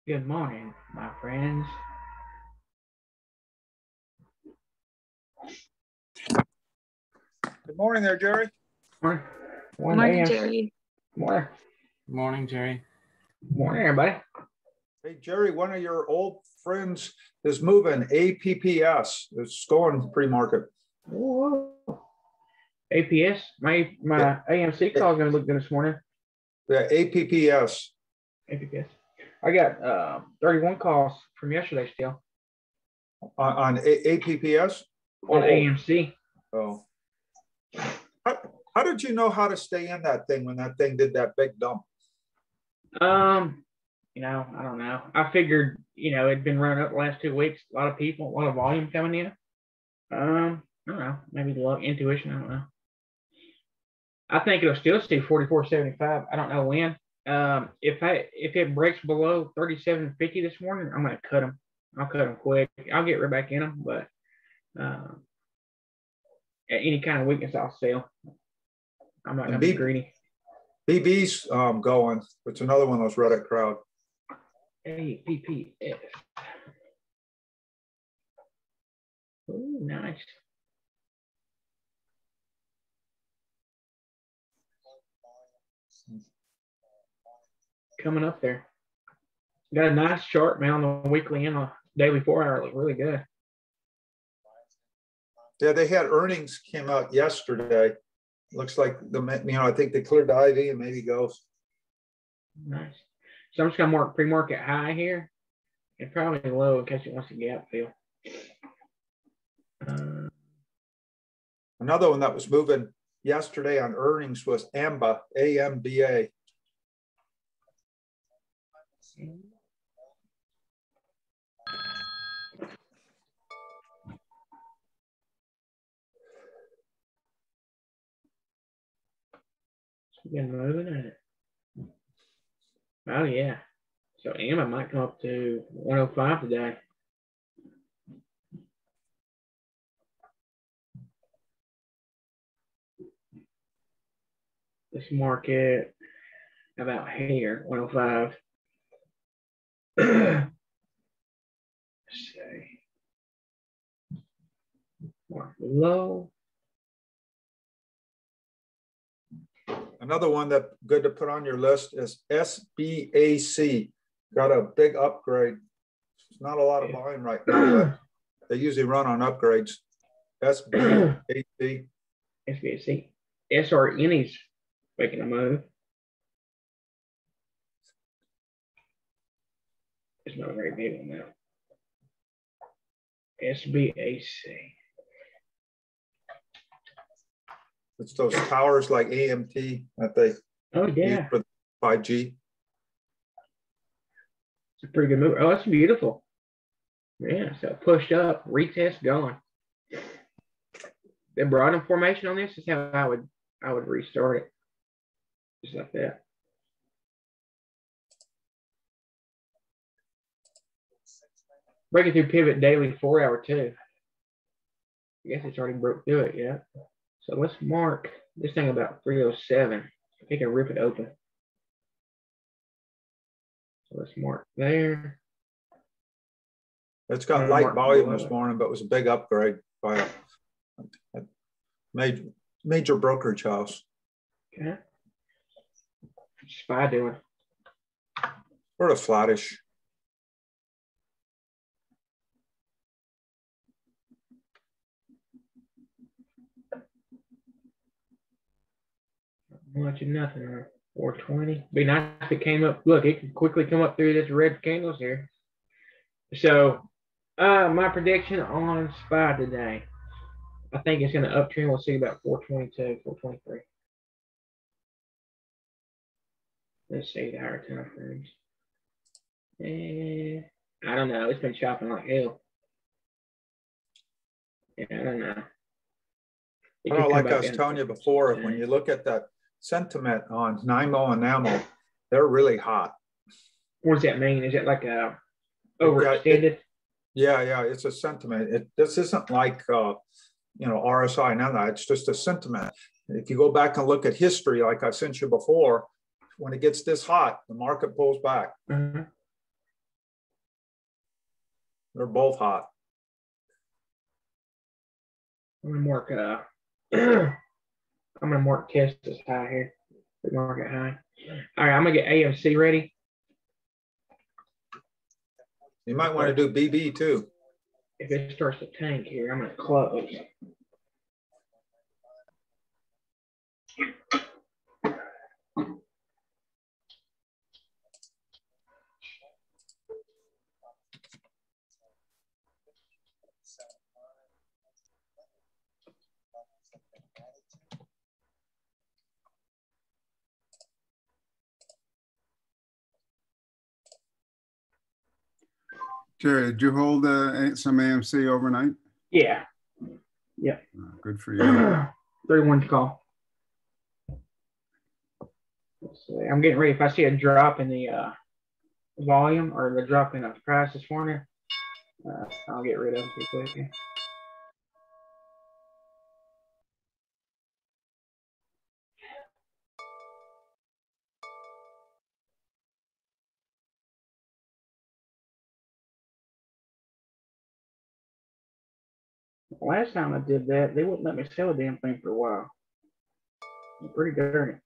Good morning, my friends. Good morning there, Jerry. Morning. Morning, Jerry. Morning. Morning, Jerry. Morning, everybody. Hey, Jerry, one of your old friends is moving, APPS. It's going pre-market. Whoa. APS, my AMC call is going to look good this morning. Yeah, APPS. APPS. I got 31 calls from yesterday still. On APPS? On AMC. Oh. How did you know how to stay in that thing when that thing did that big dump? I don't know. I figured, it'd been running up the last 2 weeks. A lot of people, a lot of volume coming in. I don't know. Maybe the luck, intuition. I don't know. I think it'll still stay 44.75. I don't know when. If it breaks below 37.50 this morning, I'm gonna cut them. I'll cut them quick. I'll get right back in them, but at any kind of weakness, I'll sell. I'm not gonna be greedy. BB's going. It's another one of those Reddit crowd. APPS. Oh, nice. Coming up there. Got a nice chart, man, on the weekly and the daily 4-hour. Look really good. Yeah, they had earnings came out yesterday. Looks like I think they cleared the IV and maybe goes. Nice. So I'm just gonna mark pre-market high here and probably low in case it wants to gap fill. Another one that was moving yesterday on earnings was AMBA, AMBA. Been moving at it. Oh yeah. So AMBA might come up to 105 today. This market about here, 105. Let's see. Mark low. Another one that good to put on your list is Sbac. Got a big upgrade. It's not a lot of volume right now, but they usually run on upgrades. Sbac. Sbac. SRN's making a move. It's not very big on that. Sbac. It's those towers like AMT that they use for 5G. It's a pretty good move. Oh, that's beautiful. Yeah, so pushed up, retest going. The broadening formation on this is how I would restart it. Just like that. Breaking through pivot daily 4-hour too. I guess it's already broke through it, yeah. So let's mark this thing about 307. If it can rip it open. So let's mark there. It's got light volume this morning, but it was a big upgrade by a major brokerage house. Okay. SPY doing? Sort of flattish. Much of nothing. 420. Be nice if it came up. Look, it can quickly come up through this red candles here. So, my prediction on SPY today, I think it's going to uptrend. We'll see about 422, 423. Let's see the higher time frames. And I don't know. It's been chopping like hell. Yeah, I don't know. Like I was telling you before, when you look at that sentiment on NIMO and AMO, they're really hot. What does that mean? Is it like a overextended? Yeah, it's a sentiment. This isn't like RSI and that. It's just a sentiment. If you go back and look at history, like I sent you before, when it gets this hot, the market pulls back. Mm-hmm. They're both hot. I'm gonna mark I'm gonna mark test as high here. Mark it high. All right, I'm gonna get AMC ready. You might want to do BB too. If it starts to tank here, I'm gonna close. Jerry, did you hold some AMC overnight? Yeah. Yeah. Good for you. 31 to call. Let's see. I'm getting ready. If I see a drop in the volume or the drop in the price this morning, I'll get rid of it pretty quick. Last time I did that, they wouldn't let me sell a damn thing for a while. It's pretty dirty.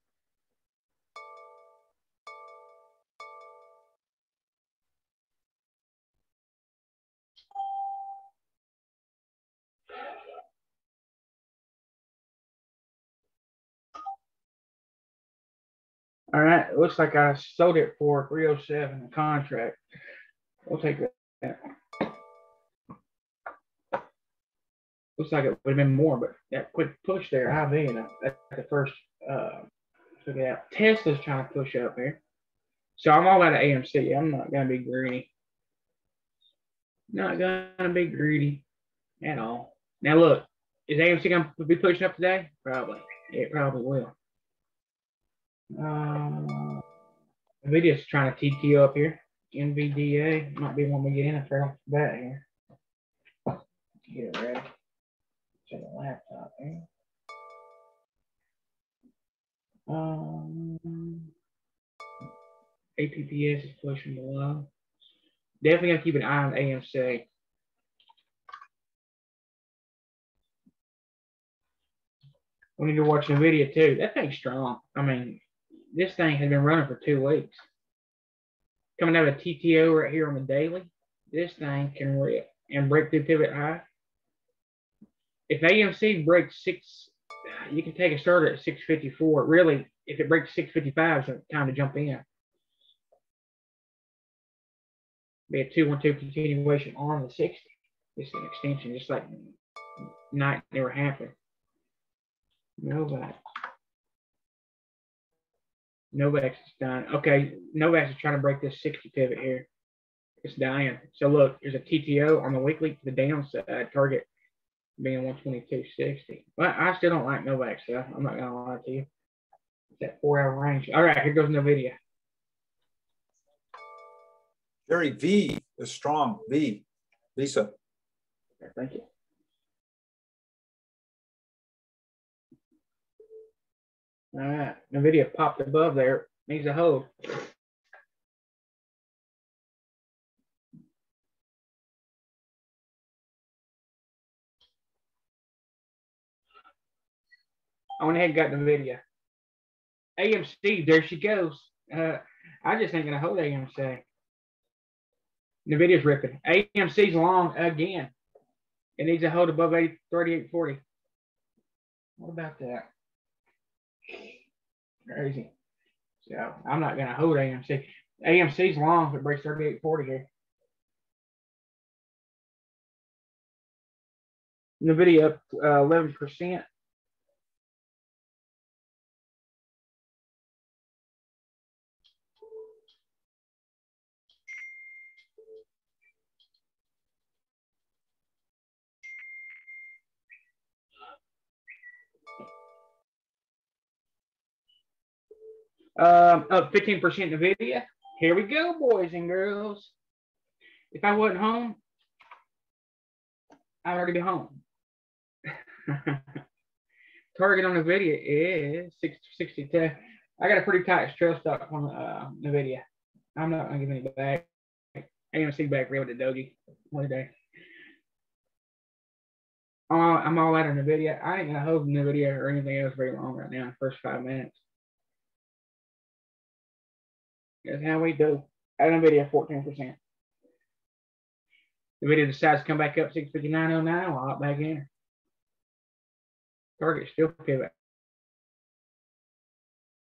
All right, it looks like I sold it for 307 a contract. We'll take that. Looks like it would have been more, but that quick push there, IV, and that's the first took it out. Tesla's trying to push up here. So I'm all out of AMC. I'm not gonna be greedy. Not gonna be greedy at all. Now look, is AMC gonna be pushing up today? Probably. It probably will. NVIDIA's trying to TTO up here. NVDA might be one we get in it right off the bat here. Get it ready. Check the laptop here. APPS is pushing below. Definitely gotta keep an eye on AMC. We need to watch the video too. That thing's strong. I mean, this thing has been running for 2 weeks. Coming out of TTO right here on the daily, this thing can rip and break through pivot high. If AMC breaks 6, you can take a start at 654. Really, if it breaks 655, it's time to jump in. Be a 2-1-2 continuation on the 60. It's an extension, just like night never happened. Novak. Novak's done. Okay, Novak's is trying to break this 60 pivot here. It's dying. So look, there's a TTO on the weekly to the downside, target being 122.60. But I still don't like Novak stuff. I'm not gonna lie to you. It's that 4-hour range. All right, here goes NVIDIA. Jerry, V is strong. V. Visa. Okay, thank you. All right, NVIDIA popped above there. Needs a hold. I went ahead and got NVIDIA. AMC, there she goes. I just ain't gonna hold AMC. NVIDIA's ripping. AMC's long again. It needs a hold above 38.40. What about that? Crazy. So I'm not gonna hold AMC. AMC's long if it breaks 38.40 here. NVIDIA up 11%. Up 15% NVIDIA. Here we go, boys and girls. If I wasn't home, I'd already be home. Target on NVIDIA is 662. I got a pretty tight trail stop on NVIDIA. I'm not going to give any back. AMC back there with the Doji one day. I'm all out of NVIDIA. I ain't gonna hold NVIDIA or anything else very long right now in the first 5 minutes. That's how we do. At NVIDIA 14%. NVIDIA decides to come back up 659.09, we'll hop back in. Target still pivot.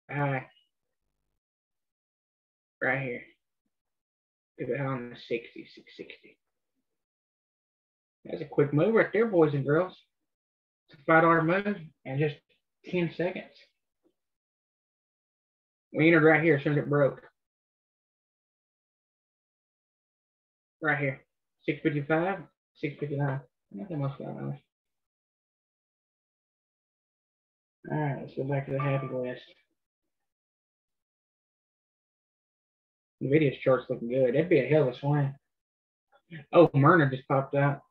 High. Right here. Pivot high on the 60, 660. That's a quick move right there, boys and girls. It's a $5 move in just 10 seconds. We entered right here as soon as it broke. Right here. 655, 659. Nothing much going on. All right, let's go back to the happy list. NVIDIA's chart's looking good. That'd be a hell of a swing. Oh, Myrna just popped out.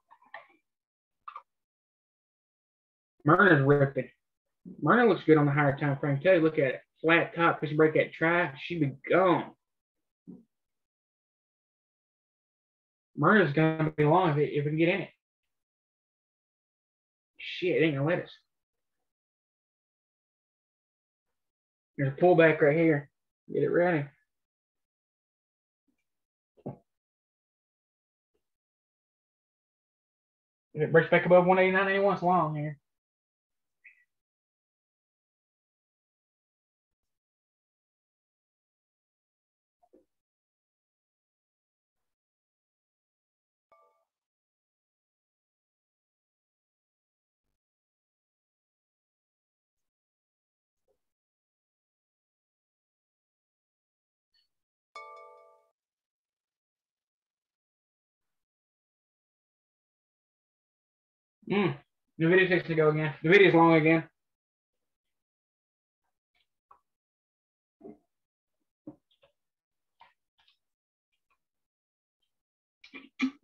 Myrna's ripping. Myrna looks good on the higher time frame too. Look at it. Flat top. If you break that tri, she'd be gone. Myrna's gonna be long if we can get in it. Shit, it ain't gonna let us. There's a pullback right here. Get it ready. If it breaks back above 189.81, it's long here. NVIDIA takes to go again. NVIDIA's long again.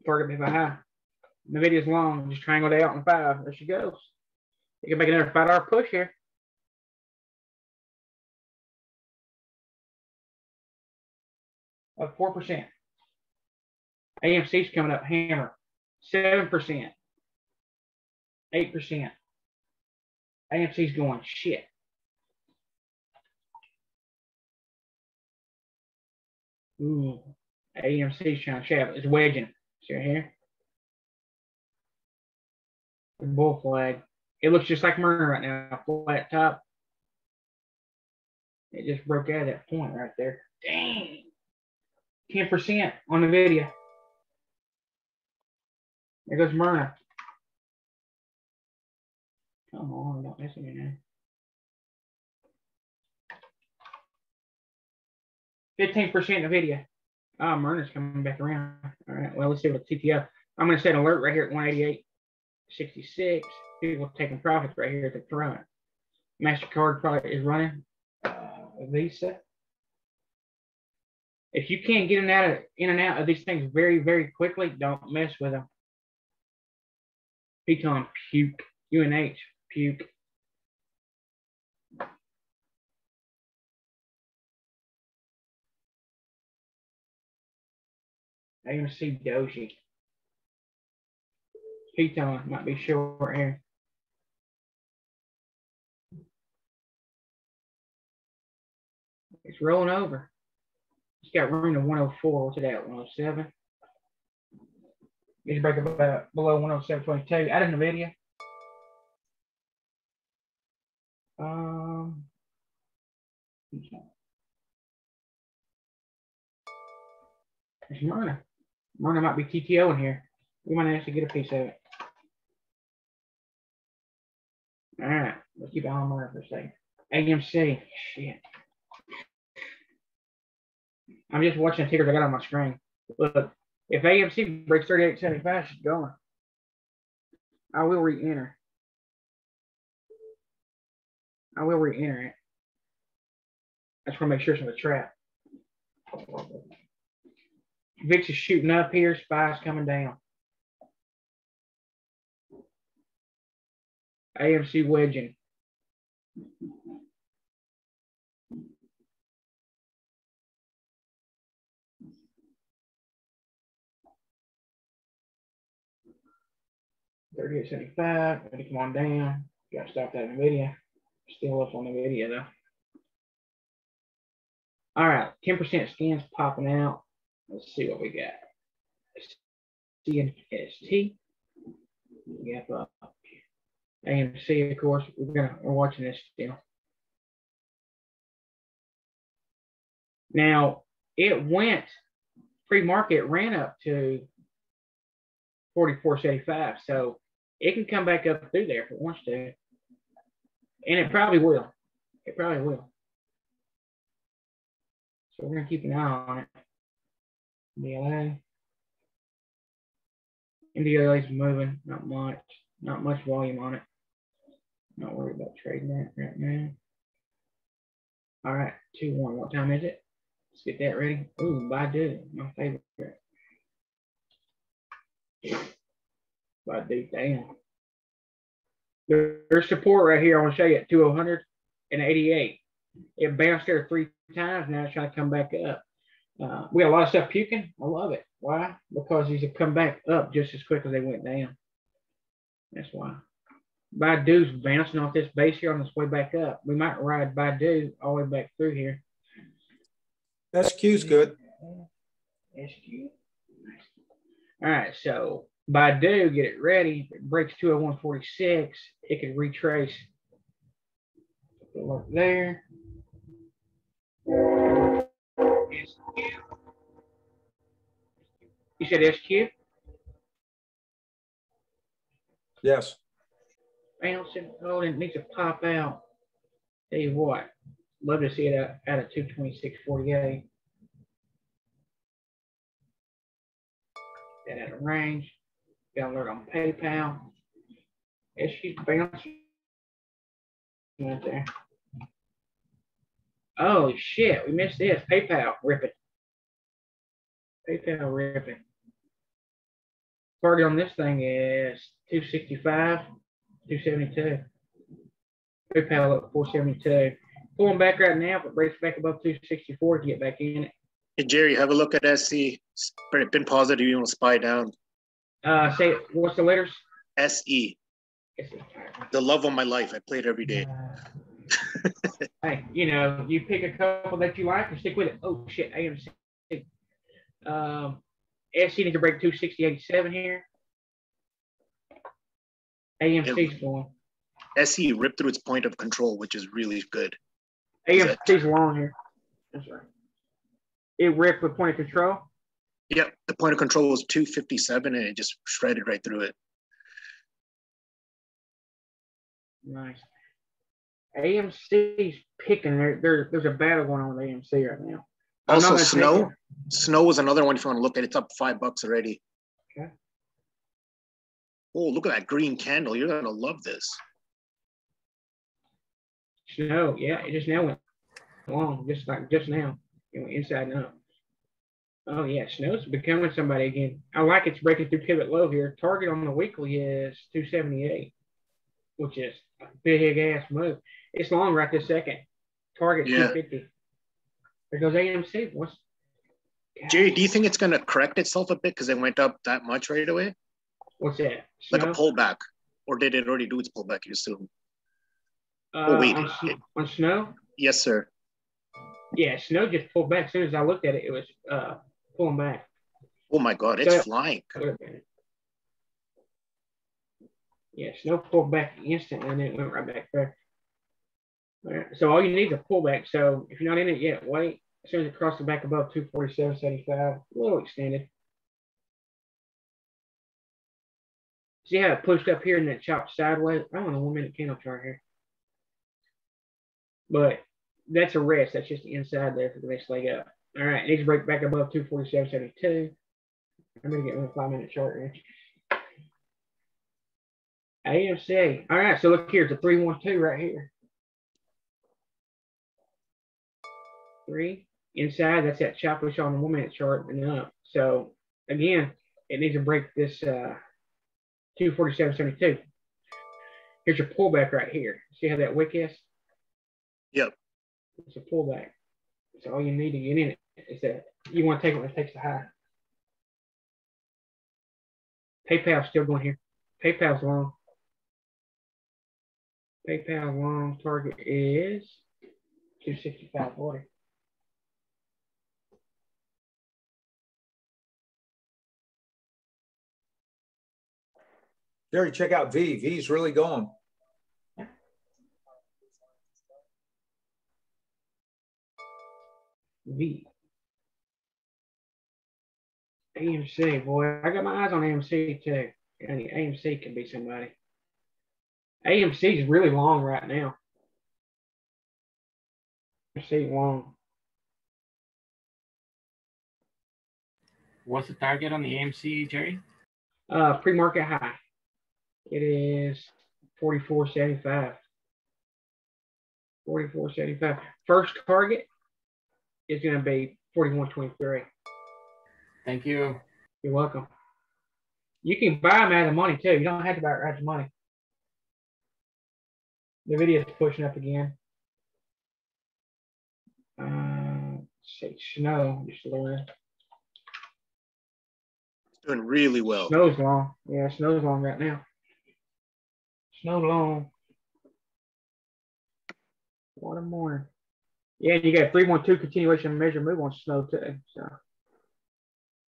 Target me by high. NVIDIA's long. Just triangle day out in 5. There she goes. You can make another $5 push here. Of 4%. AMC's coming up hammer. 7%. 8%. AMC's going shit. Ooh. AMC's trying to chap. It's wedging. See right here? The bull flag. It looks just like Myrna right now. Flat top. It just broke out of that point right there. Dang. 10% on the video. There goes Myrna. Come on, don't miss me now. 15% in the video. Ah, Myrna's coming back around. All right, well, let's see what the TTO. I'm going to set an alert right here at 188.66. People taking profits right here at the front. MasterCard probably is running. Visa. If you can't get in and out of these things very, very quickly, don't mess with them. Pecan, puke. UNH, puke. I'm going to see Doji. Pecan might be short here. It's rolling over. It's got room to 104. What's it at? 107. It's break about below 107.22. Out of NVIDIA. It's Myrna. Myrna might be TTO in here. We might actually get a piece of it. All right, let's keep an eye on Myrna for a second. AMC, shit. I'm just watching the tickers I got on my screen. Look, if AMC breaks 38.75, she's going. I will re-enter. I will re-enter it. I just want to make sure it's in the trap. VIX is shooting up here. SPY's coming down. AMC wedging. 38.75. Ready to come on down. Got to stop that in the video. Still up on the video though. All right, 10% scans popping out. Let's see what we got. CNST. Gap up. AMC, of course. We're watching this still. Now it went pre-market, ran up to 44.75, so it can come back up through there if it wants to, and it probably will. It probably will. So we're gonna keep an eye on it. DLA. NDLA is moving, not much volume on it. Not worried about trading that right now. All right, 2-1. What time is it? Let's get that ready. Ooh, Baidu, my favorite. Baidu, damn. There's support right here. I want to show you at 200.88. It bounced there 3 times. Now it's trying to come back up. We got a lot of stuff puking. I love it. Why? Because these have come back up just as quick as they went down. That's why. Baidu's bouncing off this base here on its way back up. We might ride Baidu all the way back through here. SQ's good. SQ. All right, so Baidu, get it ready. If it breaks 201.46, it can retrace. Look there. SQ. You said SQ? Yes. Bouncing. Oh, it needs to pop out. Tell you what, love to see it out of 226.48. That out of range. Got alert on PayPal. SQ bouncing right there. Oh shit, we missed this. PayPal ripping. PayPal ripping. Target on this thing is 265, 272. PayPal up 472. Pulling back right now, but breaks back above 264 to get back in it. Hey, Jerry, have a look at SC. Been positive, you want to spy down. Say it. What's the letters? SE. The love of my life. I play it every day. Hey, you know, you pick a couple that you like and stick with it. Oh shit, AMC. SC needs to break 260.87 here. AMC's going. SE ripped through its point of control, which is really good. AMC's long here. That's right. It ripped with point of control. Yep, the point of control was 257, and it just shredded right through it. Nice. AMC's picking. There's a battle going on with AMC right now. Also, Snow was another one if you want to look at it. It's up $5 already. Okay. Oh, look at that green candle. You're going to love this. Snow, yeah, it just now went long, just now. It went inside and up. Oh, yeah, Snow's becoming somebody again. I like it's breaking through pivot low here. Target on the weekly is 278, which is a big ass move. It's long right this second. Target 250. There goes AMC. Jerry, do you think it's going to correct itself a bit because it went up that much right away? What's that? Snow? Like a pullback. Or did it already do its pullback, you assume? Oh, wait. On Snow? Yes, sir. Yeah, Snow just pulled back. As soon as I looked at it, it was pulling back. Oh, my God. It's flying. Yeah, Snow pulled back instantly and then it went right back there. All right, so all you need is a pullback. So if you're not in it yet, wait. As soon as it crosses back above 247.75, a little extended. See how it pushed up here and then chopped sideways? I'm on a 1 minute candle chart here. But that's a rest. That's just the inside there for the next leg up. All right, it needs to break back above 247.72. I'm going to get my 5 minute chart here. AMC. All right, so look here. It's a 312 right here. 3 inside. That's that chop we saw on the 1 minute chart and up. So again, it needs to break this 247.72. Here's your pullback right here. See how that wick is? Yep. It's a pullback. So all you need to get in it is that you want to take it when it takes the high. PayPal's still going here. PayPal's long. PayPal long target is 265.40. Jerry, check out V. V's really going. V. AMC, boy. I got my eyes on AMC too. AMC can be somebody. AMC is really long right now. AMC long. What's the target on the AMC, Jerry? Pre-market high. It is 44.75. 44.75. First target is going to be 41.23. Thank you. You're welcome. You can buy them out of the money too. You don't have to buy it out of the money. The video is pushing up again. Say snow just a little. It's doing really well. Snow's long. Yeah, snow's long right now. Snow long. What a morning. Yeah, you got 312 continuation measure move on snow too. So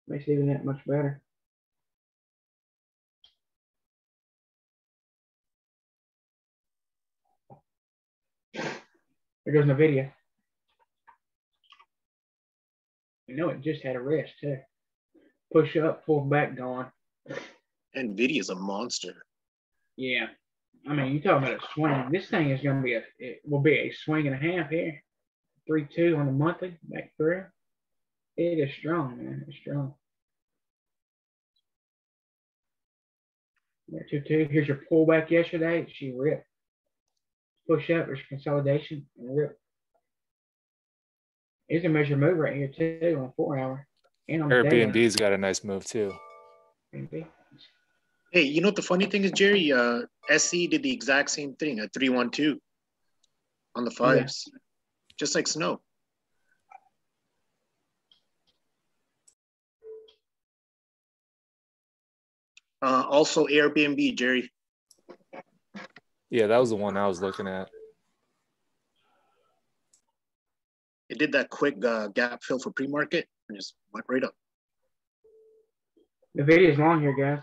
makes it even that much better. There goes the video. You know, it just had a rest too. Push up, pull back, gone. NVIDIA's a monster. Yeah. I mean, you talking about a swing. This thing is going to be it will be a swing and a half here. 3.2 on the monthly, back through. It is strong, man. It's strong. Yeah, 2.2. Here's your pullback yesterday. She ripped. Push up, there's consolidation, and rip. Here's a measure move right here, too, on 4 hour. And on the Airbnb's got a nice move, too. Airbnb. Hey, you know what the funny thing is, Jerry? SC did the exact same thing at 312 on the fives, just like Snow. Also Airbnb, Jerry. Yeah, that was the one I was looking at. It did that quick gap fill for pre-market and just went right up. The video is long here, guys.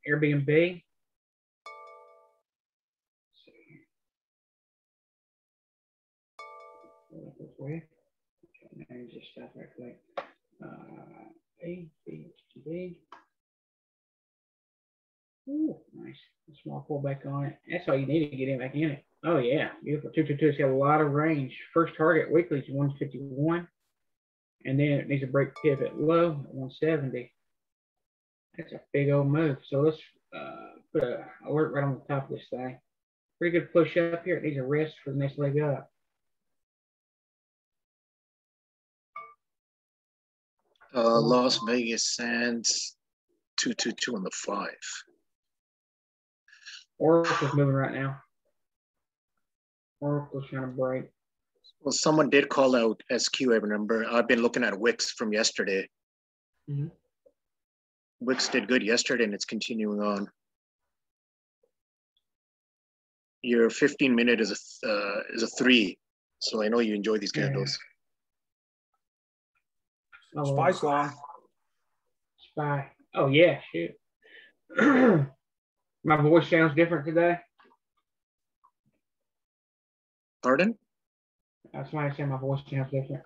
Airbnb. Manage this stuff right quick. B. Ooh, nice. A small pullback on it. That's all you need to get in back in it. Oh yeah, beautiful. 222. It's got a lot of range. First target weekly is 151, and then it needs a break pivot low at 170. That's a big old move. So let's put an alert right on the top of this thing. Pretty good push up here. It needs a rest for the next leg up. Las Vegas Sands 222 on the 5. Oracle's moving right now. Oracle's trying to break. Well, someone did call out SQ, I remember. I've been looking at Wix from yesterday. Mm-hmm. Wix did good yesterday and it's continuing on. Your 15-minute is a 3. So I know you enjoy these candles. Oh, Spy's long. Spy. Oh yeah, shoot. My voice sounds different today. Pardon? That's why I say my voice sounds different.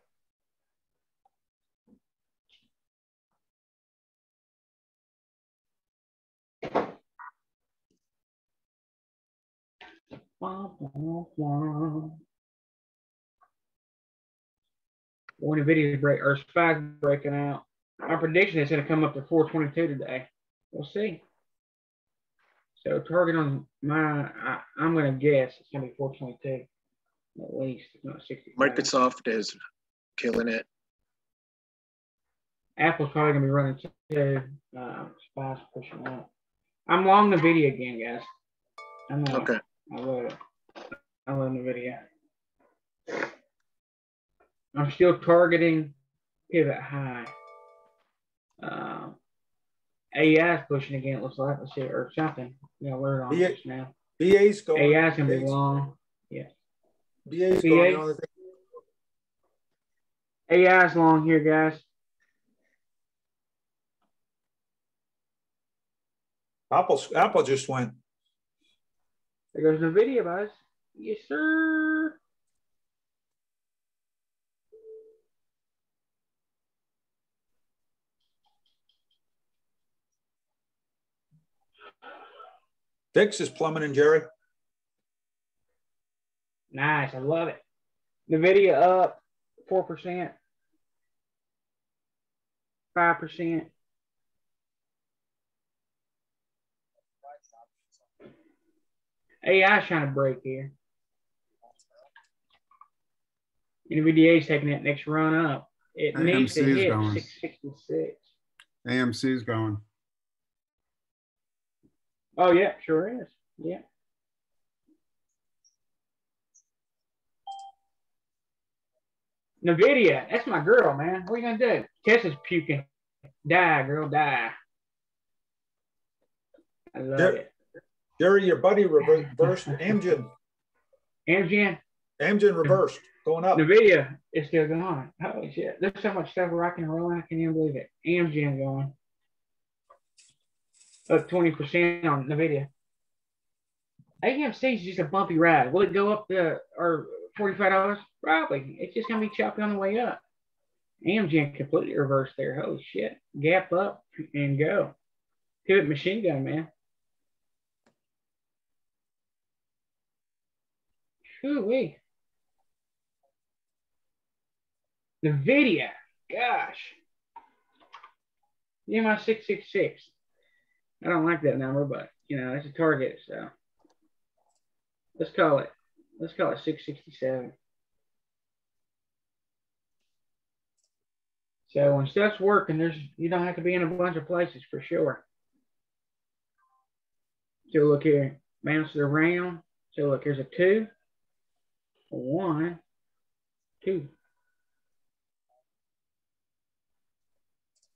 When the video break or Spy's breaking out, my prediction is going to come up to 422 today. We'll see. So target on I'm going to guess it's going to be 422 at least, if not 60. Microsoft is killing it. Apple's probably going to be running too. Spy's pushing out. I'm long the video again, guys. I know. Okay. I love it. I love NVIDIA. I'm still targeting pivot high. AI is pushing again, it looks like. Let's see, or something. You know, alert on this now. BA's going. AI is going to be long. Yeah. BA's BA? going. The only thing. AI is long here, guys. Apple just went. There goes NVIDIA, guys. Yes, sir. VIX is plummeting, Jerry. Nice. I love it. NVIDIA up 4%, 5%. AI is trying to break here. NVIDIA is taking that next run up. It needs to AMC is hit going. 666. AMC is going. Oh, yeah, sure is. Yeah. NVIDIA, that's my girl, man. What are you going to do? Tesla's puking. Die, girl, die. I love it. Jerry, your buddy reversed Amgen. Amgen. Amgen reversed, going up. NVIDIA is still going. Holy shit. There's so much stuff rocking and rolling. I can't even believe it. Amgen going. Up 20% on NVIDIA. AMC is just a bumpy ride. Will it go up to or $45? Probably. It's just going to be choppy on the way up. Amgen completely reversed there. Holy shit. Gap up and go. Pivot machine gun, man. Whoo-wee. NVIDIA. Gosh. Yeah, my 666. I don't like that number, but, you know, it's a target, so. Let's call it 667. So when stuff's working, you don't have to be in a bunch of places for sure. So look here, bounce it around. So look, here's a 2, a 1, 2.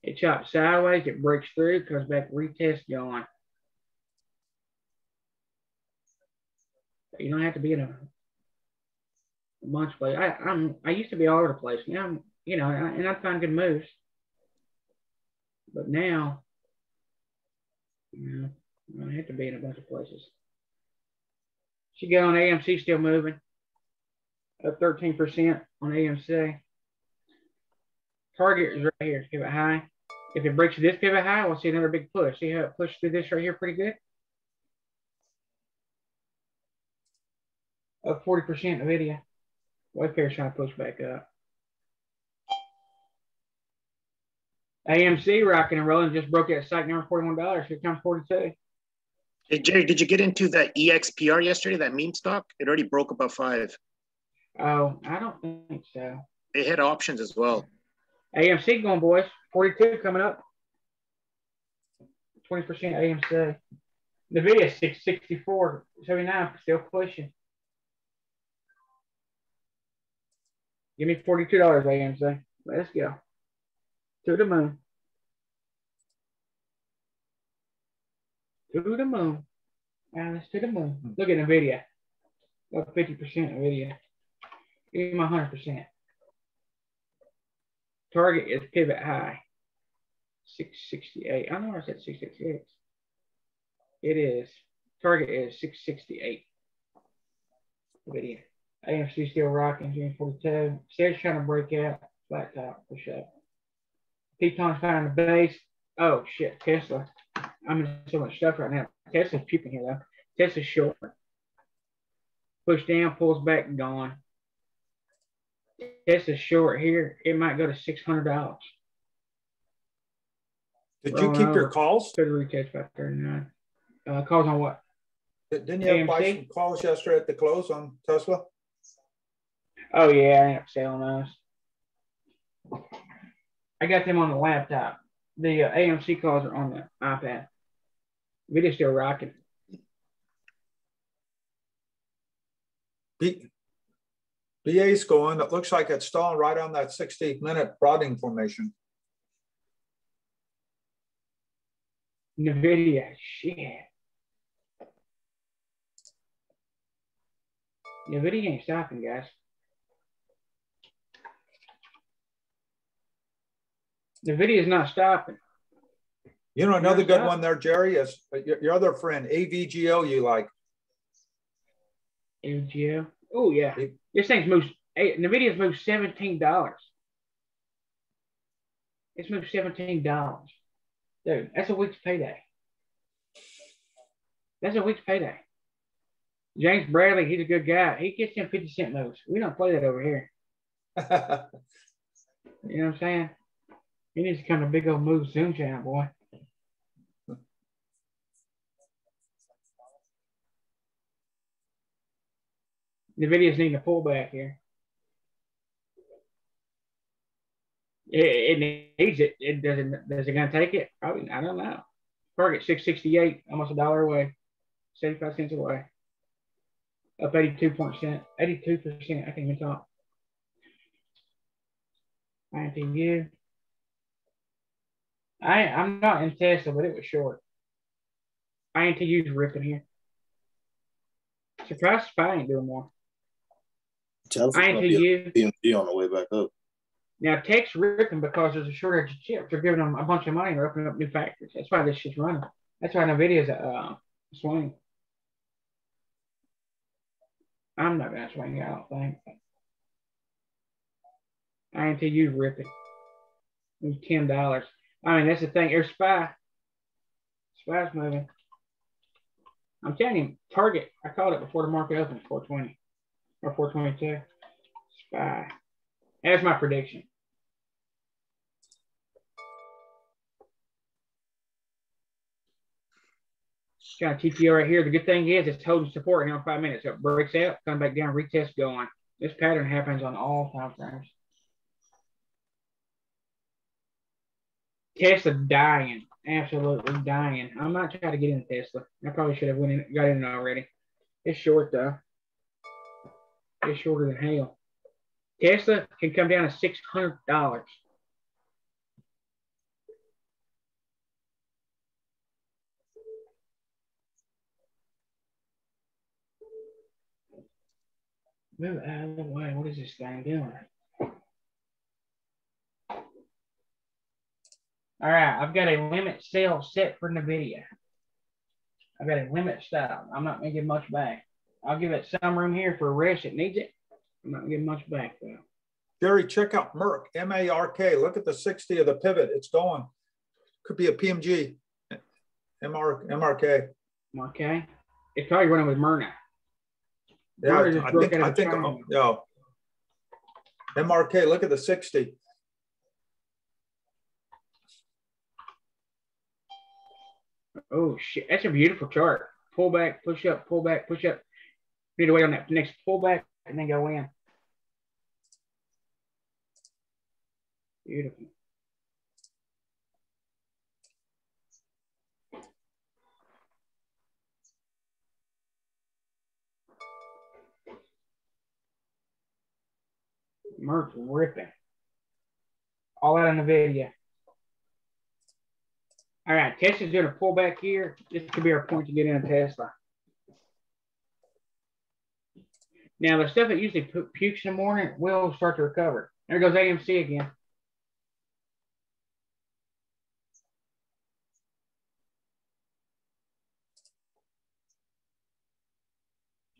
It chops sideways, it breaks through, comes back, retest, gone. You don't have to be in a bunch of places. I used to be all over the place. Now I'm, you know, and I find good moves. But now, you know, I don't have to be in a bunch of places. She got on AMC still moving. Up 13% on AMC. Target is right here. Pivot high. If it breaks this pivot high, we'll see another big push. See how it pushed through this right here pretty good? Up 40% NVIDIA. Wayfair's trying to push back up. AMC rocking and rolling, just broke that site number $41. Here comes 42. Hey, Jerry, did you get into that EXPR yesterday, that meme stock? It already broke above 5. Oh, I don't think so. It had options as well. AMC going, boys. 42 coming up. 20% AMC. NVIDIA 664, 79, still pushing. Give me $42, AMC. Let's go. To the moon. To the moon. Alice to the moon. Look at NVIDIA. Up 50% NVIDIA. Give me my 100%. Target is pivot high. 668. I know I said 666. It is. Target is 668. NVIDIA. AMC still rocking. June 42. Says trying to break out. Flat top. Push up. Teton's finding the base. Oh, shit. Tesla. I'm in so much stuff right now. Tesla's puking here, though. Tesla's short. Push down, pulls back, and gone. Tesla's short here. It might go to $600. Did you keep your calls? Could retest by 39. Calls on what? Didn't you have buy some calls yesterday at the close on Tesla? Oh, yeah. I ended up selling those. I got them on the laptop. The AMC calls are on the iPad. Video's still rocking. BA's going. It looks like it's stalling right on that 60-minute prodding formation. NVIDIA, shit. NVIDIA ain't stopping, guys. NVIDIA is not stopping. You know, another good one there, Jerry, is your other friend, AVGO, you like. AVGO? Oh, yeah. This thing's moved, NVIDIA's moved $17. It's moved $17. Dude, that's a week's payday. That's a week's payday. James Bradley, he's a good guy. He gets them 50-cent moves. We don't play that over here. You know what I'm saying? He needs to come to big old move Zoom channel, boy. NVIDIA's needing a pullback here. It needs it. It doesn't. Is it going to take it? Probably. I don't know. Target 668, almost $1 away, 75 cents away. Up 82%. I can't even talk. INTU. I'm not in Tesla, but it was short. INTU's ripping here. Surprised Spy ain't doing more. INTU PMG on the way back up. Now Tech's ripping because there's a shortage of chips. They're giving them a bunch of money and they're opening up new factories. That's why this shit's running. That's why NVIDIA's swing. I'm not gonna swing, I don't think. INTU's ripping. It was $10. I mean, that's the thing. There's Spy's moving. I'm telling you, Target, I called it before the market opened, 420 or 422. Spy. That's my prediction. Got a TTO right here. The good thing is it's holding support here on 5 minutes. So it breaks out, come back down, retest, go on. This pattern happens on all time frames. Tesla dying, absolutely dying. I'm not trying to get into Tesla. I probably should have got in already. It's short though. It's shorter than hell. Tesla can come down to $600. Move out of the way. What is this thing doing? All right, I've got a limit sale set for NVIDIA. I've got a limit style. I'm not going to give much back. I'll give it some room here for a rest that needs it. I'm not going to give much back, though. Jerry, check out Merck, M-A-R-K. Look at the 60 of the pivot. It's going. Could be a PMG. M-R-K. Okay. It's probably running with Myrna. Yeah, I think, yeah. MRK, look at the 60. Oh, shit. That's a beautiful chart. Pull back, push up, pull back, push up. Need to wait on that next pullback and then go in. Beautiful. Merck's ripping. All out on the video. All right, Tesla's doing a pullback here. This could be our point to get in a Tesla. Now, the stuff that usually pukes in the morning will start to recover. There goes AMC again.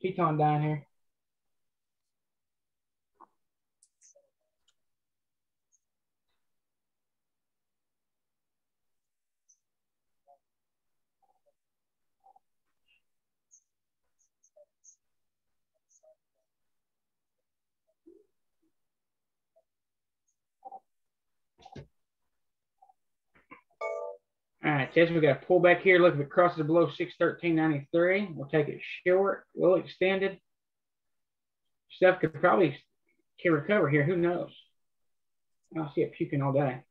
Teton down here. All right, Tesla, we got a pullback here. Look, if it crosses below 613.93, we'll take it short. We'll extend it. Stuff could probably can recover here. Who knows? I'll see it puking all day.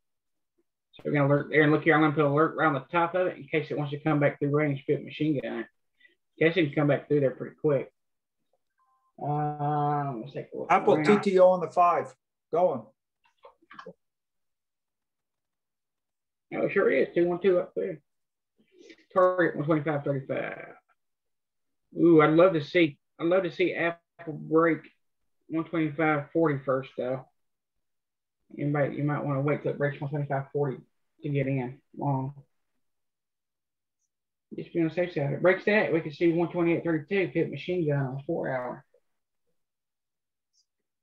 So we're going to alert there and look here. I'm going to put an alert around the top of it in case it wants to come back through range, put machine gun. Tesla can come back through there pretty quick. Let's take a look. Apple Right now. TTO on the 5. Going. Oh, it sure is. 212 up there. Target 125.35. Ooh, I'd love to see Apple break 125.40 first though. You might want to wait till it breaks 125.40 to get in long. Just be on the safe side. If it breaks that, we can see 128.32 hit machine gun on 4 hour.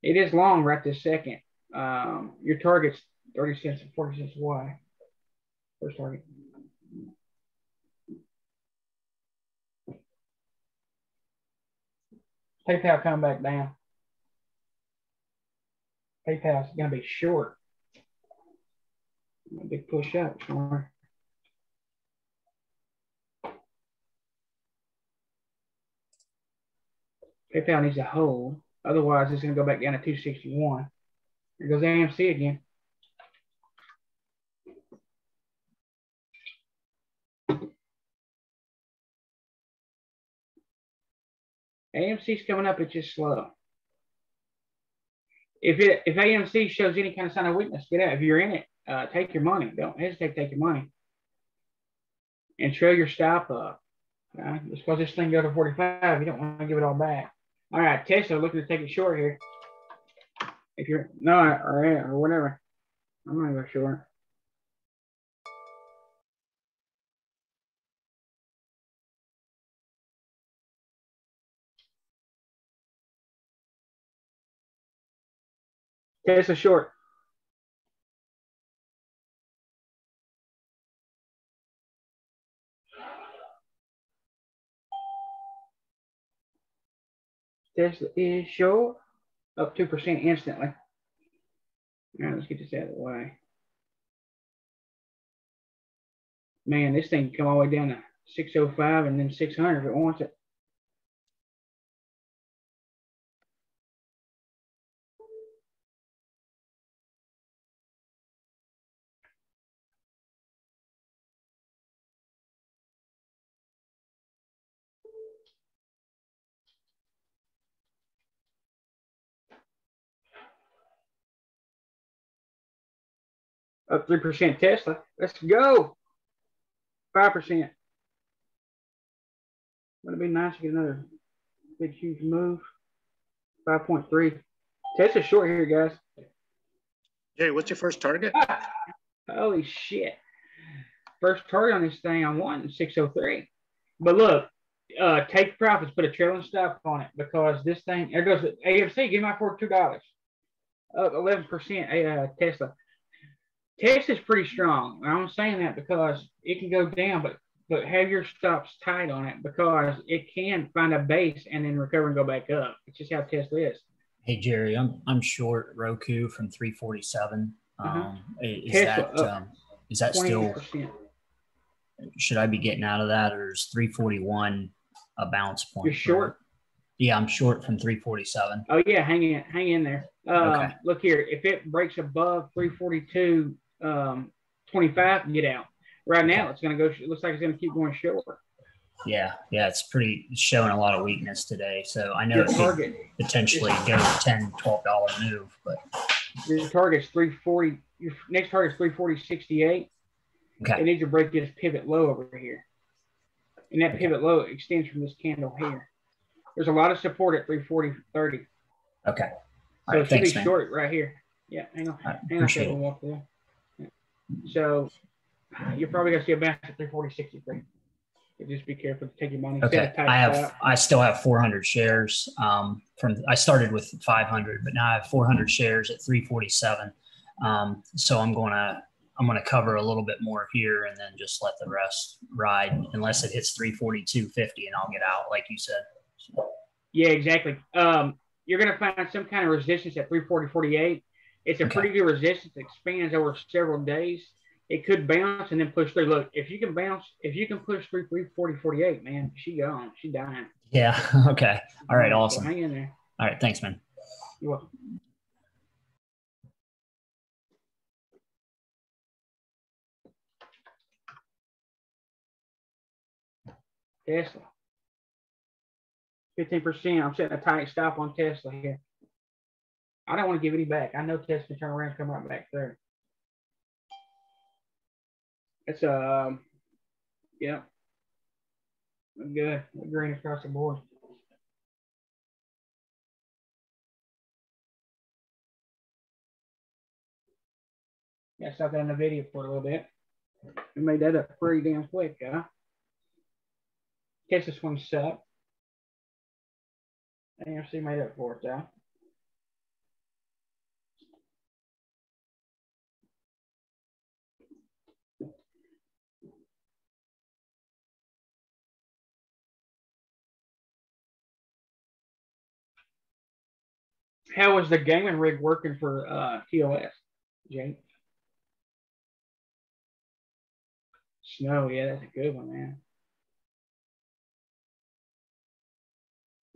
It is long right this second. Your target's 30 cents and 40 cents wide. First target. PayPal come back down. PayPal's gonna be short. A big push up somewhere. PayPal needs a hold. Otherwise, it's gonna go back down to 261. Here goes AMC again. AMC's coming up, it's just slow. If AMC shows any kind of sign of weakness, get out. If you're in it, take your money. Don't hesitate to take your money. And trail your stop up. Just because this thing go to 45, you don't want to give it all back. All right, Tesla looking to take it short here. If you're or whatever. I'm not even sure. Tesla short. Tesla is short. Up 2% instantly. All right, let's get this out of the way. Man, this thing can come all the way down to 605 and then 600 if it wants it. Up 3% Tesla. Let's go. 5%. Wouldn't it be nice to get another big, huge move? 5.3. Tesla's short here, guys. Jerry, what's your first target? Holy shit. First target on this thing, I'm wanting 603. But look, take profits, put a trailing stop on it because this thing, there goes AFC, give my for $2. Up 11% Tesla. Tesla's pretty strong. I'm saying that because it can go down, but have your stops tight on it because it can find a base and then recover and go back up. It's just how Tesla is. Hey Jerry, I'm short Roku from 347. Is that still? 20%. Should I be getting out of that, or is 341 a bounce point? You're short. Yeah, I'm short from 347. Oh yeah, hang in there. Okay. Look here, if it breaks above 342. 25, get out. Right now, it's going to go. It looks like it's going to keep going short. Yeah, it's showing a lot of weakness today. So I know it could potentially go $10, $12 move, but your target's 340. Your next target's 340.68. Okay. It needs to break this pivot low over here, and that pivot low extends from this candle here. There's a lot of support at 340.30. Okay. So it should be short right here. Yeah, hang on. Appreciate it. Yeah. So you're probably gonna see a bounce at 340.63. So just be careful to take your money. Okay. I still have 400 shares. I started with 500, but now I have 400 shares at 347. So I'm gonna cover a little bit more here and then just let the rest ride unless it hits 342.50 and I'll get out, like you said. Yeah, exactly. You're gonna find some kind of resistance at 340.48. It's a pretty good resistance that expands over several days. It could bounce and then push through. Look, if you can push through 340.48, man, she gone. She dying. Yeah. Okay. All right. Awesome. So hang in there. All right. Thanks, man. You're welcome. Tesla. 15%. I'm setting a tight stop on Tesla here. I don't want to give any back. I know Tesla can turn around and come right back through. It's yeah, good. We're green across the board. Yeah, stop that in the video for a little bit. We made that up pretty damn quick, huh? Tesla swing up. AMC made up for it, though. How was the gaming rig working for TOS, Jake? Snow, yeah, that's a good one, man.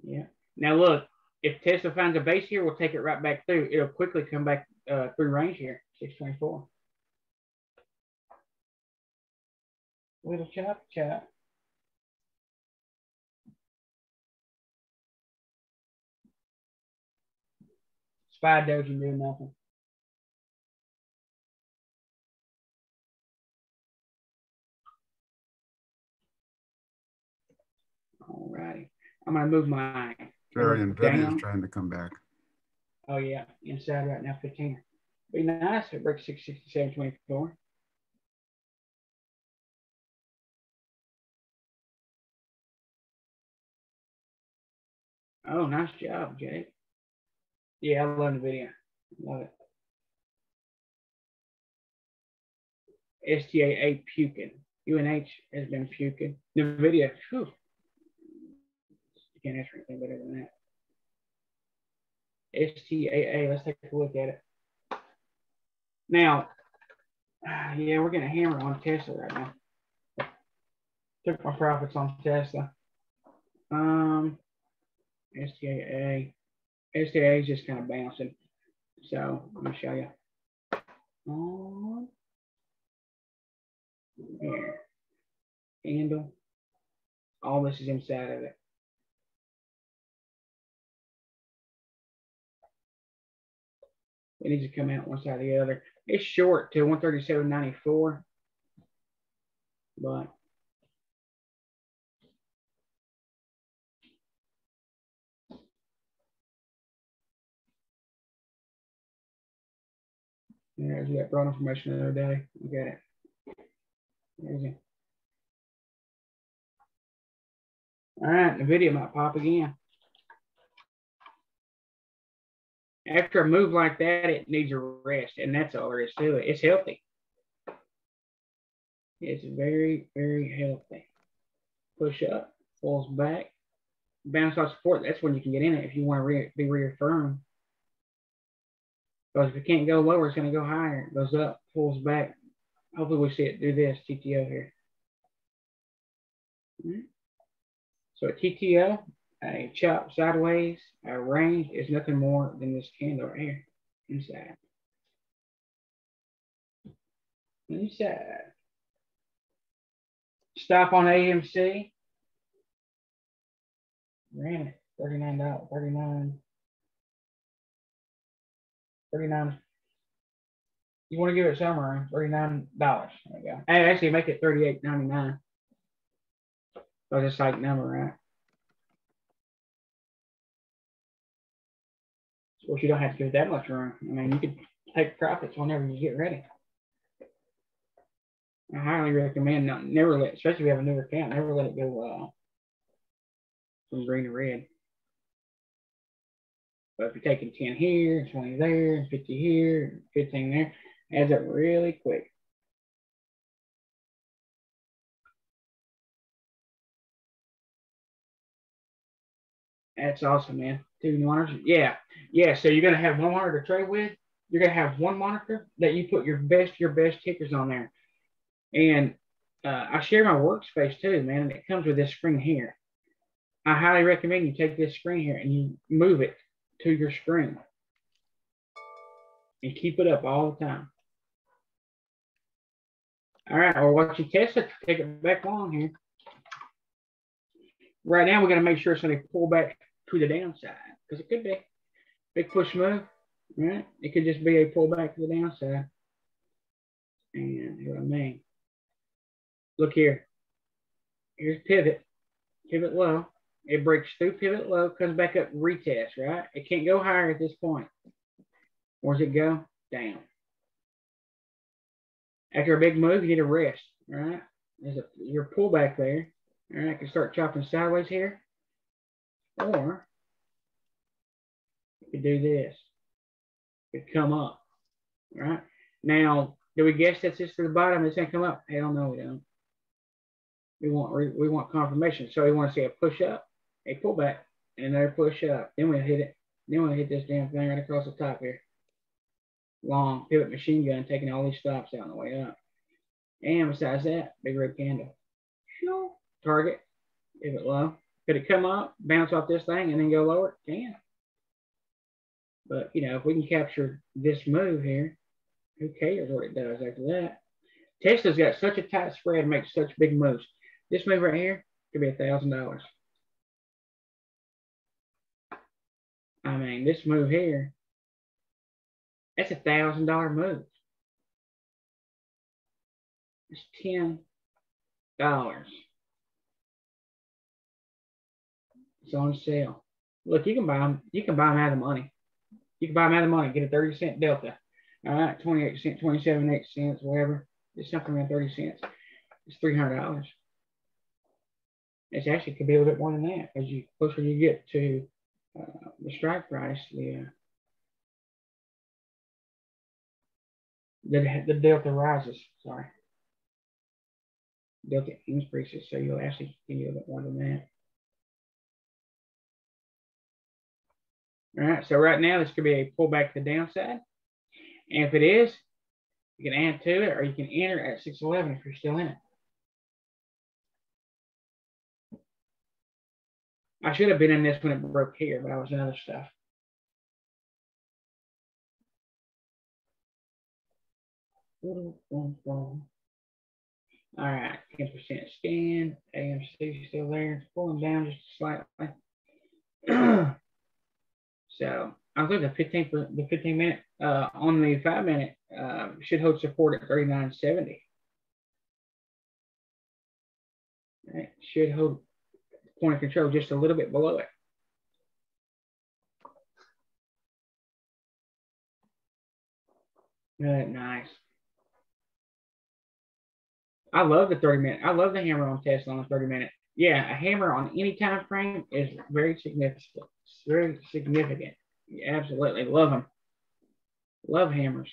Yeah. Now look, if Tesla finds a base here, we'll take it right back through. It'll quickly come back through range here, 624. Little chop. Spy doji doing nothing. All righty. I'm going to move my Jerry, NVIDIA is down. trying to come back. Oh, yeah. Inside right now, 15. Be nice if it breaks 667.24. Oh, nice job, Jake. Yeah, I love the video. Love it. STAA puking. UNH has been puking. The video, whew. You can't ask for anything better than that. STAA, let's take a look at it. Now, yeah, we're getting a hammer on Tesla right now. Took my profits on Tesla. STAA. STAA is just kind of bouncing. So let me show you. Here. Handle. All this is inside of it. It needs to come out one side or the other. It's short to 137.94, but there's that broad information the other day. Look at it. There's it. All right, the video might pop again. After a move like that, it needs a rest, and that's all there is to it. It's healthy. It's very, very healthy. Push up, pulls back, bounce off support. That's when you can get in it if you want to be reaffirmed. Because if it can't go lower, it's going to go higher. It goes up, pulls back. Hopefully we see it do this TTO here. So a TTO, a chop sideways, a range is nothing more than this candle right here inside. Inside. Stop on AMC. Ran it. $39. 39. You want to give it somewhere, $39. There we go. Hey, actually make it $38.99. So just like number, right? Of course, you don't have to give that much room. I mean, you could take profits whenever you get ready. I highly recommend never let, especially if you have a newer account, never let it go from green to red. But if you're taking 10 here, 20 there, 50 here, 15 there, adds up really quick. That's awesome, man. 2 monitors. Yeah. So you're gonna have one monitor to trade with. You're gonna have one monitor that you put your best tickers on there. And I share my workspace too, man. And it comes with this screen here. I highly recommend you take this screen here and you move it to your screen and keep it up all the time. All right, or watch your Tesla, take it back long here. Right now, we're going to make sure it's going to pull back to the downside because it could be big push move, right? It could just be a pullback to the downside. And here's what I mean. Look here. Here's pivot low. It breaks through pivot low, comes back up, retest, right? It can't go higher at this point. Where does it go? Down. After a big move, you need a rest, right? There's your pullback there. All right, I can start chopping sideways here. Or you could do this. It could come up, right? Now, do we guess that's just to the bottom? It's gonna come up? Hell no, we don't. We want confirmation. So we want to see a push up, a pullback, and another push up. Then we'll hit it. Then we'll hit this damn thing right across the top here. Long pivot machine gun, taking all these stops out on the way up. And besides that, big red candle. Target, pivot low. Could it come up, bounce off this thing, and then go lower? It can. But, you know, if we can capture this move here, who cares what it does after that? Tesla's got such a tight spread, makes such big moves. This move right here could be $1,000. I mean, this move here, that's $1,000 move. It's $10. It's on sale. Look, you can buy them. You can buy them out of the money. You can buy them out of the money. Get a 30-cent delta. All right, 28 cents, 27, 8 cents, whatever. It's something around 30 cents. It's $300. It actually could be a little bit more than that as you closer you get to the strike price. The delta rises. Sorry, delta increases, so you'll actually get a little bit more than that. All right, so right now this could be a pullback to the downside. And if it is, you can add to it or you can enter at 611 if you're still in it. I should have been in this when it broke here, but I was in other stuff. All right, 10% scan. AMC still there. It's pulling down just slightly. So I was looking at the 15 minute on the 5 minute should hold support at 39.70. Right. Should hold point of control just a little bit below it. Nice. I love the 30 minute. I love the hammer on Tesla on the 30 minute. Yeah, a hammer on any time frame is very significant. It's very significant. You absolutely love them. Love hammers.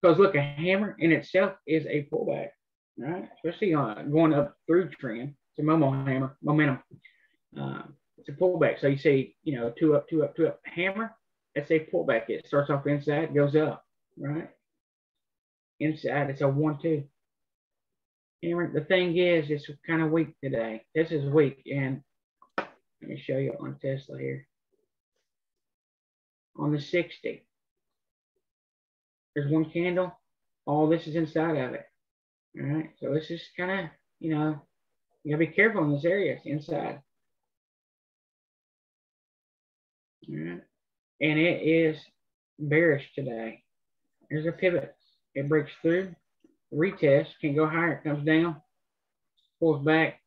Because look, a hammer in itself is a pullback, right? Especially going up through trend. It's a momentum. It's a pullback. So you see, you know, two up, two up, two up. Hammer, that's a pullback. It starts off inside, goes up, right? Inside, it's a 1-2. Hammer. The thing is, it's kind of weak today. This is weak, and let me show you on Tesla here. On the 60, there's one candle. All this is inside of it. All right, so this is kind of, you know, you gotta be careful in this area. It's inside. All right, and it is bearish today. There's a pivot. It breaks through, retest, can go higher, it comes down, pulls back.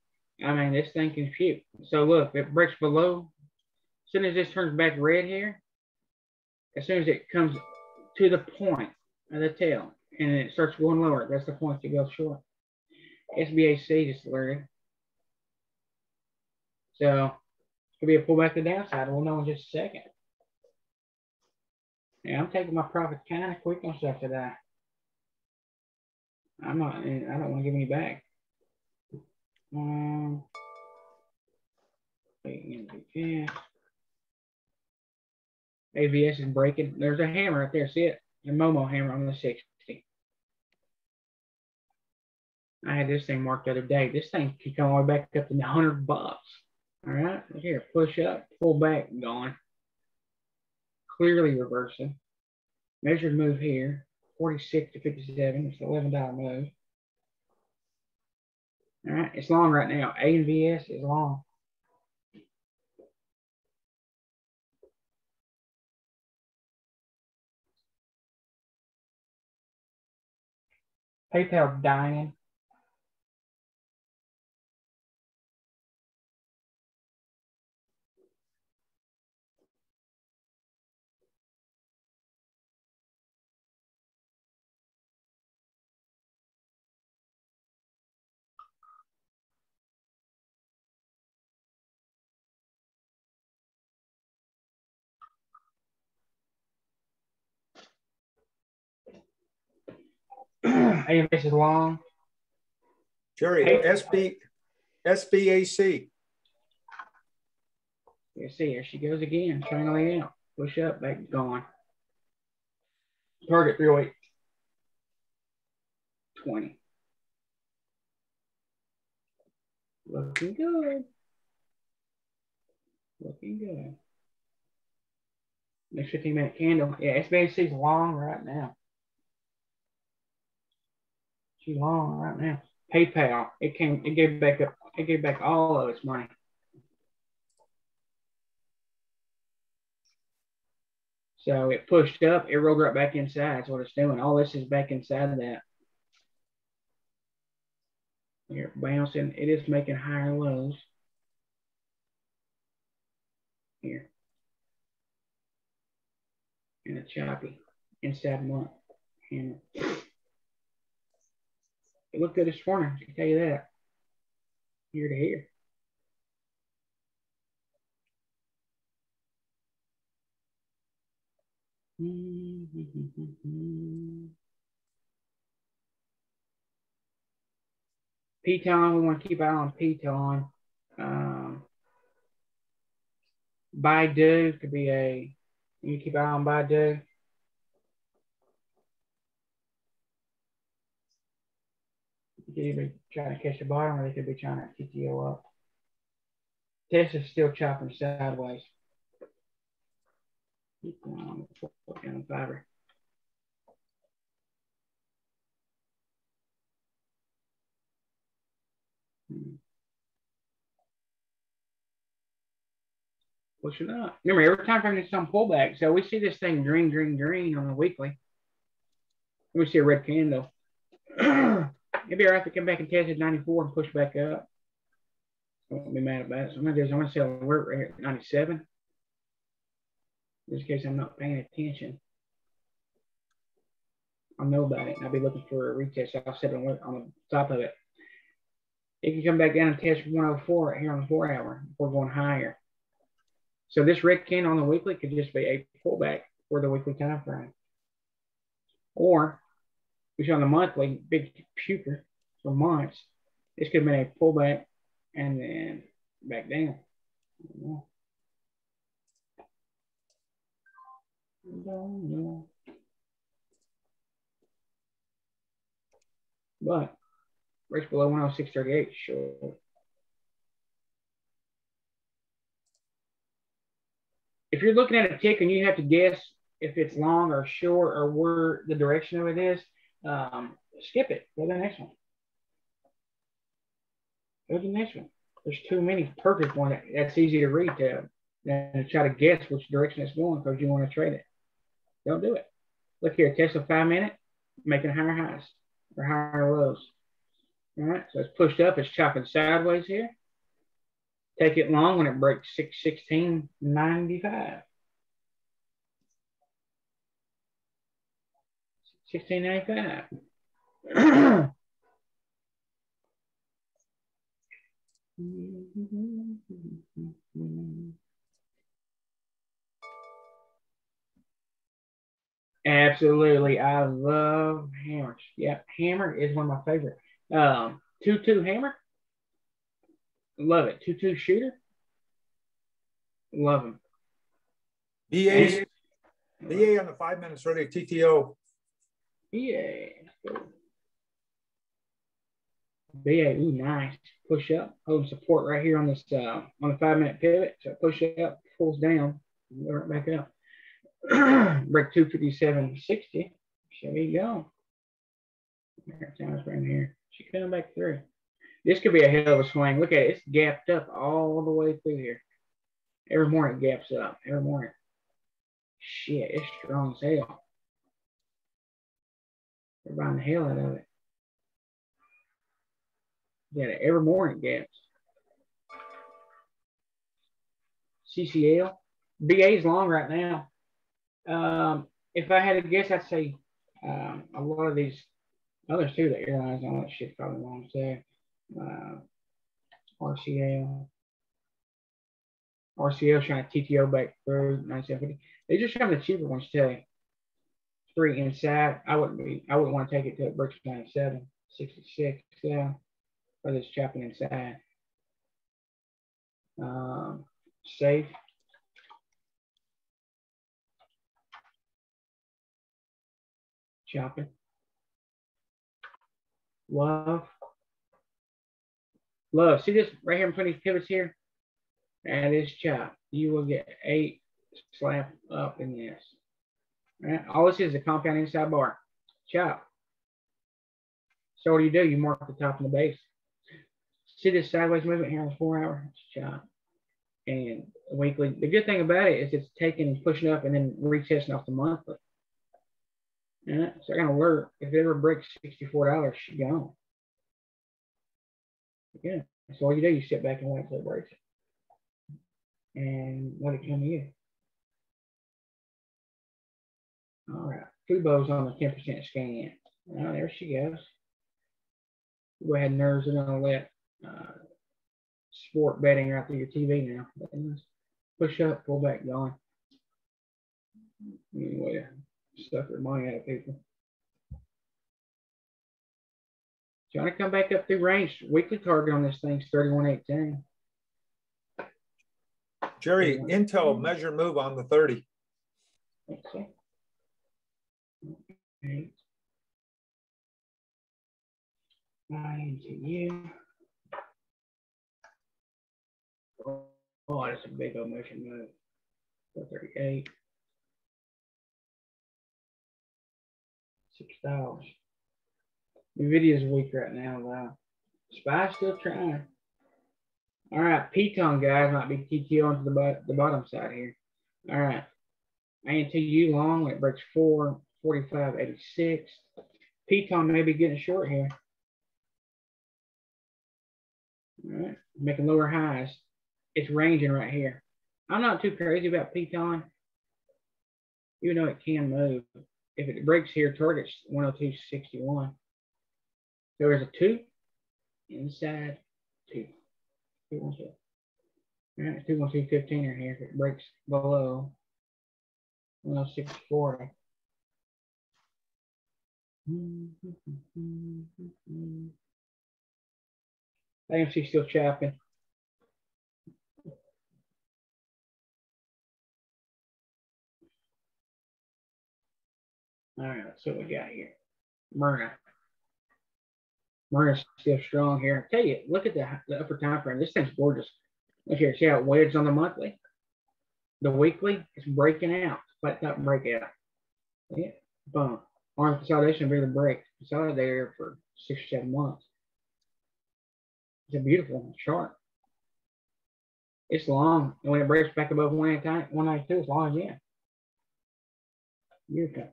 I mean, this thing can shoot. So look, it breaks below. As soon as this turns back red here, as soon as it comes to the point of the tail and it starts going lower, that's the point to go short. SBAC just alerted. So it could be a pullback to the downside. We'll know in just a second. Yeah, I'm taking my profit kind of quick on stuff today. I don't want to give any back. AVS is breaking. There's a hammer right there. See it? A Momo hammer on the 60. I had this thing marked the other day. This thing can come all the way back up to $100. All right, look here, push up, pull back, gone. Clearly reversing. Measured move here, 46 to 57. It's an $11 move. All right, it's long right now. A and VS is long. PayPal dying. AMS is long. Jerry, SBAC. You see, here she goes again, trying to lay out. Push up, back, gone. Target 308. 20. Looking good. Looking good. Next 15-minute candle. Yeah, SBAC is long right now. She's long right now. PayPal, it gave back up, it gave back all of its money. So it pushed up, it rolled right back inside. That's what it's doing. All this is back inside of that. Here, bouncing. It is making higher lows. Here. And a choppy inside month. And it looked good this morning, I can tell you that. Here to here. P-Ton, we want to keep an eye on P-Ton. Baidu could be you keep an eye on Baidu. You could either try to catch the bottom or they could be trying to TTO up. Tesla's still chopping sideways. Keep going down the fiber. Pushing up. Remember, every time frame is some pullback. So we see this thing green, green, green on the weekly. We see a red candle. It'd be all right if it come back and test at 94 and push back up. I won't be mad about it. So I'm going to sell the work right here at 97. Just in case I'm not paying attention. I'll know about it and I'll be looking for a retest. So I'll set it on the top of it. It can come back down and test 104 right here on the 4 hour before going higher. So this red candle on the weekly could just be a pullback for the weekly time frame. Or we see on the monthly, big puker for months. This could have been a pullback and then back down. Don't know. But rates below 106.38, sure. If you're looking at a tick and you have to guess if it's long or short or where the direction of it is, skip it. Go to the next one. Go to the next one. There's too many perfect ones that's easy to read than to try to guess which direction it's going because you want to trade it. Don't do it. Look here, Tesla 5 minute, making higher highs or higher lows. All right, so it's pushed up, it's chopping sideways here. Take it long when it breaks 616.95. 16.95. Absolutely, I love hammers. Yeah, hammer is one of my favorite. 2-2 hammer. Love it. 2-2 shooter. Love them. BA on the 5 minutes ready. TTO. BA. BA. Ooh, nice. Push up. Hold support right here on this on the 5 minute pivot. So push up, pulls down, go right back up. Break 257.60. There you go. Time is right here. She coming back through. This could be a hell of a swing. Look at it. It's gapped up all the way through here. Every morning it gaps up. Every morning. Shit, it's strong as hell. They're buying the hell out of it. Yeah, every morning it gaps. CCL. BA is long right now. If I had to guess, I'd say a lot of these others too, the airlines, all that shit's probably long too. RCL. RCL trying to TTO back through 9750. They're just trying the cheaper ones too. 3 inside. I wouldn't want to take it to it breaks 97, 66. Yeah. For this chopping inside. Safe. Chopping. Love. See this right here in front of these pivots here? That is chop. You will get 8 slap up in this. All right. All this is a compound inside bar. Chop. So what do? You mark the top and the base. See this sideways movement here on the 4 hour? It's chop. And weekly. The good thing about it is it's taking and pushing up and then retesting off the monthly. Yeah, so they're gonna alert if it ever breaks $64, she's gone. Yeah. So all you do, you sit back and wait until it breaks. And let it come to you. All right. Fubo's on the 10% scan. Oh, there she goes. Go ahead and nerves are gonna let sport betting right through your TV now. Push up, pull back, going. Anyway, stuff their money out of people. Trying to come back up through range. Weekly target on this thing's 31.18. Jerry, Intel measure move on the 30. Let's see. Okay. Into you. Oh, that's a big old motion move. 438. $6. Nvidia's weak right now, though. Spy's still trying. All right, Piton guys might be TTO onto the bottom side here. All right, INTU long when it breaks 445.86. Piton may be getting short here. All right, making lower highs. It's ranging right here. I'm not too crazy about Piton, even though it can move. If it breaks here, target's 102.61. So there's a 2 inside 2. 212. All right, 212.15 right here. If it breaks below 106.40. AMC still chopping. All right, let's see what we got here. Myrna's still strong here. I tell you, look at the upper time frame. This thing's gorgeous. Look here, see how it wedged on the monthly? The weekly is breaking out. Flat top breakout. Yeah, boom. Arm consolidation really break. Consolidated there for 6 or 7 months. It's a beautiful chart. It's long. And when it breaks back above 192, it's long again. Beautiful.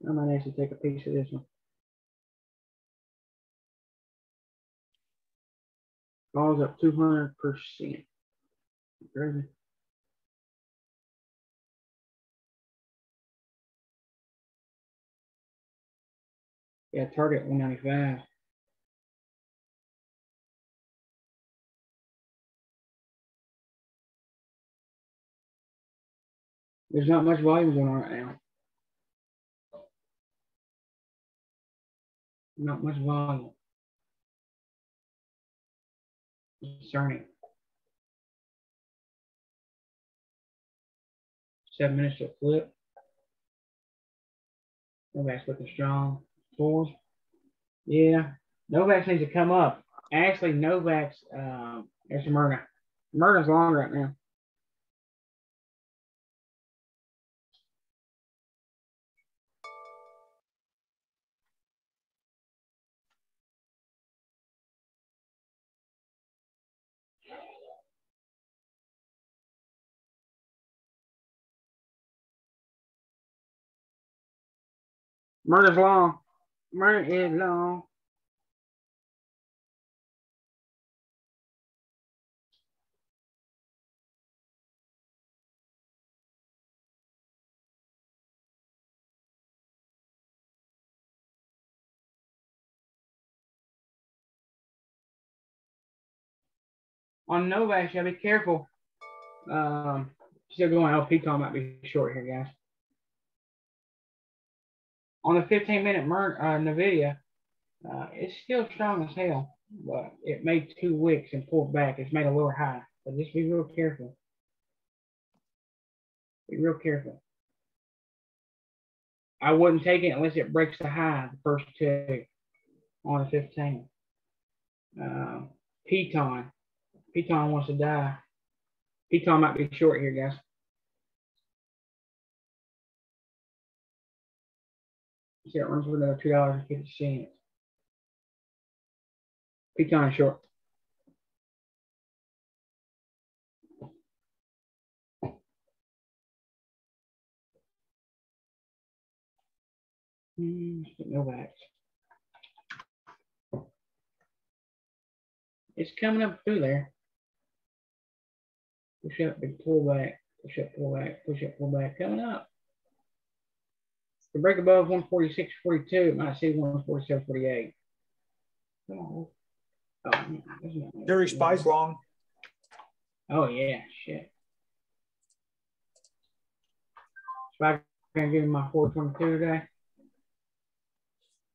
I might actually take a piece of this one. Falls up 200%. Crazy. Yeah, target 195. There's not much volume going on right now. Not much volume. Concerning. 7 minutes to flip. Novak's looking strong. 4s. Yeah. Novak needs to come up. Actually, Novak's, there's Myrna. Myrna's long right now. Murder's long. Murder is long. On Novak, you gotta be careful. Still going. Pecan might be short here, guys. On the 15-minute NVIDIA, it's still strong as hell, but it made 2 wicks and pulled back. It's made a lower high, but just be real careful. Be real careful. I wouldn't take it unless it breaks the high, the first 2 on the 15. Pecan. Pecan wants to die. Pecan might be short here, guys. See, it runs with another $2.50. Pecan short. Novak. It's coming up through there. Push up, big pull back. Push up, pull back. Push up, pull back. Coming up. To break above 146.42, it might see 147.48. Come on. Oh, Jerry Spy's long. Oh yeah, shit. Spy gonna give him my 422 today.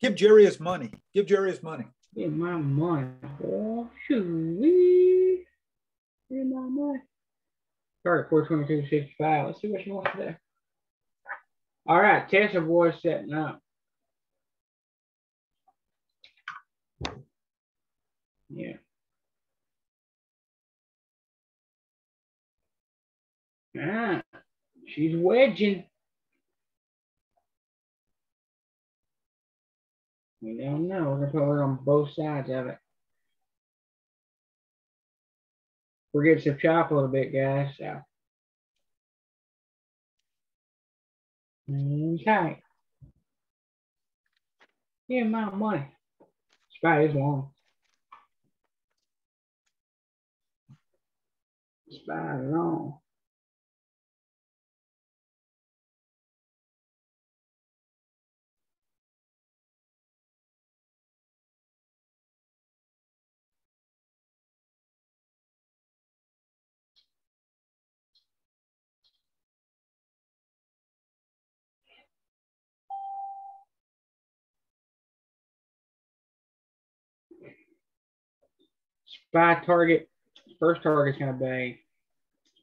Give Jerry his money. Give Jerry his money. Give my money. Oh, shoot. Give my money. Start at 422.65. Let's see what she wants today. All right, Tesla boys setting up. Yeah. Ah, she's wedging. We don't know. We're gonna put her on both sides of it. We're getting some chop a little bit, guys. So. Okay. Give my money. Spy is long. Spy is long. Spy target. First target's gonna be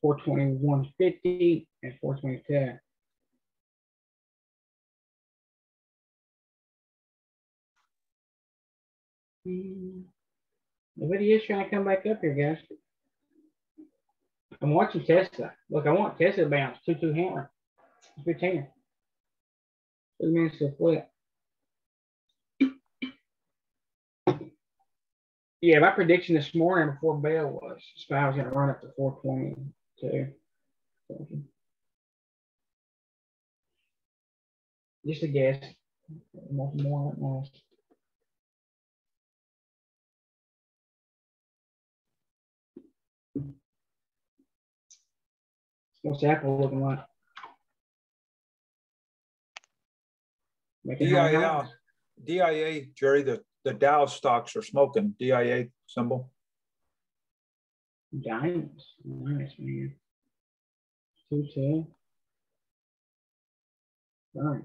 421.50 and 422. The video is trying to come back up here, guys. I'm watching Tesla. Look, I want Tesla to bounce 2-2 hammer. 15. 3 minutes to flip. Yeah, my prediction this morning before bell was Spy was going to run up to 422. Just a guess. Nothing more than that. What's Apple looking like? DIA, Jerry, the Dow stocks are smoking. DIA symbol. Diamonds. Nice, man. 2-2. Right.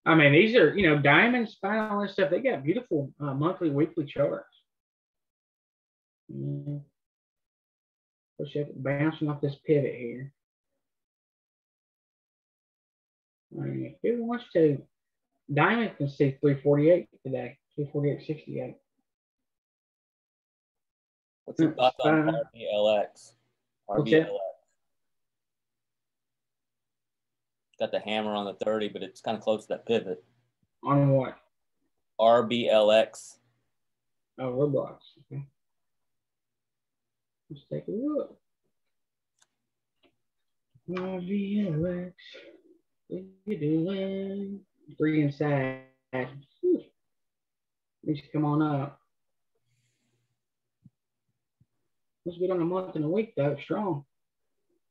I mean, these are, diamonds, Spy, all this stuff. They got beautiful monthly, weekly charts. Push up, bouncing off this pivot here. I mean, if it wants to, diamond can see 348 today, 348.68. What's your thoughts on RBLX? RBLX. Got the hammer on the 30, but it's kind of close to that pivot. On what? RBLX. Oh, Roblox. Okay. Let's take a look. RBLX. What you doing? 3 inside. Whew. Needs to come on up. Looks good on the month and a week though. Strong.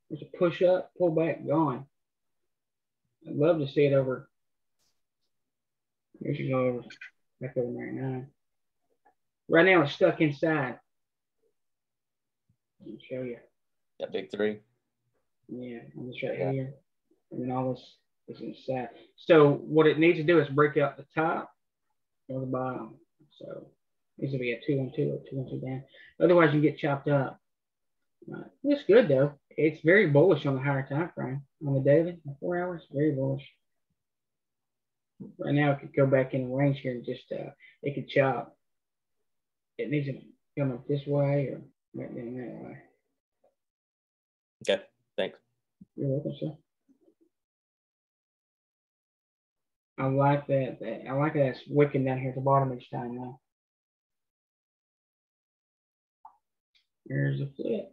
There's a push up, pull back, gone. I'd love to see it over. Here she go over. Back over 99. Right now it's stuck inside. Let me show you. That big 3. Yeah, on this right here. And then all this is inside. So what it needs to do is break out the top or the bottom. So it needs to be a 2-1-2 or 2-1-2 down. Otherwise you get chopped up. It's good though. It's very bullish on the higher time frame. On the daily, 4 hours, very bullish. Right now it could go back in the range here and just it could chop. It needs to come up this way or right down that way. Okay, thanks. You're welcome, sir. I like that. I like that it's wicking down here at the bottom each time now. There's a flip.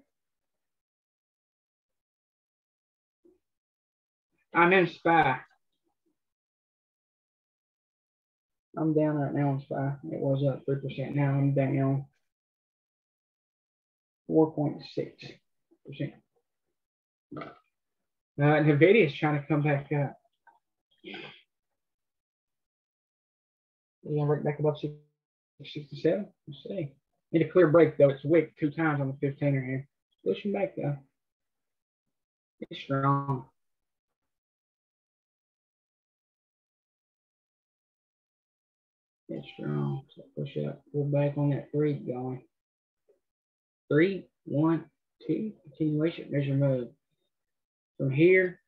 I'm in SPY. I'm down right now on SPY. It was up 3%. Now I'm down 4.6%. NVIDIA is trying to come back up. We're gonna break back above 67. Let's see. Need a clear break though. It's wick 2 times on the 15er here. Pushing back though. It's strong. It's strong. So push up. Pull back on that 3 going. 3, 1, 2. Continuation. There's your move. From here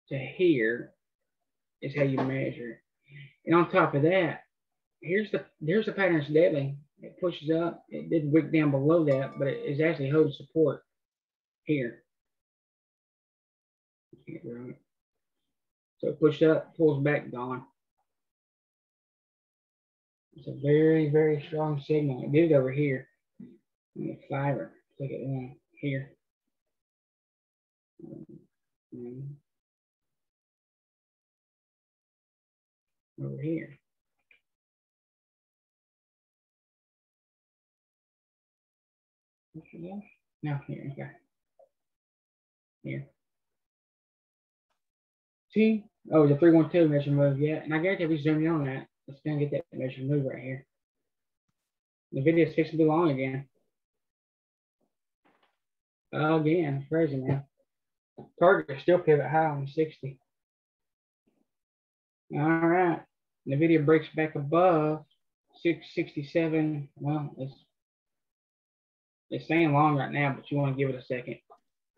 to here is how you measure. And on top of that, there's the pattern that's deadly. It pushes up. It did wick down below that, but it is actually holding support here. So it pushed up, pulls back, gone. It's a very, very strong signal. It did it over here. And the fiber, take it down here. Over here. No, here, okay. Here. See? Oh, the 3-1-2 measure move, yeah. And I guarantee if we zoom in on that, it's gonna get that measure move right here. The video is fixing to be long again. Again, crazy, man. Target still pivot high on 60. All right. The video breaks back above 667. Well, it's staying long right now, but you want to give it a second.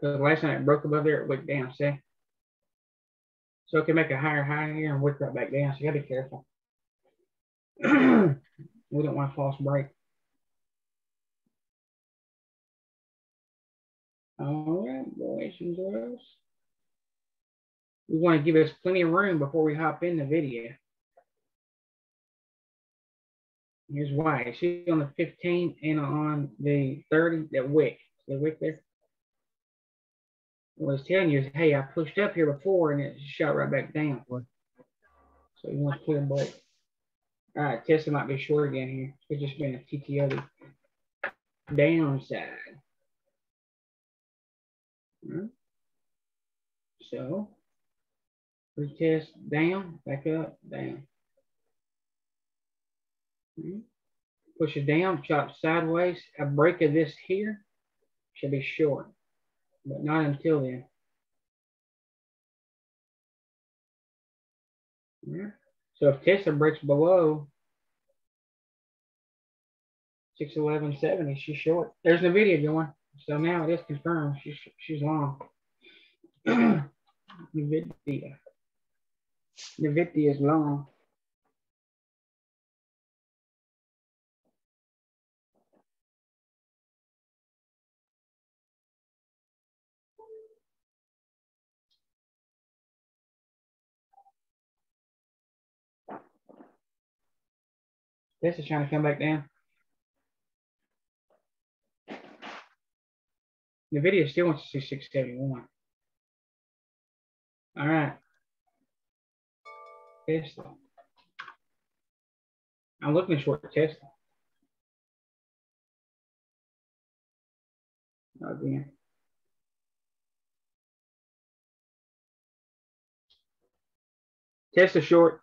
Because last time it broke above there, it wicked down, see? So it can make a higher high here and wick right back down, so you gotta be careful. We don't want a false break. All right, boys and girls. We want to give us plenty of room before we hop in the video. Here's why. See on the 15 and on the 30, that wick. The wick there. What I was telling you is, hey, I pushed up here before and it shot right back down. So you want to clear break. All right, Tesla might be short again here. It's just been a TTO downside. So retest down, back up, down. Push it down, chop sideways. A break of this here should be short, but not until then. So if Tesla breaks below 611.70, she's short. There's the video going. So now it is confirmed. She's long. NVIDIA is long. This is trying to come back down. The video still wants to see 671. All right. Tesla. I'm looking to short Tesla. Again. Tesla short.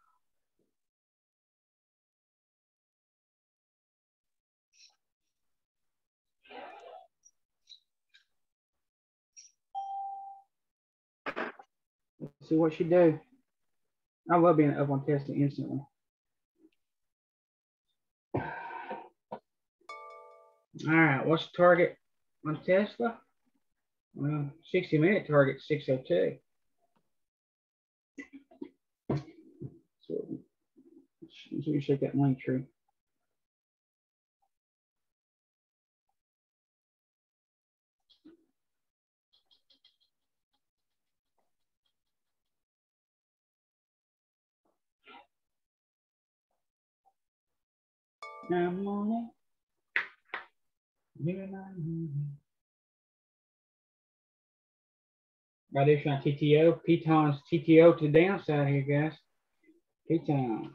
Let's see what she do. I love being up on Tesla instantly. All right, what's the target on Tesla? Well, 60-minute target 602. So you shake that link tree. I'm on it. Right there, trying TTO. Piton's TTO to the downside here, guys. Piton.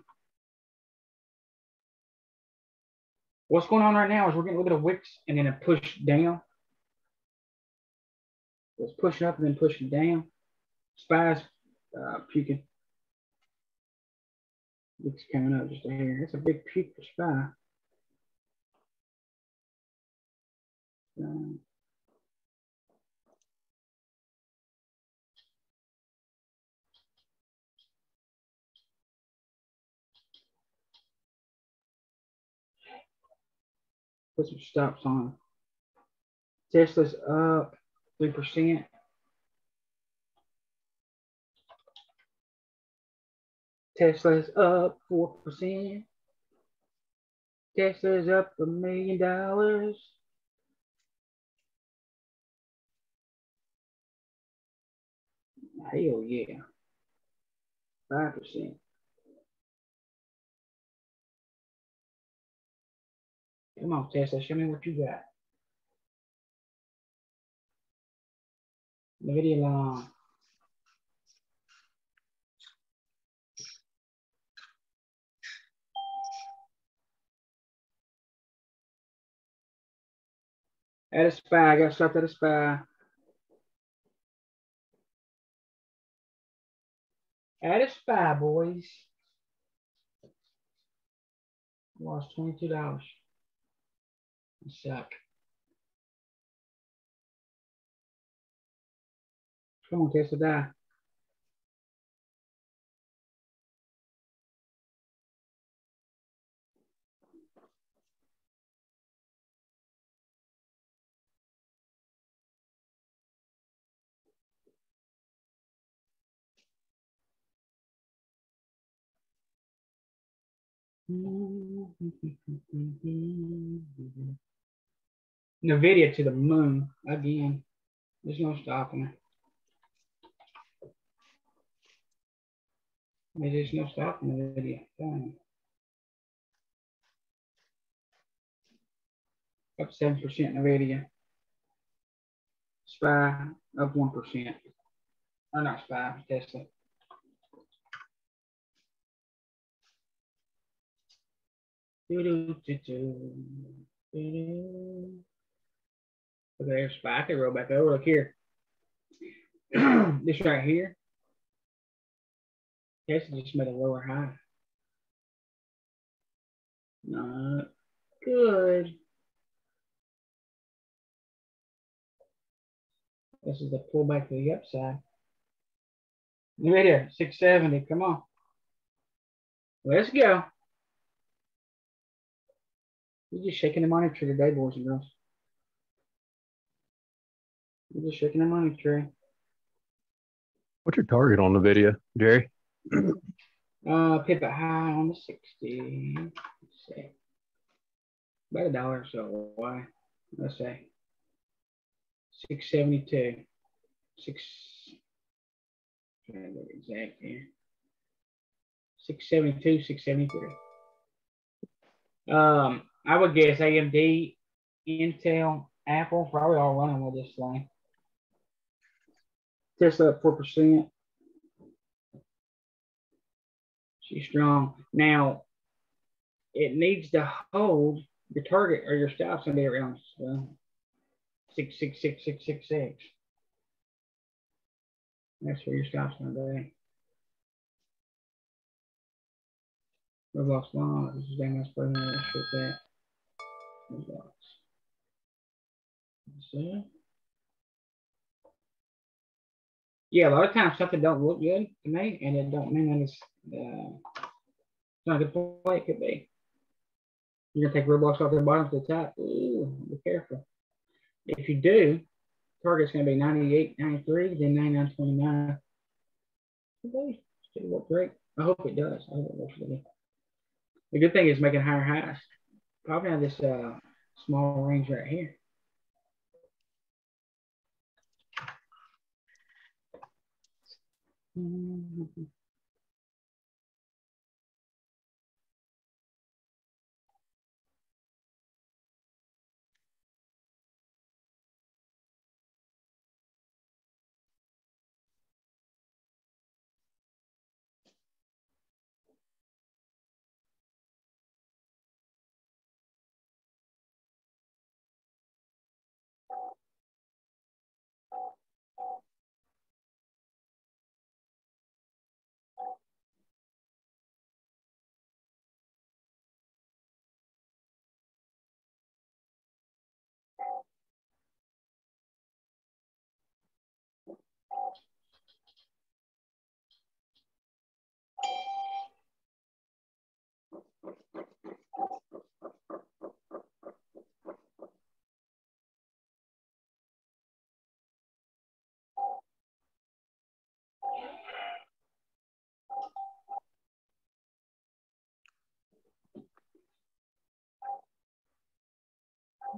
What's going on right now is we're getting a little bit of wicks and then a push down. So it's pushing up and then pushing down. Spy's puking. Wicks coming up just here. That's a big puke for Spy. Put some stops on. Tesla's up 3%. Tesla's up 4%. Tesla's up $1 million. Hell yeah. 5%. Come on, Tesla, show me what you got. Nvidia long. At a Spy, I got stopped at a Spy. At a Spy, boys. Lost $22. You suck. Come on, Tesla, die. Nvidia to the moon again. There's no stopping it. There's no stopping Nvidia. Dang. Up 7% Nvidia. Spy up 1%. Or not Spy, Tesla. Look there, Spy. I can roll back over. Look here. This right here. Tesla just made a lower high. Not good. This is the pullback to the upside. Nvidia 670. Come on. Let's go. We're just shaking the money tree today, boys and girls. We're just shaking the money tree. What's your target on the video, Jerry? Pivot high on the 60. Let's see. About $1 or so. Why? Let's say 672. Trying to get exact here. 672, 673. I would guess AMD, Intel, Apple, probably all running with this thing. Tesla up 4%. She's strong. Now, it needs to hold the target or your stop's going to be around 666,666. That's where your stop's going to be. Roblox long. This is damn nice play. Let's shoot that. Roblox. See? Yeah, a lot of times something don't look good to me, and it don't mean that it's not a good play. It could be. You're gonna take Roblox off the bottom to the top. Ooh, be careful. If you do, target's gonna be 98, 93, then 99.29. Still look great. I hope it does. I hope it looks good. The good thing is making higher highs. Probably have this small range right here.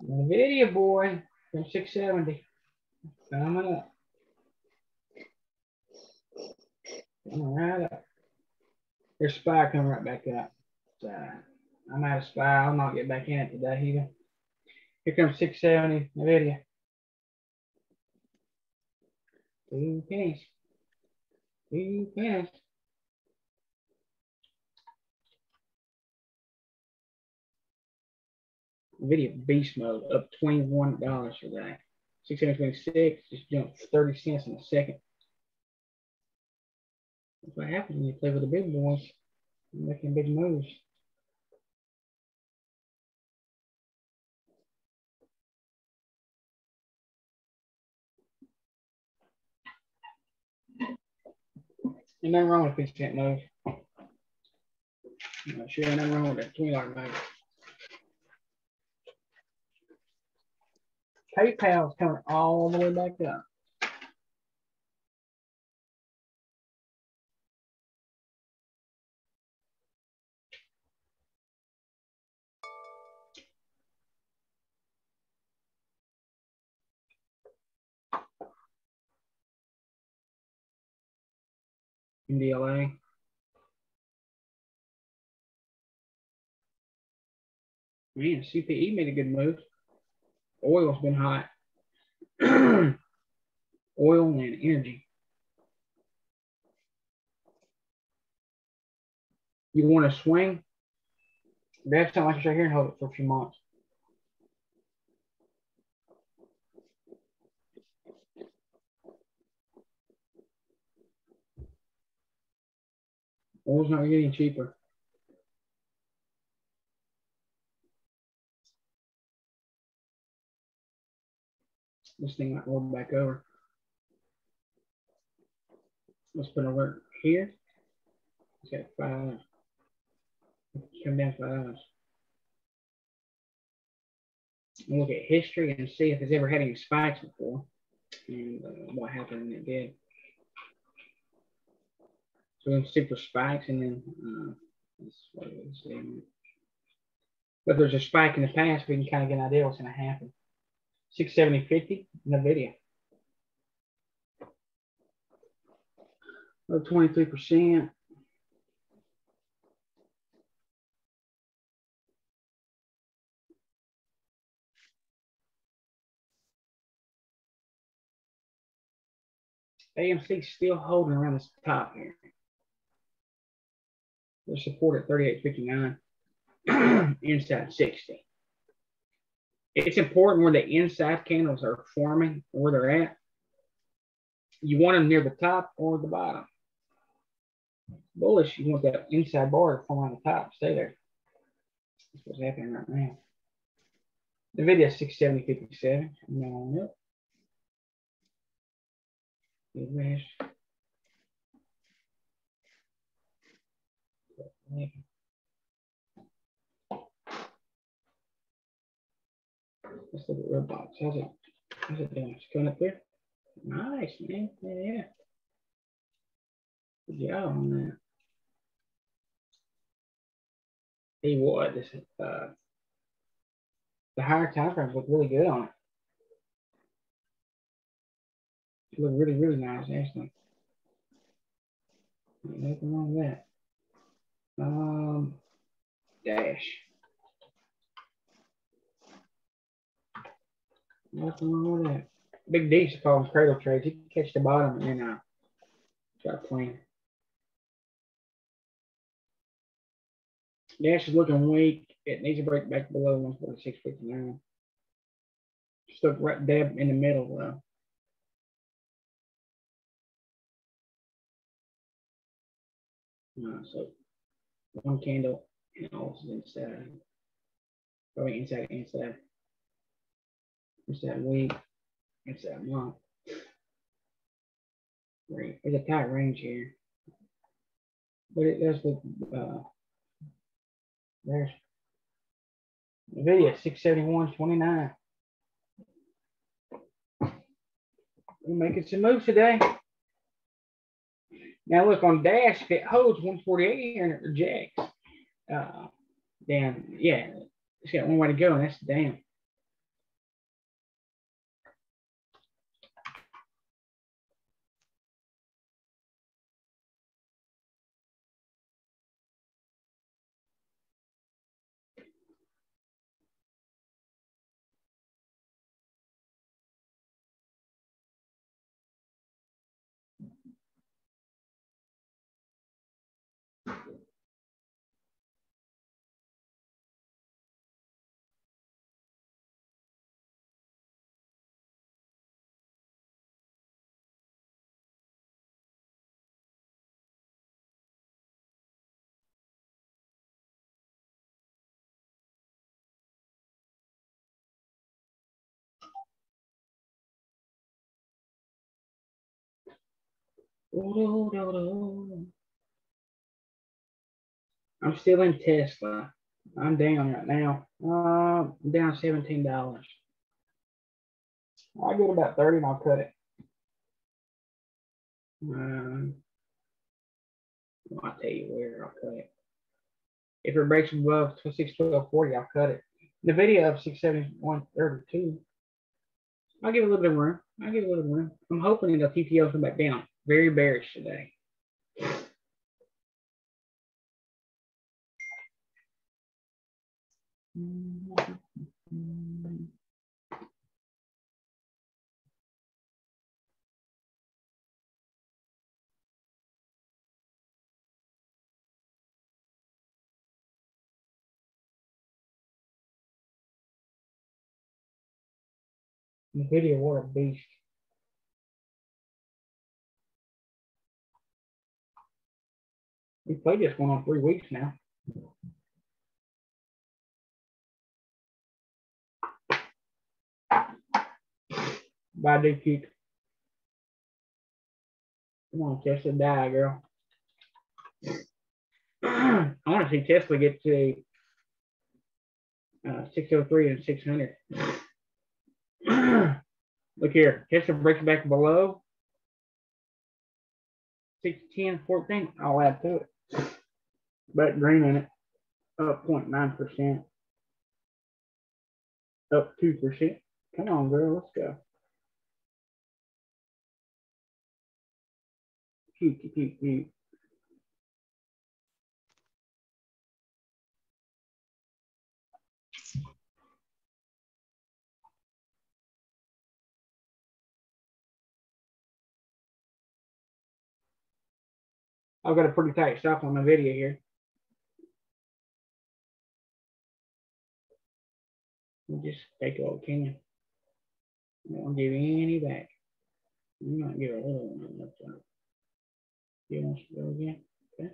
Video boy from 670 coming up. Coming right up. There's SPY coming right back up. So I'm out of SPY. I'll not get back in it today either. Here comes 670 video. 2 pennies. 2 pennies. Video beast mode up $21 today. 626 just jumped 30 cents in a second. That's what happens when you play with the big boys. You're making big moves. Ain't nothing wrong with a 50-cent move. I'm not sure ain't nothing wrong with that $20 move. PayPal's coming all the way back up. MDLA. Man, CPE made a good move. Oil's been hot. Oil and energy. You want to swing? Grab something like this right here and hold it for a few months. Oil's not getting cheaper. This thing might roll back over. Let's put an alert here. It's got $5. Come down $5. And look at history and see if it's ever had any spikes before and what happened when it did. So we're going to stick with spikes and then that's what it is. But there's a spike in the past, we can kind of get an idea what's going to happen. 670.50 in the video. 23%. AMC still holding around this top here. The support at 38.59. Inside 60. It's important where the inside candles are forming, where they're at. You want them near the top or the bottom. Bullish, you want that inside bar to form on the top. Stay there. That's what's happening right now. The video is 670.57. I'm now on it. Good rest. Let's look at Redbox. How's it doing? It's going up there. Nice, man. Yeah. Good job on that. Hey, what? This is the higher time frames look really good on it. It look really, really nice, actually. Nothing wrong with that. Dash. Nothing wrong with that. Big D used to call them cradle trades. You can catch the bottom and then try playing. Dash is looking weak. It needs to break back below 146.59. Stuck right dab in the middle though. So one candle and all this is inside. Probably inside. Inside week. Inside month. There's a tight range here. But it does look there's the video 671.29. We're making some moves today. Now look on Dash, if it holds 148 here and it rejects, then yeah, it's got one way to go, and that's down. I'm still in Tesla. I'm down right now. I'm down $17. I'll get about 30 and I'll cut it. I'll tell you where I'll cut it. If it breaks above 612.40, I'll cut it. The video of 671.32. I'll give it a little bit of room. I'm hoping the TPO will come back down. Very bearish today. The video, what a beast. We played this one on 3 weeks now. Bye, Duke Keek. Come on, Tesla, die, girl. I want to see Tesla get to 603 and 600. Look here, Tesla breaks back below 610, 14. I'll add to it. But green in it, up 0.9%, up 2%. Come on, girl, let's go. Cute. I've got a pretty tight stop on my video here. You just take all we can. I won't give you any back. You might give a little one left out. You want to go again? Okay.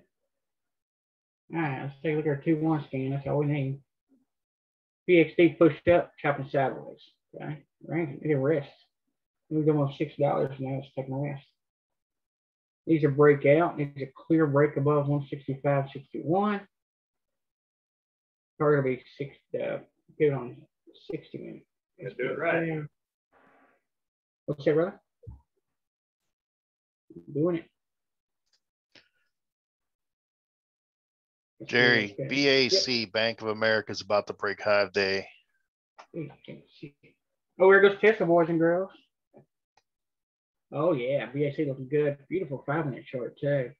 All right, let's take a look at our 2-1 scan. That's all we need. BXD pushed up, chopping sideways. Okay, right. It rests. Moved almost $6. Now it's taking a rest. These are breakout. These are clear break above 165.61. Target will be give it on 60 minutes. Let's do it right. What's that, brother? Doing it. Jerry, BAC, Bank of America is about to break high of day. Oh, there goes Tesla, boys and girls. Oh, yeah, BAC looking good. Beautiful 5-minute chart, too.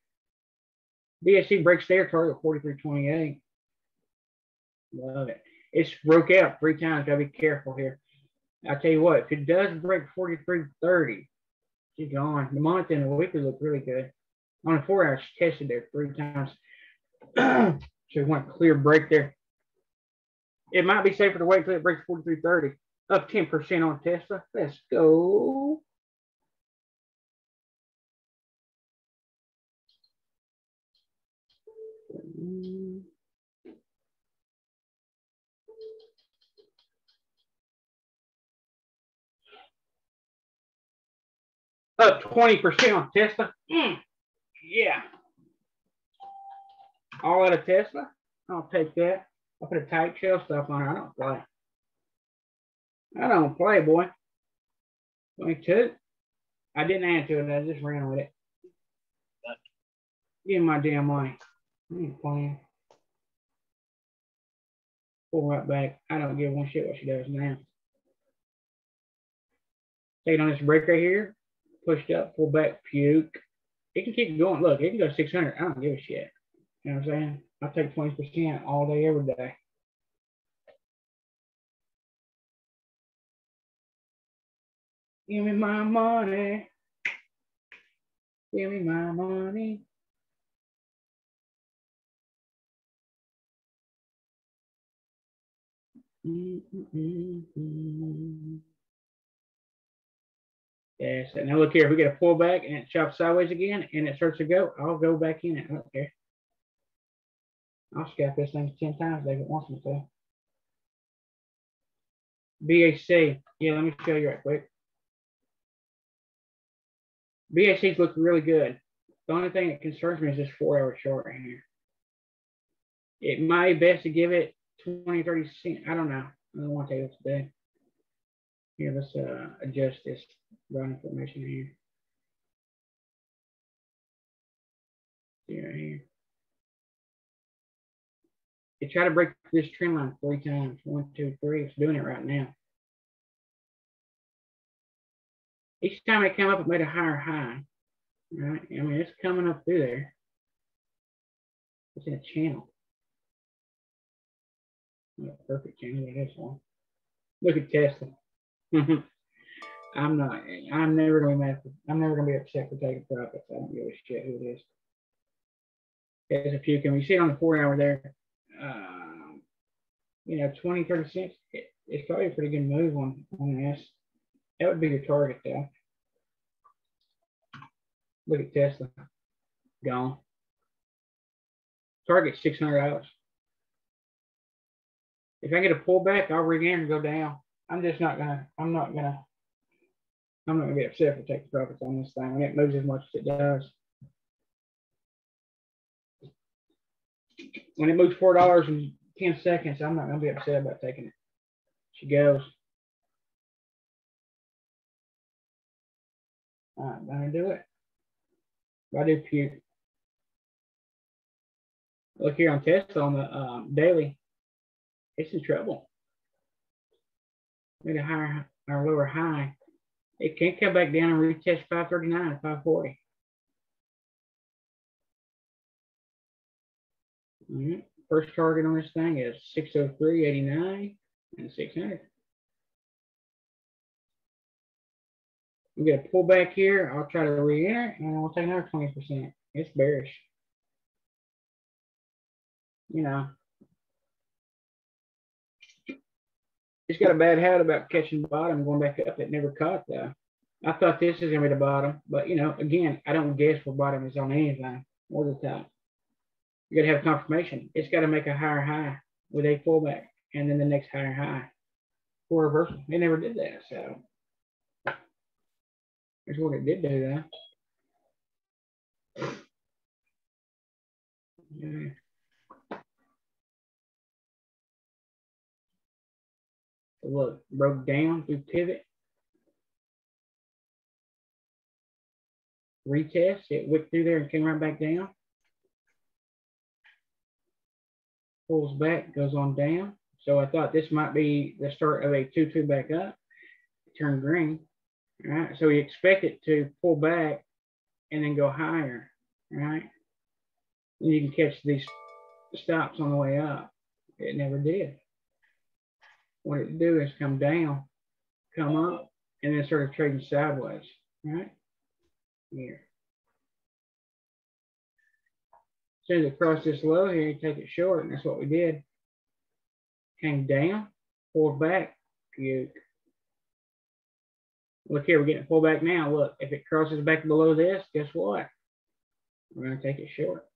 BAC breaks their target at 43.28. Love it. It's broke out 3 times. Gotta be careful here. I tell you what, if it does break 43.30, she's gone. The month and the weekly look really good. On the 4 hours, she tested there 3 times. So we want a clear break there. It might be safer to wait until it breaks 43.30. Up 10% on Tesla. Let's go. Up 20% on Tesla. Yeah. All out of Tesla. I'll take that. I'll put a tight shell stuff on her. I don't play. I don't play, boy. 22. I didn't add to it. I just ran with it. Give me my damn money. I ain't playing. Pull right back. I don't give one shit what she does now. Taking on this break right here. Pushed up, pull back, puke. It can keep going. Look, it can go 600. I don't give a shit. You know what I'm saying? I'll take 20% all day, every day. Give me my money. Give me my money. Yes, and now look here, if we get a pullback and it chops sideways again and it starts to go, I'll go back in it. I don't care. I'll scalp this thing 10 times if it wants me to. BAC. Yeah, let me show you right quick. BAC's look really good. The only thing that concerns me is this 4-hour chart right here. It might be best to give it 20, 30 cents. I don't know. I don't want to tell you what to do. Here, let's adjust this run information here. See right here. It tried to break this trend line 3 times. 1, 2, 3. It's doing it right now. Each time it came up, it made a higher high. Right? I mean, it's coming up through there. It's in a channel. Not a perfect channel, but this one. Look at Tesla. I'm never gonna be mad. I'm never gonna be upset for taking profits. I don't give a shit who it is. There's a few. Can we see it on the 4-hour there? 20, 30 cents. It's probably a pretty good move on this. That would be your target though. Look at Tesla. Gone. Target $600. If I get a pullback, I'll rig in and go down. I'm not gonna get upset if I take the profits on this thing when it moves as much as it does. When it moves $4 in 10 seconds, I'm not gonna be upset about taking it. She goes. All right, gonna do it. I do puke. Look here on Tesla on the daily. It's in trouble. Made a higher or lower high. It can't come back down and retest 539 or 540. First target on this thing is 603.89 and 600. We get a pullback here. I'll try to re-enter and we'll take another 20%. It's bearish. You know. It's got a bad habit about catching the bottom, going back up. It never caught though. I thought this is gonna be the bottom, but you know, again, I don't guess where bottom is on anything or the top. You gotta have confirmation. It's got to make a higher high with a pullback, and then the next higher high for reversal. They never did that, so that's what it did do though. Yeah. So look, broke down through pivot. Retest, it wicked through there and came right back down. Pulls back, goes on down. So I thought this might be the start of a 2-2 back up. Turn green. All right. So we expect it to pull back and then go higher. Right. And you can catch these stops on the way up. It never did. What it do is come down, come up, and then start trading sideways. Right. Here. As soon as it crossed this low here, you take it short, and that's what we did. Came down, pulled back, puke. Look here, we're getting pulled back now. Look, if it crosses back below this, guess what? We're going to take it short.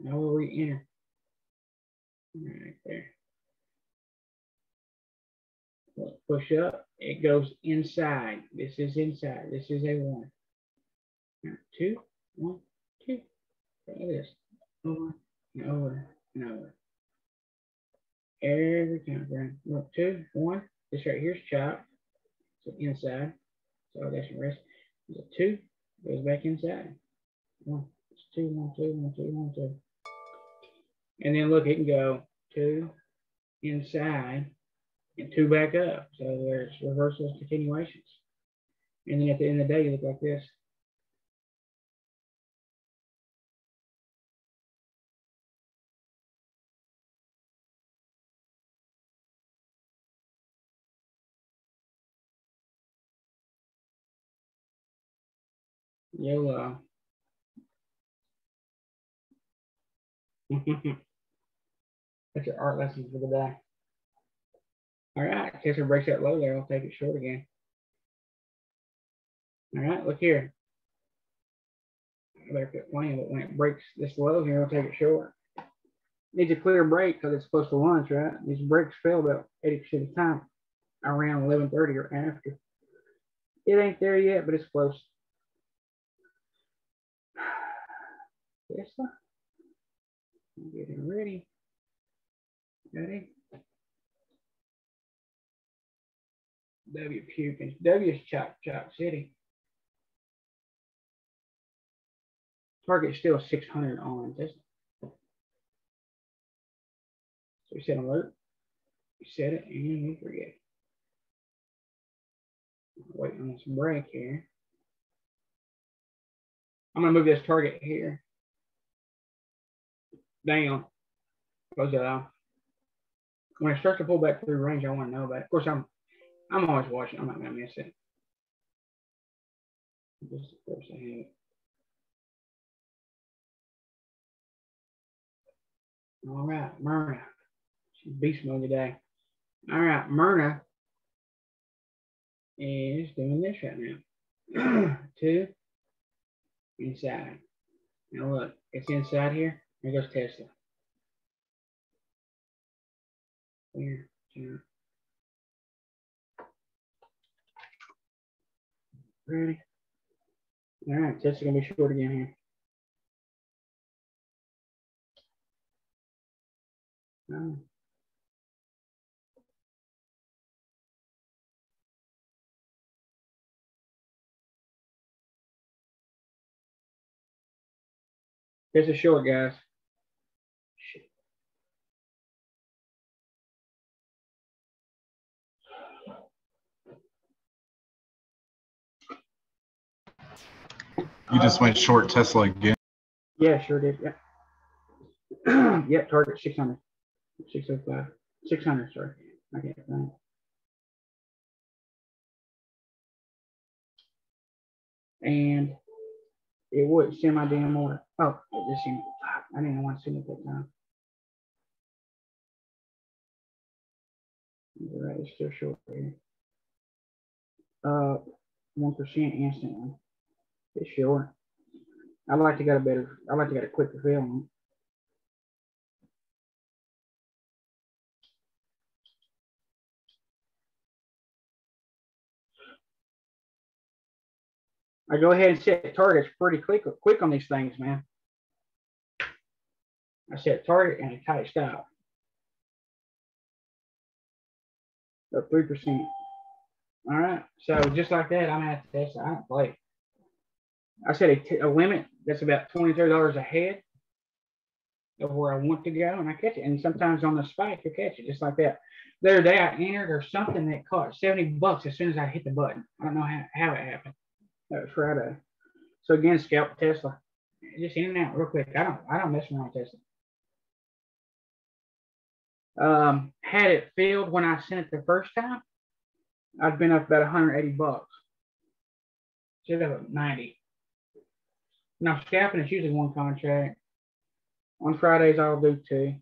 Now we'll re-enter. Right there. Look, push up, it goes inside. This is inside. This is a 1. Now, 2, 1, 2. Look at this. Over and over and over. Every time, Brian. Look, 2, 1. This right here's chopped. So inside. So that's the rest. There's a 2. Goes back inside. 1. It's 2, 1, 2, 1, 2, 1, 2. And then look, it can go 2 inside and 2 back up. So there's reversals, continuations. And then at the end of the day, you look like this. YOLO. That's your art lesson for the day. All right, Kessler breaks that low there. I'll take it short again. All right, look here. I better quit playing, but when it breaks this low here, I'll take it short. Needs a clear break because it's close to lunch, right? These breaks fail about 80% of the time around 11:30 or after. It ain't there yet, but it's close. Tesla. Getting ready. Ready? W puking. W is chop city. Target still 600 on Tesla. So we set alert. We set it and we forget. Waiting on this break here. I'm gonna move this target here down. Close that off. When it starts to pull back through range, I want to know about it. Of course, I'm always watching. I'm not gonna miss it. Just of course I have it. All right, Myrna. She's beast mode today. All right, Myrna is doing this right now. 2 inside. Now look, it's inside here. There goes Tesla. Here, here. Ready? All right, Tesla's gonna be short again here. Here's a short, guys. You just went short Tesla again. Yeah, sure did. Yeah. Yeah, target 600. 605. 600, sorry. I can't find it. And it would send my damn order. Oh, it just seemed. I didn't want to send it that time. Right, it's still short here. 1% instantly. It's short. I'd like to get a quicker fill on it. I go ahead and set targets pretty quick on these things, man. I set target and a tight stop. So 3%. All right. So just like that, I'm at this. I don't play. I set a limit that's about $20, $30 ahead of where I want to go, and I catch it. And sometimes on the spike, you catch it just like that. The other day, I entered or something that caught $70 as soon as I hit the button. I don't know how it happened. That was Friday. So again, scalp Tesla. Just in and out real quick. I don't mess around with Tesla. Had it filled when I sent it the first time, I'd been up about $180. Should have 90. Now scalping is usually one contract. On Fridays, I'll do 2.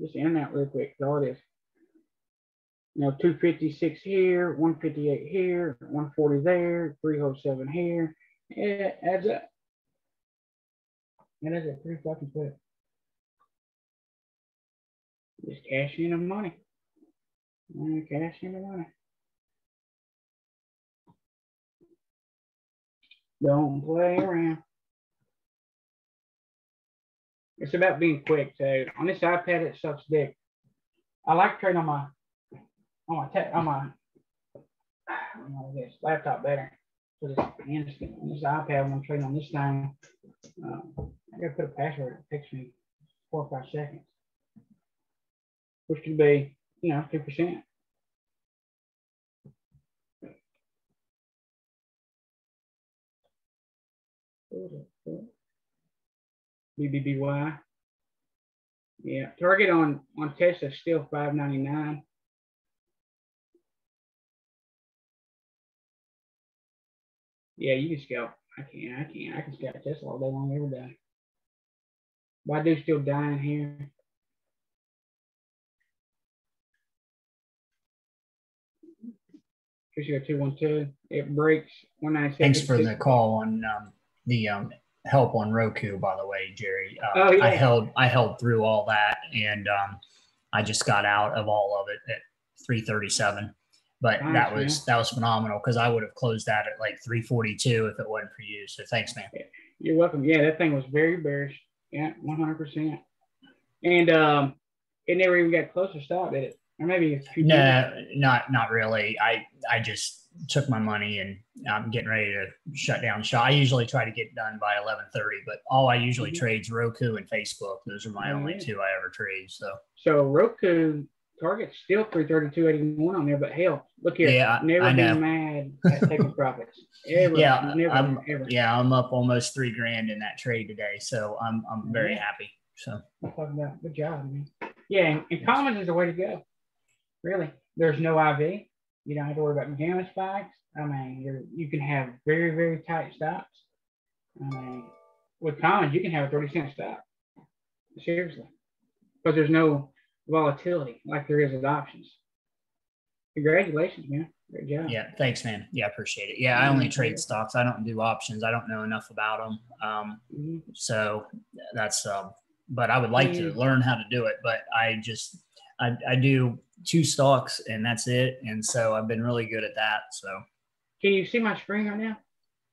Just in and out real quick. That's all it is. 256 here, 158 here, 140 there, 307 here. It adds up. It adds up pretty fucking quick. Just cash in the money. Cash in the money. Don't play around. It's about being quick too. On this iPad, it sucks dick. I like trading on this laptop better. So this instant on this iPad when I'm trading on this thing, I gotta put a password. It takes me 4 or 5 seconds, which could be 2%. BBBY. Yeah, target on Tesla is still $5.99. Yeah, you can scalp. I can scalp Tesla all day long, every day. But I do still dying here. Appreciate 212. It breaks 197. Thanks for the call on the help on Roku, by the way, Jerry. Oh, yeah. I held through all that, and I just got out of all of it at 337. But Nice, that was phenomenal because I would have closed that at like 342 if it wasn't for you. So thanks, man. You're welcome. Yeah, that thing was very bearish. Yeah, 100%. And it never even got close to stop, did it? Or maybe a few. No, not really. I just took my money and I'm getting ready to shut down shop. I usually try to get done by 11:30, but all I usually trade is Roku and Facebook. Those are my only two I ever trade. So Roku target's still 332.81 on there, but hell, look here. Yeah, never I know. been mad at taking profits. Ever. Yeah, Never. I'm up almost $3,000 in that trade today, so I'm very happy. So I'm talking about good job, man. Yeah, and common is the way to go. Really, there's no IV. You don't have to worry about gamma spikes. I mean, you can have very, very tight stops. I mean, with commons, you can have a 30-cent stop. Seriously, because there's no volatility like there is with options. Congratulations, man. Great job. Yeah, thanks, man. Yeah, I appreciate it. Yeah, I only trade stocks. I don't do options. I don't know enough about them. So that's but I would like to learn how to do it, but I do 2 stocks and that's it. And so I've been really good at that. So can you see my screen right now?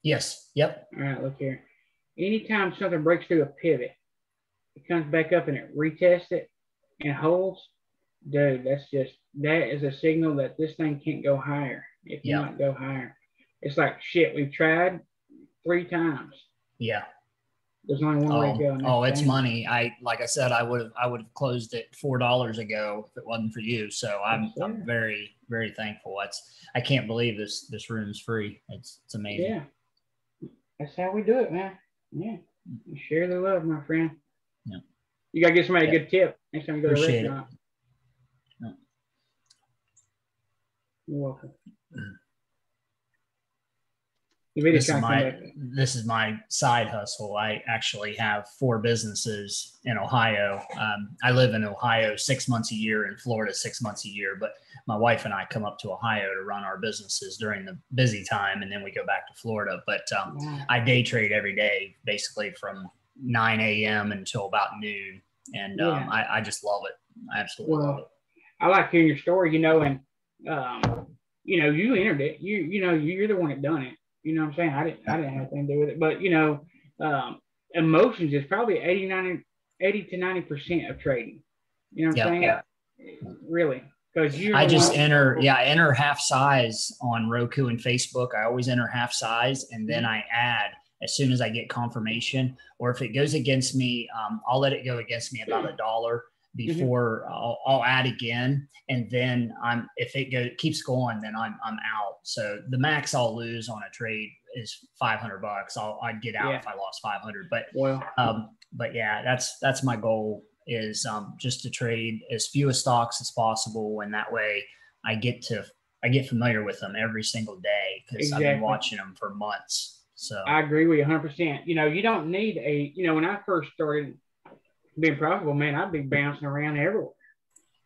Yes. Yep. All right, look here. Anytime something breaks through a pivot, it comes back up and it retests it and holds, dude, that is a signal that this thing can't go higher. It cannot go higher. It's like, shit, we've tried 3 times. Yeah. There's only one way to go. It's money. Like I said, I would have closed it $4 ago if it wasn't for you. So I'm very, very thankful. I can't believe this room's free. It's amazing. Yeah. That's how we do it, man. Yeah. Share the love, my friend. Yeah. You gotta get somebody a good tip next time you go to a restaurant. Yeah. You're welcome. This is my side hustle. I actually have 4 businesses in Ohio. I live in Ohio 6 months a year, in Florida 6 months a year. But my wife and I come up to Ohio to run our businesses during the busy time, and then we go back to Florida. But I day trade every day, basically from 9 a.m. until about noon, and I just love it. I absolutely love it. I like hearing your story, and you entered it. You're the one that done it. You know what I'm saying? I didn't have anything to do with it. But emotions is probably 80 to 90% of trading. You know what I'm saying? Yeah. Really. Because I just enter half size on Roku and Facebook. I always enter half size, and then I add as soon as I get confirmation. Or if it goes against me, I'll let it go against me about $1 before I'll add again, and then if it keeps going, then I'm out. So the max I'll lose on a trade is $500. I'd get out if I lost 500. But yeah, that's my goal, is just to trade as few stocks as possible, and that way I get familiar with them every single day, because I've been watching them for months. So I agree with you 100%. You don't need when I first started being profitable, man, I'd be bouncing around everywhere.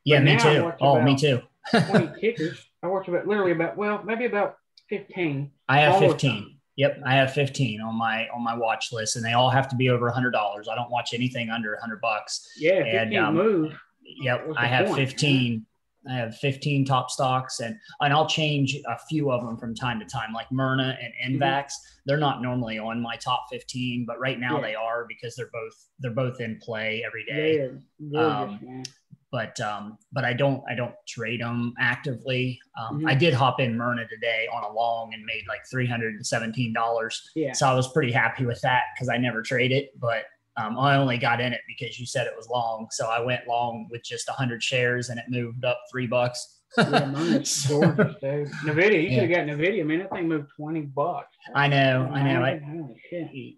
Yeah, me too. Me too. 20 tickers. I watch maybe about 15. I have 15. Yep, I have 15 on my watch list, and they all have to be over $100. I don't watch anything under $100. Yeah, 15 move. Yep, I have 15. I have 15 top stocks, and I'll change a few of them from time to time, like Myrna and Sbac. They're not normally on my top 15, but right now they are, because they're both in play every day. But I don't trade them actively. I did hop in Myrna today on a long and made like $317. Yeah. So I was pretty happy with that, because I never trade it, but I only got in it because you said it was long. So I went long with just 100 shares, and it moved up $3. Yeah, Myrna's gorgeous, dude. NVIDIA, you should have got NVIDIA, man. That thing moved $20. I know.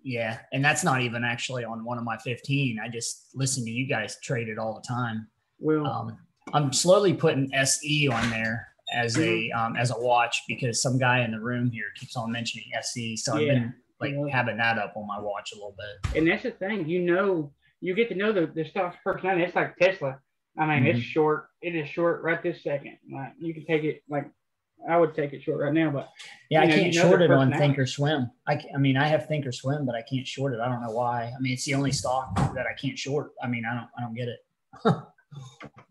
Yeah, and that's not even actually on one of my 15. I just listen to you guys trade it all the time. Well, I'm slowly putting SE on there as a watch, because some guy in the room here keeps on mentioning SE. So I've been having that up on my watch a little bit. And that's the thing, you get to know the stock's personality. It's like Tesla. I mean, it's short. It is short right this second. Like, you can take it, like, I would take it short right now, but I can't short it on Thinkorswim. I have Thinkorswim, but I can't short it. I don't know why. I mean, it's the only stock that I can't short. I mean, I don't get it.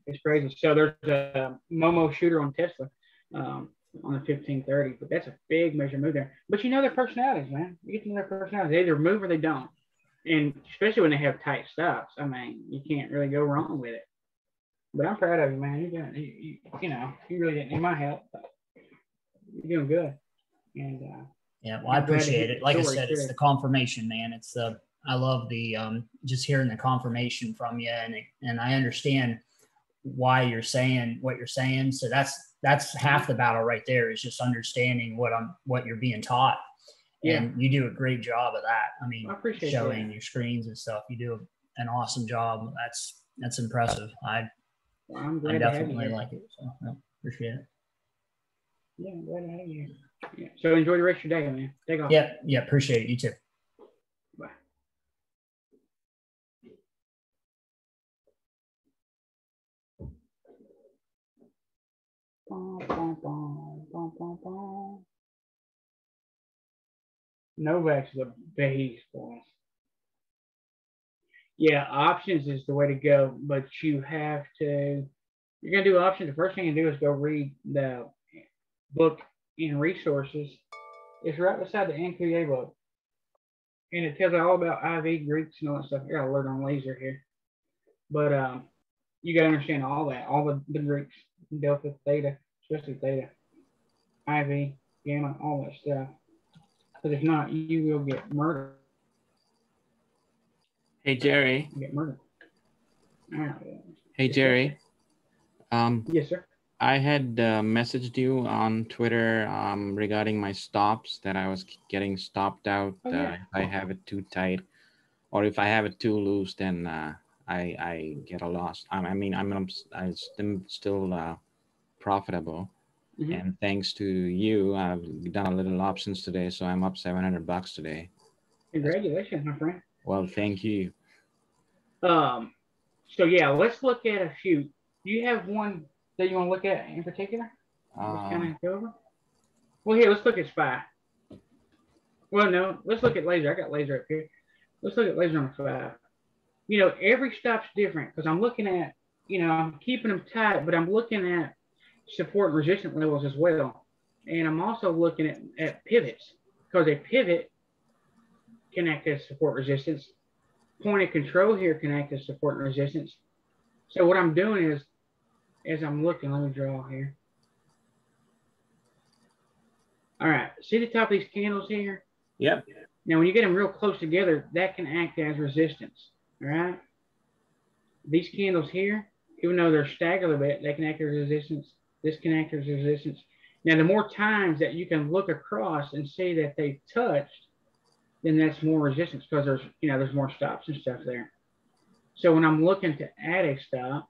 It's crazy. So there's a Momo shooter on Tesla on the 1530, but that's a big measure move there. But their personalities, man. You get to know their personalities. They either move or they don't. And especially when they have tight stops, I mean, you can't really go wrong with it. But I'm proud of you, man. You really didn't need my help. But you're doing good. And I appreciate it. Like I said, it's the confirmation, man. It's I love the just hearing the confirmation from you, and I understand why you're saying what you're saying. So that's half the battle right there, is just understanding what you're being taught. And you do a great job of that. I mean, showing your screens and stuff. You do an awesome job. That's impressive. I definitely like it. So appreciate it. Yeah, I'm glad to have you. Yeah. So enjoy the rest of your day, man. Take off. Yeah, appreciate it. You too. Bye. Novak's a beast, boys. Yeah, options is the way to go, but you're going to do options. The first thing you do is go read the book in resources. It's right beside the NQA book. And it tells you all about IV, Greeks, and all that stuff. I got to learn on laser here. But you got to understand all that, all the Greeks, delta, theta, especially theta, IV, gamma, all that stuff. Because if not, you will get murdered. Hey, Jerry. Get murdered. Hey, Jerry. Yes, sir. I had messaged you on Twitter regarding my stops, that I was getting stopped out. If I have it too tight, or if I have it too loose, then I get a loss. I'm still profitable. Mhm. And thanks to you, I've done a little options today, so I'm up $700 today. Congratulations, my friend. Well, thank you. So yeah, let's look at a few. Do you have one that you want to look at in particular? Just kind of go over. Well, here, let's look at SPY. Well, no, let's look at laser. I got laser up here. Let's look at laser on 5. You know, every stop's different because I'm looking at, you know, I'm keeping them tight, but I'm looking at support and resistance levels as well. And I'm also looking at pivots because a pivot can act as support resistance. Point of control here can act as support and resistance. So what I'm doing is, as I'm looking, let me draw here. All right, see the top of these candles here? Yep. Now, when you get them real close together, that can act as resistance, all right? These candles here, even though they're staggered a little bit, they can act as resistance. This can act as resistance. Now, the more times that you can look across and see that they've touched, then that's more resistance because there's, you know, there's more stops and stuff there. So when I'm looking to add a stop,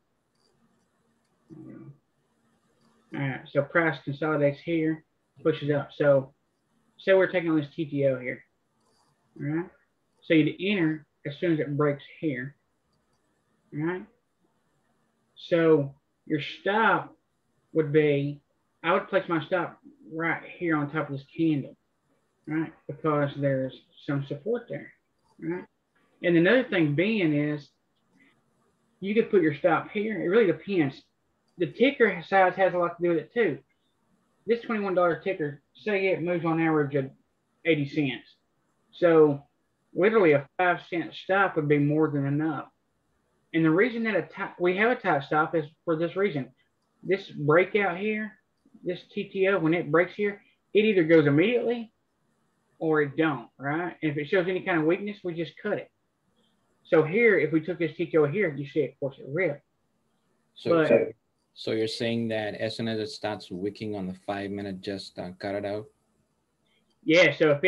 all right, so price consolidates here, pushes up. So say we're taking on this TTO here, all right? So you'd enter as soon as it breaks here, all right? So your stop would be, I would place my stop right here on top of this candle, right? Because there's some support there, right? And another thing being is you could put your stop here. It really depends. The ticker size has a lot to do with it too. This $21 ticker, say it moves on average of 80 cents. So literally a 5-cent stop would be more than enough. And the reason that we have a tight stop is for this reason. This breakout here, this TTO, when it breaks here, it either goes immediately or it don't, right? And if it shows any kind of weakness, we just cut it. So here, if we took this TTO here, you see, of course, it ripped. So you're saying that as soon as it starts wicking on the 5-minute, just cut it out? Yeah, so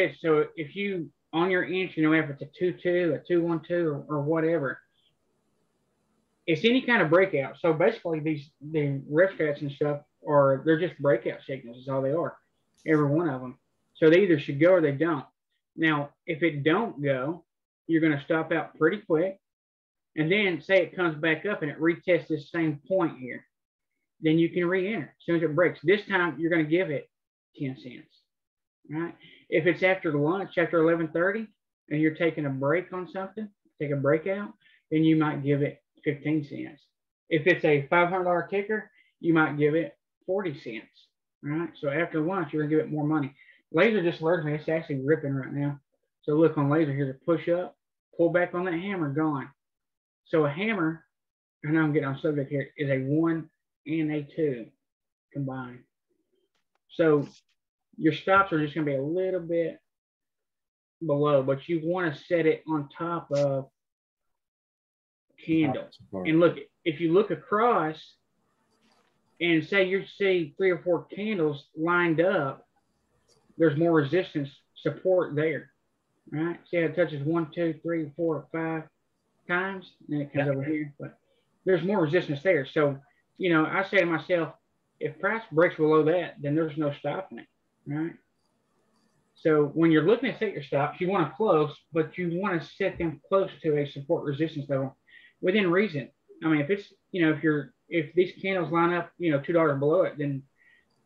if you, on your inch, you know, if it's a 2-2, a 2-1-2, or whatever, it's any kind of breakout. So basically the ref strats and stuff they're just breakout signals is all they are, every one of them. So they either should go or they don't. Now, if it don't go, you're going to stop out pretty quick. And then say it comes back up and it retests this same point here. Then you can re-enter as soon as it breaks. This time you're going to give it 10 cents, right? If it's after lunch, after 11:30, and you're taking a break on something, take a breakout, then you might give it 15 cents. If it's a $500 ticker, you might give it 40 cents, right? So after lunch, you're gonna give it more money. Laser just alerted me, it's actually ripping right now. So look on laser, here's a push up, pull back on that hammer, gone. So a hammer, I know I'm getting on subject here, is a 1 and a 2 combined. So your stops are just gonna be a little bit below, but you want to set it on top of candle. And look, if you look across and say you see 3 or 4 candles lined up, there's more resistance support there, right? See how it touches 1, 2, 3, 4, 5 times, and it comes over here, but there's more resistance there. So, you know, I say to myself, if price breaks below that, then there's no stopping it, right? So when you're looking to set your stops, you want them close, but you want to set them close to a support resistance level within reason. I mean, if it's, you know, if these candles line up, you know, $2 below it, then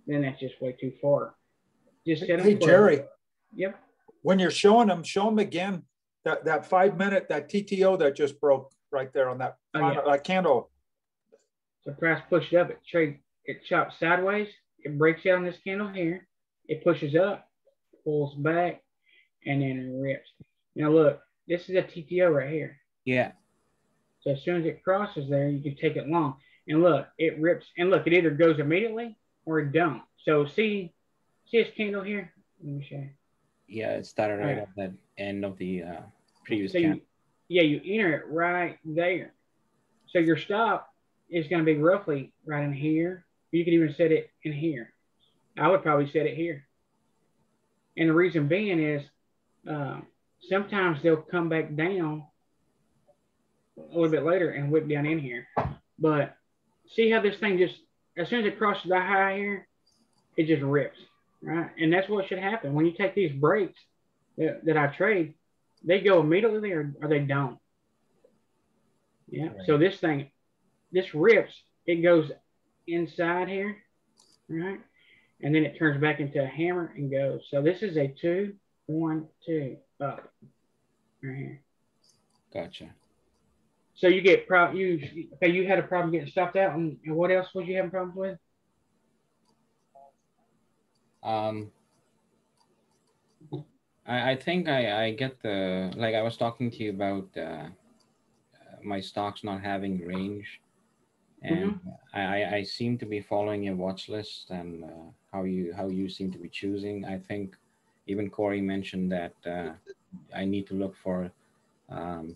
that's just way too far. Just set them Hey, close. Jerry. Yep. When you're showing them, show them again that 5-minute, that TTO that just broke right there on that, that candle. So price pushed up, it chops sideways, it breaks out on this candle here, it pushes up, pulls back, and then it rips. Now look, this is a TTO right here. Yeah. So as soon as it crosses there, you can take it long. And look, it rips. And look, it either goes immediately or it don't. So see this candle here? Let me show you. Yeah, it started right at that end of the previous candle. You enter it right there. So your stop is going to be roughly right in here. You can even set it in here. I would probably set it here. And the reason being is sometimes they'll come back down a little bit later and whip down in here. But see how this thing just, as soon as it crosses the high here, it just rips, right? And that's what should happen when you take these breaks that I trade. They go immediately or they don't. Yeah. Right. So this rips. It goes inside here, right? And then it turns back into a hammer and goes. So this is a 2, 1, 2 up right here. Gotcha. So you get you had a problem getting stopped out, and what else was you having problems with? I think I get the, like I was talking to you about my stocks not having range, and I seem to be following your watch list and how you seem to be choosing. I think even Corey mentioned that I need to look for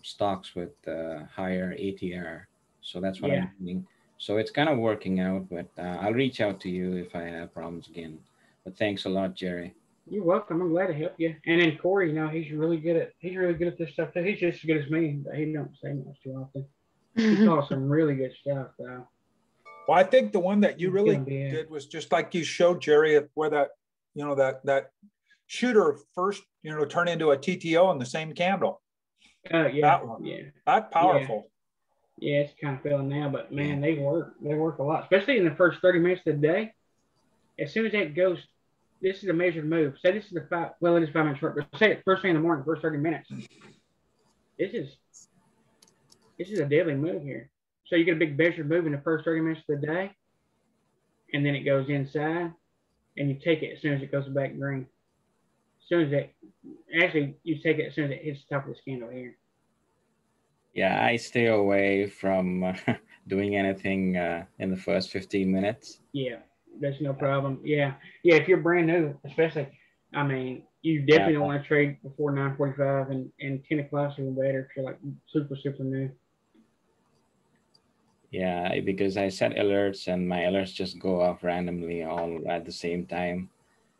stocks with higher ATR. So that's what I'm doing. So it's kind of working out, but I'll reach out to you if I have problems again. But thanks a lot, Jerry. You're welcome. I'm glad to help you. And then Corey, he's really good at this stuff too. He's just as good as me, but he don't say much too often. He calls some really good stuff though. Well, I think the one that you really did was just like you showed, Jerry, where that that shooter first turned into a TTO in the same candle. Yeah, that one. Yeah, that's powerful. Yeah, it's kind of failing now, but man, they work a lot, especially in the first 30 minutes of the day. As soon as that goes. This is a measured move. Say this is the 5. Well, it is 5 minutes short, but say it first thing in the morning, first 30 minutes. This is a deadly move here. So you get a big measured move in the first 30 minutes of the day, and then it goes inside, and you take it as soon as it goes back green. As soon as you take it as soon as it hits the top of this candle here. Yeah, I stay away from doing anything in the first 15 minutes. Yeah. That's no problem. Yeah. If you're brand new, especially, you definitely don't want to trade before 9:45 and 10 o'clock even better if you're like super new. Yeah, because I set alerts and my alerts just go off randomly all at the same time,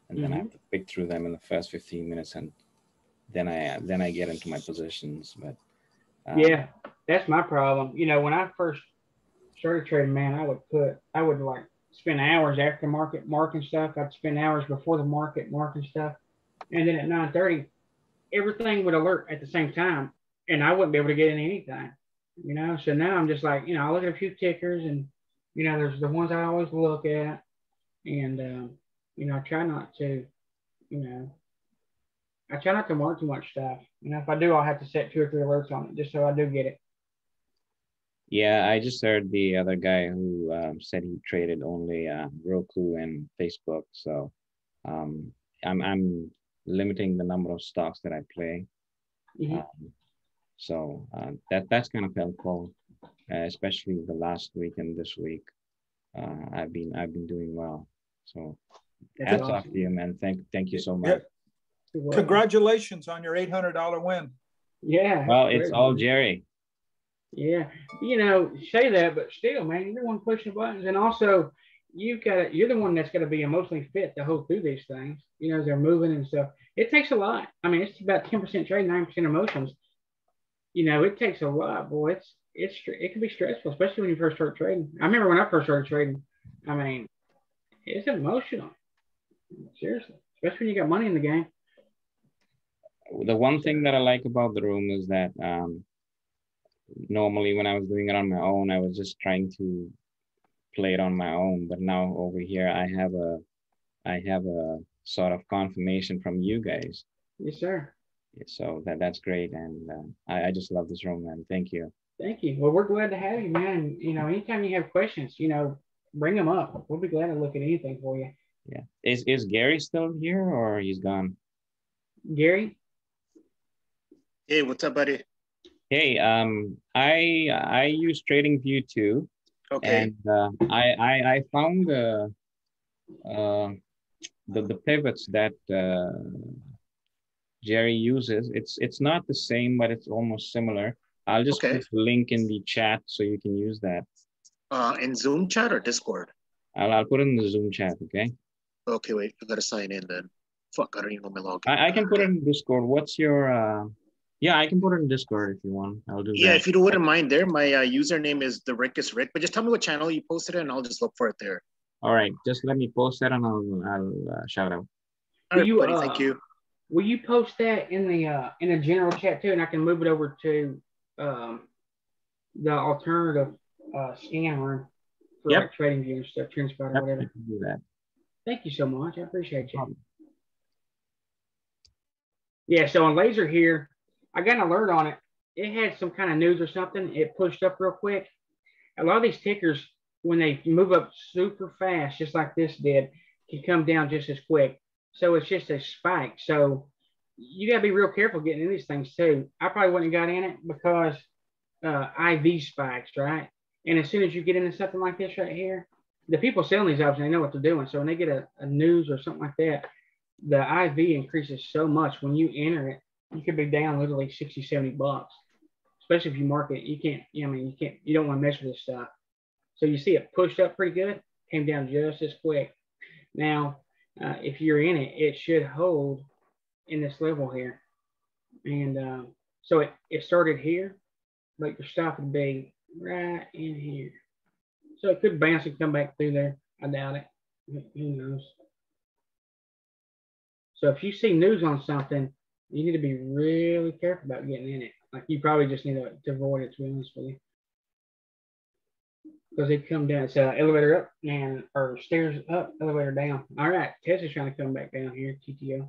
and then I have to pick through them in the first 15 minutes, and then I get into my positions. But yeah, that's my problem. When I first started trading, man, I would like spend hours after market marking stuff. I'd spend hours before the market marking stuff. And then at 9:30, everything would alert at the same time. And I wouldn't be able to get in anything. So now I'm just like, I look at a few tickers and, there's the ones I always look at. And, I try not to, I try not to mark too much stuff. If I do, I'll have to set 2 or 3 alerts on it just so I do get it. Yeah, I just heard the other guy who said he traded only Roku and Facebook. So I'm limiting the number of stocks that I play. So that's kind of helpful, especially the last week and this week. I've been doing well. So hats off to you, man. Thank you so much. Yeah. Congratulations on your $800 win. Yeah. Well, it's all Jerry. Yeah, say that, but still, man, you're the one pushing the buttons, and also you're the one that's got to be emotionally fit to hold through these things. As they're moving and stuff. It takes a lot. It's about 10% trade, 9% emotions. It takes a lot, boy. It can be stressful, especially when you first start trading. I remember when I first started trading. It's emotional. Seriously, especially when you got money in the game. The one thing that I like about the room is that. Normally when I was doing it on my own, I was just trying to play it on my own. But now over here, I have a sort of confirmation from you guys. Yes, sir. So that's great. And I just love this room, man. Thank you. Thank you. Well, we're glad to have you, man. Anytime you have questions, bring them up. We'll be glad to look at anything for you. Yeah. Is Gary still here or he's gone? Gary? Hey, what's up, buddy? Hey, I use TradingView too. Okay. And I found the pivots that Jerry uses. It's not the same, but it's almost similar. I'll just put the link in the chat so you can use that. In Zoom chat or Discord? I'll put it in the Zoom chat, okay? Okay, wait, I gotta sign in then. Fuck, I don't even know my login. I can put it in Discord. What's your yeah, I can put it in Discord if you want. I'll do that. Yeah, if you wouldn't mind there, my username is the Rick is Rick, but just tell me what channel you posted it and I'll just look for it there. All right, just let me post that and I'll shout out. All right, buddy. Thank you. Will you post that in the general chat too, and I can move it over to the alternative scan room for like trading view and stuff, TrendSpider, whatever. I can do that. Thank you so much. I appreciate you. Yeah, so on laser here, I got an alert on it. It had some kind of news or something. It pushed up real quick. A lot of these tickers, when they move up super fast, just like this did, can come down just as quick. So it's just a spike. So you got to be real careful getting in these things too. I probably wouldn't have got in it because IV spikes, right? And as soon as you get into something like this right here, the people selling these options, they know what they're doing. So when they get a news or something like that, the IV increases so much. When you enter it, you could be down literally 60, 70 bucks, especially if you market. You can't, you don't want to mess with this stuff. So you see it pushed up pretty good, came down just as quick. Now, if you're in it, it should hold in this level here. And so it started here, but your stop would be right in here. So it could bounce and come back through there. I doubt it. Who knows? So if you see news on something, you need to be really careful about getting in it. Like you probably just need to avoid it, to be honest with you. Because they come down. It's elevator up or stairs up, elevator down. All right, Tesla's trying to come back down here, TTO.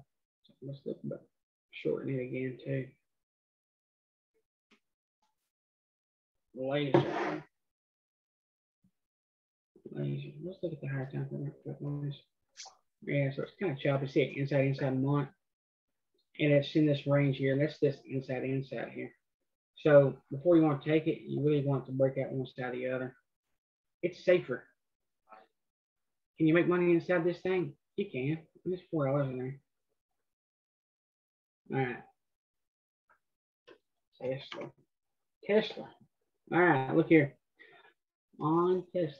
So let's look about shorten it again too. Laser. Let's look at the higher time frame. Yeah, so it's kind of choppy. See it inside month. And it's in this range here. That's this inside here. So before you want to take it, you really want to break out one side or the other. It's safer. Can you make money inside this thing? You can. There's $4 in there. All right. Tesla. All right, look here. On Tesla.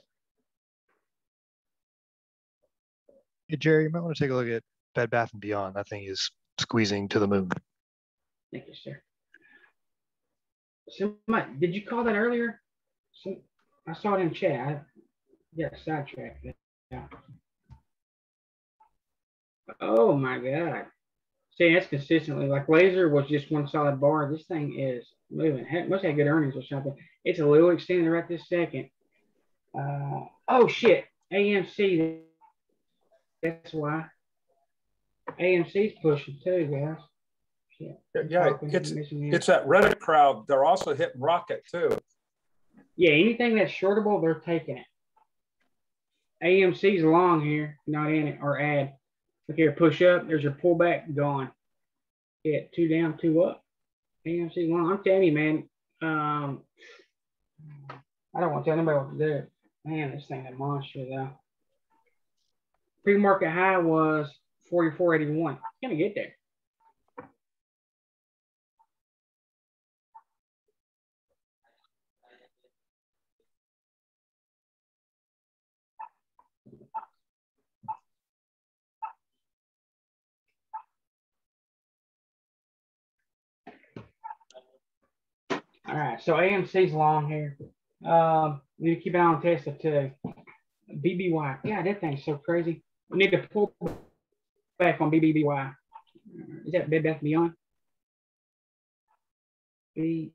Hey, Jerry, you might want to take a look at Bed Bath & Beyond. That thing is squeezing to the moon. Thank you, sir. Somebody, did you call that earlier? I saw it in chat. I got sidetracked. Yeah. Oh my God. See, that's consistently like laser was just one solid bar. This thing is moving. Must have good earnings or something. It's a little extended right this second. Oh shit. AMC. That's why. AMC's pushing too, guys. Shit. Yeah, it's that Reddit crowd. They're also hitting Rocket too. Yeah, anything that's shortable, they're taking it. AMC's long here, not in it, or add. Look here, push up. There's your pullback, gone. Yeah, 2 down, 2 up. AMC long. I'm telling you, man. I don't want to tell anybody what to do. Man, this thing is a monster, though. Pre-market high was 44.81. It's gonna get there. All right, so AMC's long here. We need to keep an eye on Tesla too. BBY. Yeah, that thing's so crazy. We need to pull back on BBY. Is that Bed Bath & Beyond? BBY.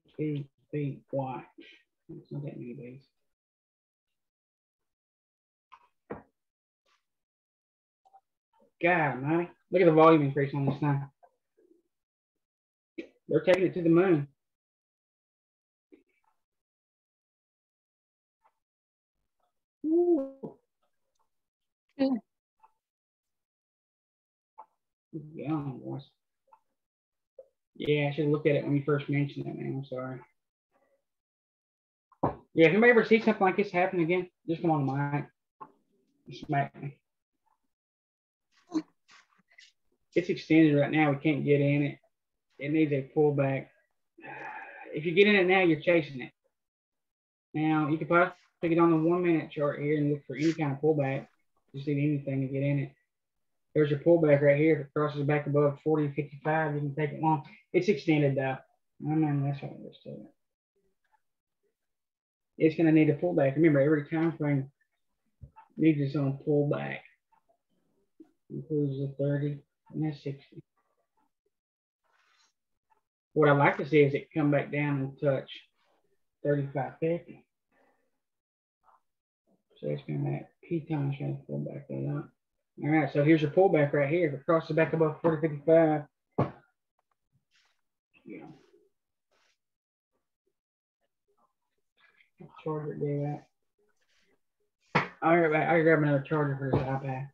It's not that many days. God, man. Look at the volume increase on this thing. They're taking it to the moon. Ooh. Yeah, I should have looked at it when you first mentioned it, man. I'm sorry. Yeah, if anybody ever sees something like this happen again, just come on the mic. Smack me. It's extended right now. We can't get in it. It needs a pullback. If you get in it now, you're chasing it. Now, you can possibly get on the 1 minute chart here and look for any kind of pullback. Just need anything to get in it. There's your pullback right here. If it crosses back above 40.55, you can take it long. It's extended though. I mean, that's what it is to it. It's going to need a pullback. Remember, every time frame, Needs its own pullback. Includes the 30 and that's 60. What I'd like to see is it come back down and touch 35.50. So it's going to key time trying to pull back that up. All right, so here's your pullback right here. If it crosses back above 40.55, yeah. Charger gave that. I'll grab another charger for this iPad.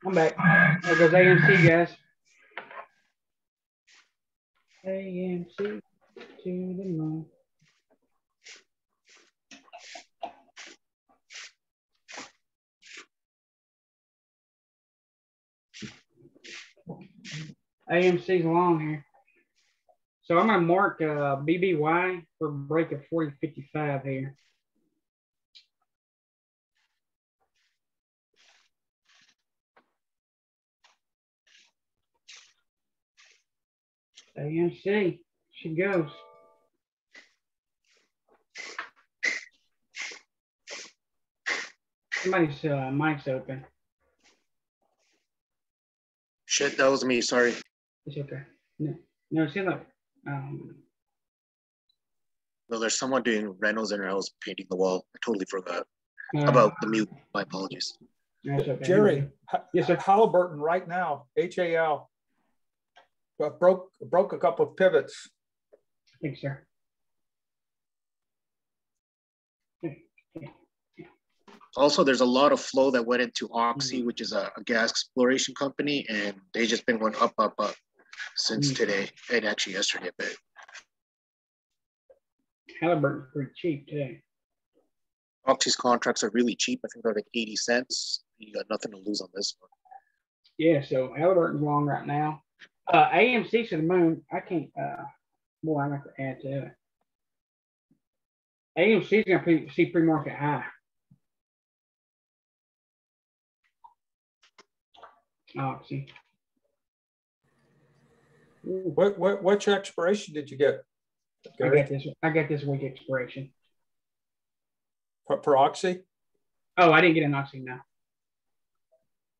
I'm back. There goes AMC, guys. AMC to the moon. AMC's long here. So I'm going to mark BBY for break of 40.55 here. AMC, she goes. Somebody's mic's open. Shit, that was me. Sorry. It's okay. No, see, look. No, there's someone doing rentals in her house painting the wall. I totally forgot about the mute. My apologies. Okay. Jerry, yes, sir. Halliburton right now, HAL, broke a couple of pivots. Thanks, sir. Also, there's a lot of flow that went into Oxy, which is a gas exploration company, and they just been going up since today and actually yesterday a bit. Halliburton's pretty cheap today. Oxy's contracts are really cheap. I think they're like 80 cents. You got nothing to lose on this one. Yeah, so Halliburton's long right now. AMC to the moon. I can't. Boy, I have to add to it. AMC's going to see pre-market high. Oxy. Which expiration did you get, Gary? I got this week expiration. For Oxy? Oh, I didn't get an Oxy now.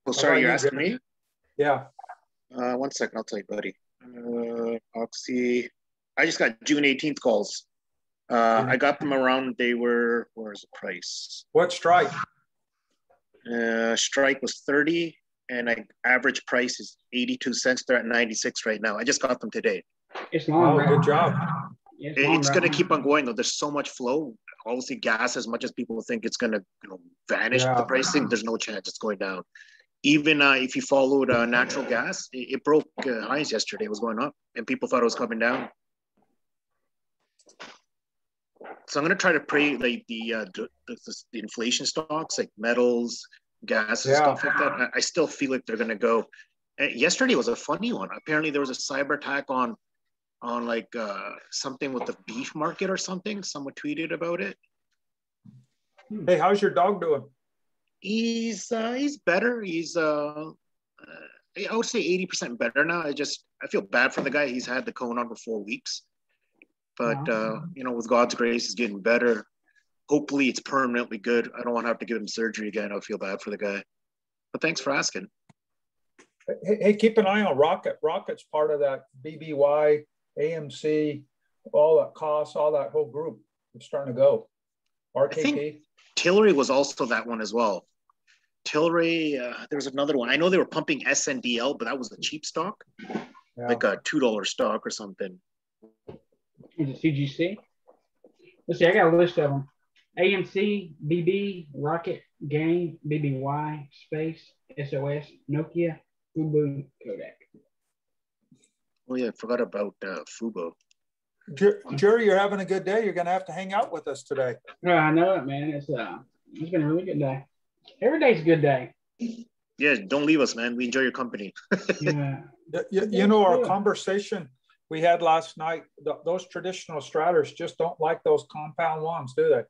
Well, sorry, you're asking me? Yeah. 1 second, I'll tell you, buddy. Oxy. I just got June 18th calls. I got them around, where's the price? What strike? Strike was 30. And average price is 82 cents. They're at 96 right now. I just got them today. It's long. Oh, good job. It's going to keep on going though. There's so much flow. Obviously, gas, as much as people think it's going to vanish the pricing, there's no chance it's going down. Even if you followed natural gas, it broke highs yesterday. It was going up, and people thought it was coming down. So I'm going to try to pray like the inflation stocks like metals, gas and stuff like that. I still feel like they're going to go. Yesterday was a funny one. Apparently there was a cyber attack on like something with the beef market or something. Someone tweeted about it. Hey, how's your dog doing? He's better. He's I would say 80% better now. I feel bad for the guy. He's had the cone on for 4 weeks, but you know, with God's grace, he's getting better. Hopefully, it's permanently good. I don't want to have to give him surgery again. I feel bad for the guy. But thanks for asking. Hey, keep an eye on Rocket. Rocket's part of that BBY, AMC, all that costs, all that whole group. It's starting to go. RKP. Tilray was also that one as well. Tilray, there was another one. I know they were pumping SNDL, but that was a cheap stock, like a $2 stock or something. Is it CGC? Let's see, I got a list of them. AMC, BB, Rocket, Game, BBY, Space, SOS, Nokia, Fubu, Kodak. Oh yeah, I forgot about Fubo. Jerry, you're having a good day. You're going to have to hang out with us today. Oh, I know it, man. It's been a really good day. Every day's a good day. Yeah, don't leave us, man. We enjoy your company. Yeah. You know, our conversation we had last night, those traditional straters just don't like those compound ones, do they?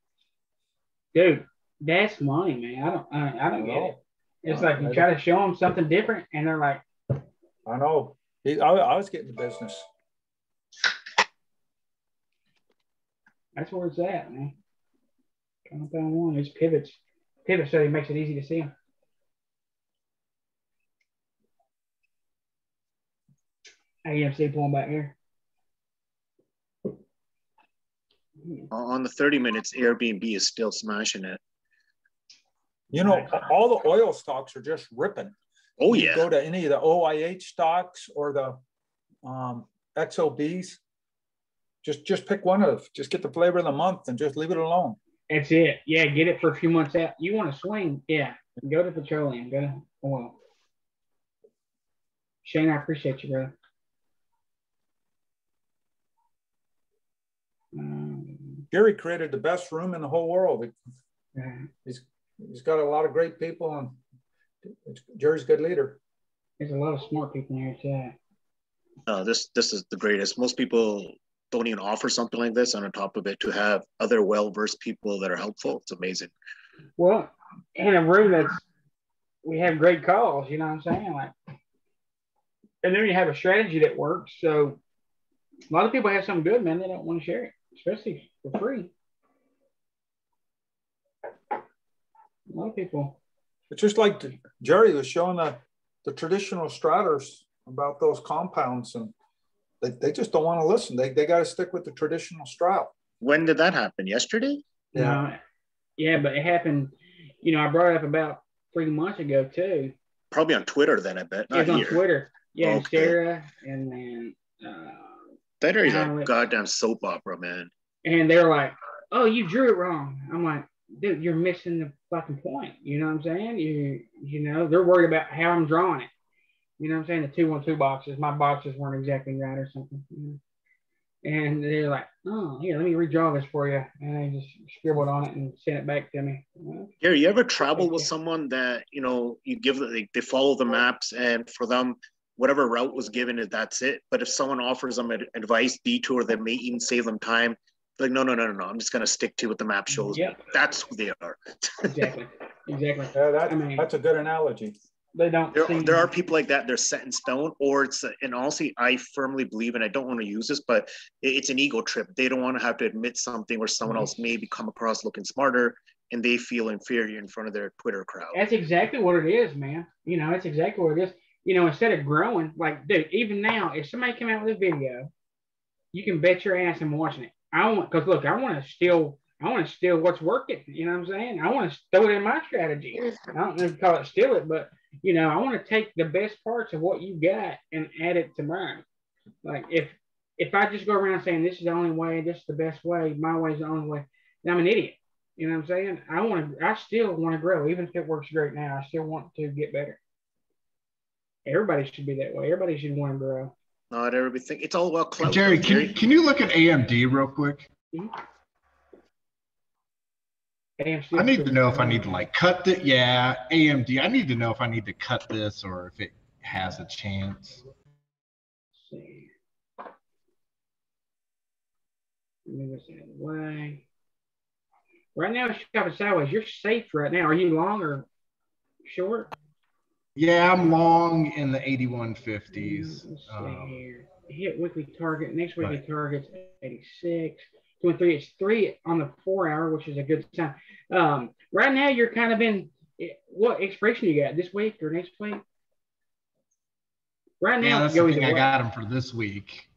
Dude, that's money, man. I don't get it. It's like you try to show them something different, and they're like, I know. I was getting the business. That's where it's at, man. Compound one is pivots. Pivot study makes it easy to see them. AMC pulling back here. On the 30 minutes, Airbnb is still smashing it. You know, all the oil stocks are just ripping. Oh, you yeah. Go to any of the OIH stocks or the XOBs. Just pick one of them. Just get the flavor of the month and just leave it alone. That's it. Yeah, get it for a few months out. You want to swing? Yeah. Go to petroleum. Go to oil. Shane, I appreciate you, brother. Gary created the best room in the whole world. He's got a lot of great people, and Jerry's a good leader. There's a lot of smart people in here too. This is the greatest. Most people don't even offer something like this, and on top of it, to have other well-versed people that are helpful, it's amazing. Well, in a room we have great calls, you know what I'm saying? Like, and then you have a strategy that works. So a lot of people have something good, man. They don't want to share it, especially for free. A lot of people. It's just like Jerry was showing the traditional straters about those compounds, and they just don't want to listen. They got to stick with the traditional strat. When did that happen? Yesterday? Yeah. Yeah, but it happened, you know, I brought it up about 3 months ago too. Probably on Twitter then, I bet. It's on Twitter. Yeah, okay. Sarah and then that is a goddamn soap opera, man. And they're like, oh, you drew it wrong. I'm like, dude, you're missing the fucking point. You know what I'm saying? You know, they're worried about how I'm drawing it. You know what I'm saying? The 2-1-2 boxes. My boxes weren't exactly right or something. You know? And they're like, oh, here, let me redraw this for you. And they just scribbled on it and sent it back to me. Gary, you ever travel with someone that, you know, you give they follow the maps, and for them, whatever route was given, that's it. But if someone offers them an advice detour that may even save them time, like, no, I'm just going to stick to what the map shows me. That's who they are. Exactly. Yeah, that's a good analogy. They don't. There are people like that. They're set in stone, or it's, and honestly, I firmly believe, and I don't want to use this, but it's an ego trip. They don't want to have to admit something where someone else maybe come across looking smarter, and they feel inferior in front of their Twitter crowd. That's exactly what it is, man. You know, that's exactly what it is. You know, instead of growing, like, dude, even now, if somebody came out with a video, you can bet your ass I'm watching it. I want to steal what's working. You know what I'm saying? I want to throw it in my strategy. I don't know if you call it steal it, but you know, I want to take the best parts of what you got and add it to mine. Like if I just go around saying this is the only way, this is the best way, my way is the only way, then I'm an idiot. You know what I'm saying? I still want to grow, even if it works great now. I still want to get better. Everybody should be that way. Everybody should want to grow. Not everybody. It's all about clout. Jerry, can you look at AMD real quick? Mm-hmm. AMC. I need to know if I need to like cut it. Yeah, AMD. I need to know if I need to cut this or if it has a chance. Let's see. Move this out of the way. Right now, it's shopping sideways. You're safe right now. Are you long or short? Yeah, I'm long in the 8150s. Let's see here. Hit weekly target. Next weekly target's 86. 23. It's 3 on the 4 hour, which is a good sign. Right now, you're kind of in what expiration you got this week or next week? Right now, that's the thing. I got them for this week.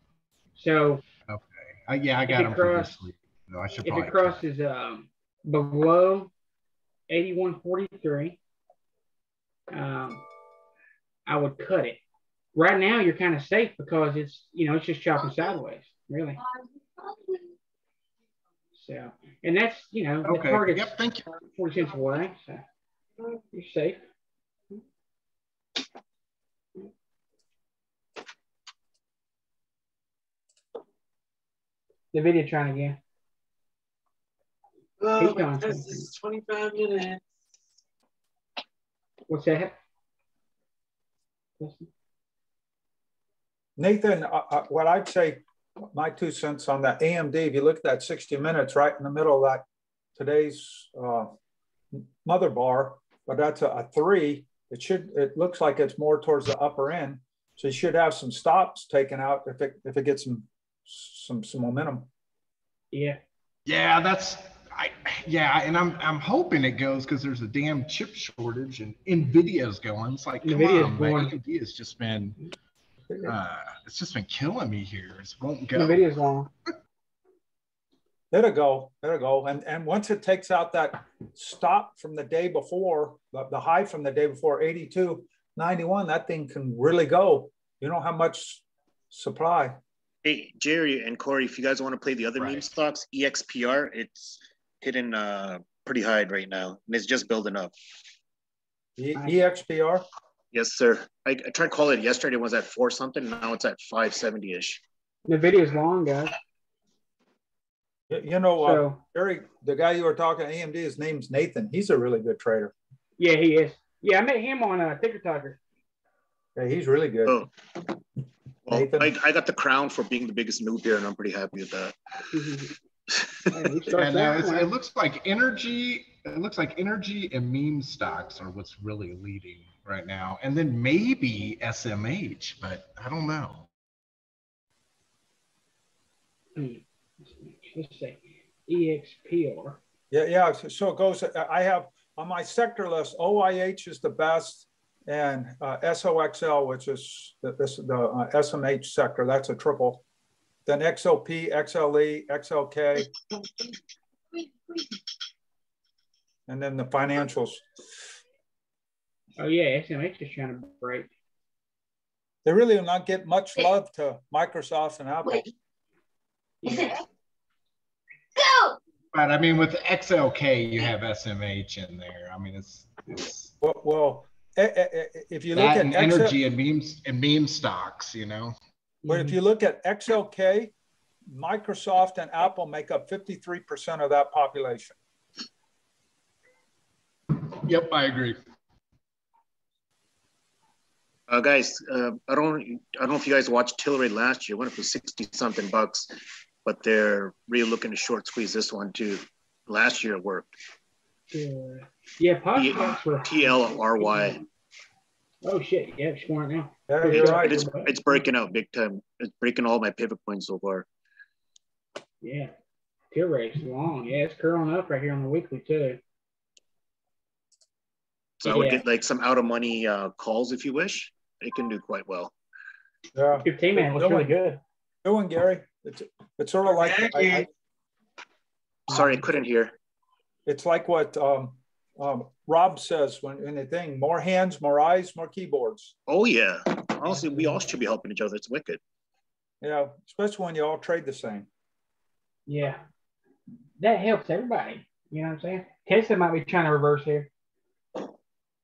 So okay, yeah, I got them for this week. No, I should. If it crosses below 81.43, I would cut it. Right now, you're kind of safe because it's it's just chopping sideways, really. So, and that's the target's thank you. 40 cents away, so you're safe. The video trying again. Oh, my test is 25 minutes. What's that? Nathan, what I'd say, my 2 cents on that AMD, if you look at that 60 minutes right in the middle of that today's mother bar, but that's a 3. It looks like it's more towards the upper end. So you should have some stops taken out if it gets some momentum. Yeah. Yeah, and I'm hoping it goes because there's a damn chip shortage and Nvidia's going. It's like Nvidia's going. Nvidia's just been it's just been killing me here. It won't go. Nvidia's long. It'll go. And once it takes out that stop from the day before, the high from the day before, 82.91, that thing can really go. You don't have much supply. Hey, Jerry and Corey, if you guys want to play the other meme stocks, EXPR, it's hitting pretty high right now, and it's just building up. EXPR? Yes, sir. I tried calling it yesterday. It was at 4 something. Now it's at 570-ish. The video's long, guys. Jerry, the guy you were talking to, AMD, his name's Nathan. He's a really good trader. Yeah, he is. Yeah, I met him on TikTok. Yeah, he's really good. Oh. Well, I got the crown for being the biggest noob here, and I'm pretty happy with that. It looks like energy. It looks like energy and meme stocks are what's really leading right now, and then maybe SMH, but I don't know. Let's see, EXPR. Yeah. So it goes. I have on my sector list. OIH is the best. And SOXL, which is the SMH sector, that's a triple. Then XOP, XLE, XLK. And then the financials. Oh, yeah, SMH is trying to break. They really will not get much love to Microsoft and Apple. Yeah. But I mean, with XLK, you have SMH in there. I mean, it's well, if you look at energy and meme stocks, But if you look at XLK, Microsoft and Apple make up 53% of that population. Yep, I agree. Guys, I don't know if you guys watched Tilray last year. It went up to 60-something bucks, but they're really looking to short squeeze this one too. Last year it worked. Yeah, TLRY. Oh shit! Yeah, it's going now. Yeah, you're right. It's breaking out big time. It's breaking all my pivot points so far. Yeah, Tilray's long. Yeah, it's curling up right here on the weekly too. So I would get like some out of money calls if you wish. It can do quite well. Yeah, 15 man looks really good. Good one, Gary. It's sort of like. Sorry, I couldn't hear. It's like what Rob says in the thing: more hands, more eyes, more keyboards. Oh yeah. Honestly, we all should be helping each other. It's wicked. Yeah, especially when you all trade the same. Yeah, that helps everybody. You know what I'm saying? Tesla might be trying to reverse here.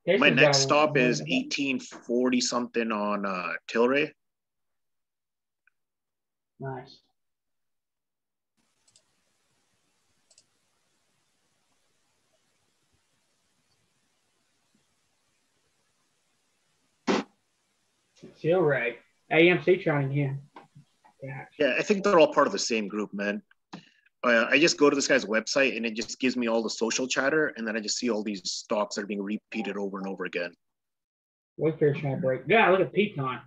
My next stop is 1840 something on Tilray. Nice. Still right. AMC trying again. Yeah, I think they're all part of the same group, man. I just go to this guy's website and it just gives me all the social chatter, and then I just see all these stocks that are being repeated over and over again. Wayfair's trying to break. Yeah, look at Peton.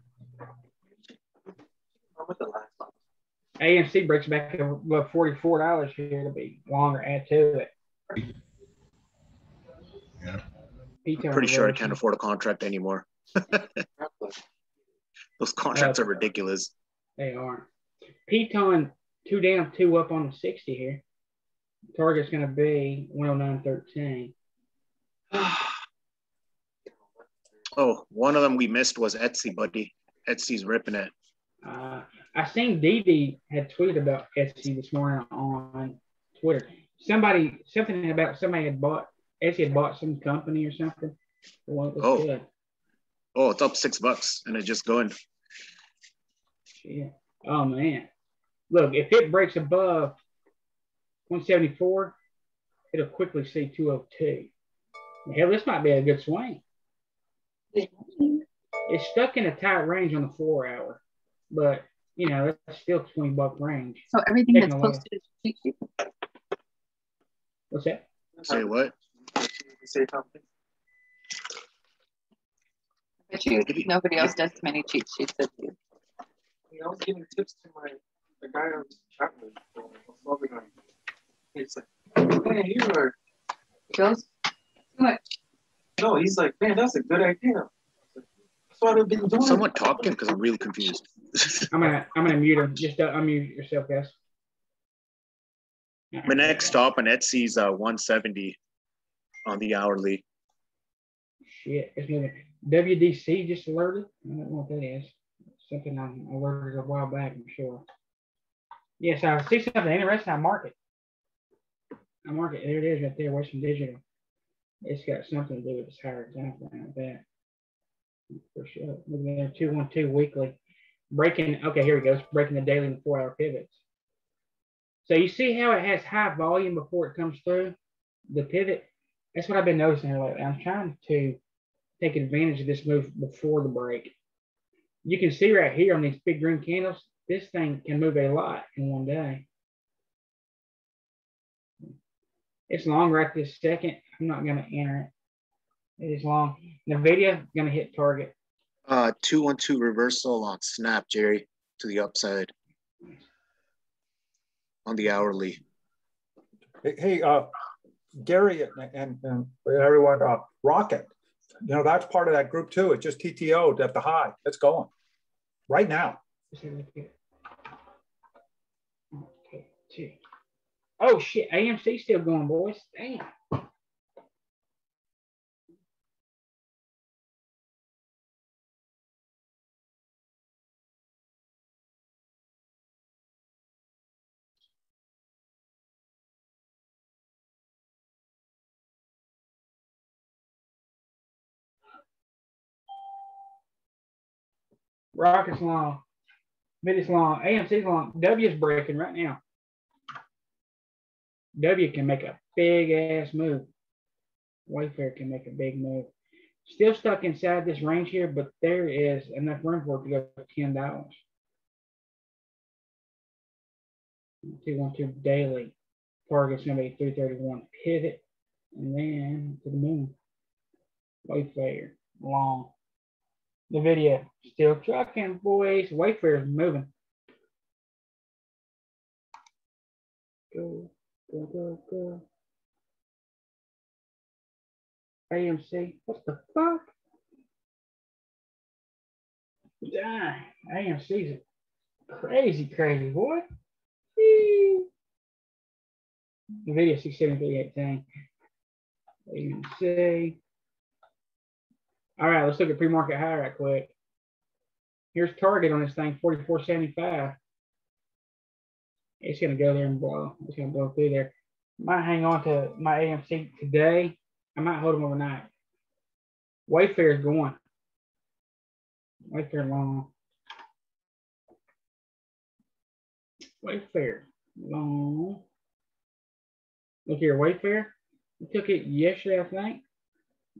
AMC breaks back above $44 here to be longer. Add to it. Yeah. I'm pretty sure I can't afford a contract anymore. Those contracts are ridiculous. They are. Peton 2 down, 2 up on the 60 here. Target's going to be 109.13. Oh, one of them we missed was Etsy, buddy. Etsy's ripping it. I seen Dee had tweeted about Etsy this morning on Twitter. Somebody had bought, Etsy had bought some company or something. Well, good. Oh, it's up $6 and it's just going. Shit. Oh man. Look, if it breaks above 174, it'll quickly see 202. Hell, this might be a good swing. It's stuck in a tight range on the 4 hour, but you know, that's still $20 range. So everything that's posted is cheap sheet. What's that? Say what? Say something. I bet you nobody else does many cheat sheets as you. I was giving tips to the guy I was chatting with. He's like, man, you are. Goes too much. No, he's like, man, that's a good idea. That's what I've been doing. Someone talking because I'm really confused. I'm gonna mute him. Just unmute yourself, guys. My next stop on Etsy's 170 on the hourly. Shit, it's moving. WDC just alerted. I don't know what that is. Something I alerted a while back, I'm sure. Yes, I see something interesting. I mark it. There it is right there. Western Digital. It's got something to do with this higher example. I bet. For sure. Look at there, 212 weekly. Breaking. Okay, here we go. It's breaking the daily and 4 hour pivots. So you see how it has high volume before it comes through the pivot. That's what I've been noticing here lately. I'm trying to take advantage of this move before the break. You can see right here on these big green candles, this thing can move a lot in one day. It's long right this second. I'm not going to enter it. It is long. NVIDIA going to hit target. 212 reversal on Snap, Jerry, to the upside on the hourly. Hey, Gary and everyone, Rocket, you know, that's part of that group too. It's just TTO'd at the high. It's going right now. Oh shit, AMC still going, boys. Damn. Rocket's long. Mid is long. AMC's long. W is breaking right now. W can make a big ass move. Wayfair can make a big move. Still stuck inside this range here, but there is enough room for it to go to $10. 212 daily. Target's going to be 331 pivot. And then to the moon. Wayfair, long. NVIDIA still trucking, boys. Wayfair is moving. Go, go, go, go. AMC, what the fuck? Dang, AMC's crazy, boy. NVIDIA 673.18. AMC. All right, let's look at pre-market high right quick. Here's target on this thing, 44.75. It's going to go there and blow. It's going to blow through there. Might hang on to my AMC today. I might hold them overnight. Wayfair is going. Wayfair long. Wayfair long. Look here, Wayfair. We took it yesterday, I think.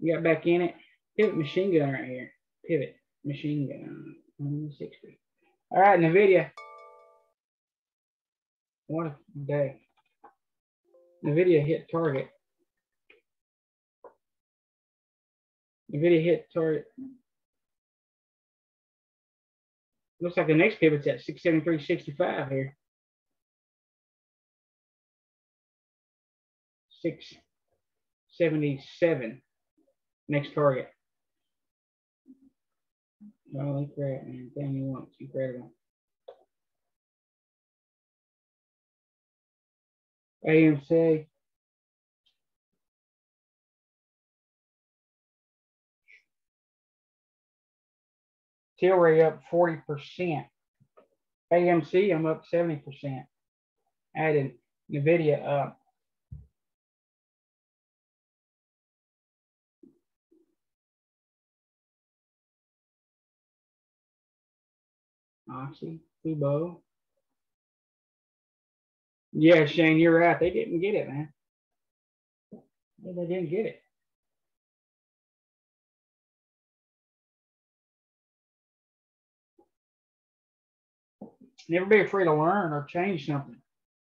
We got back in it. Pivot machine gun right here. Pivot. Machine gun. 160. All right, NVIDIA. What a day. NVIDIA hit target. NVIDIA hit target. Looks like the next pivot's at 673.65 here. 677. Next target. Holy crap, man. Damn, you want. It's incredible. AMC. Tilray up 40%. AMC, I'm up 70%. Added NVIDIA up. Oxy, Fubo. Yeah, Shane, you're right. They didn't get it, man. They didn't get it. Never be afraid to learn or change something.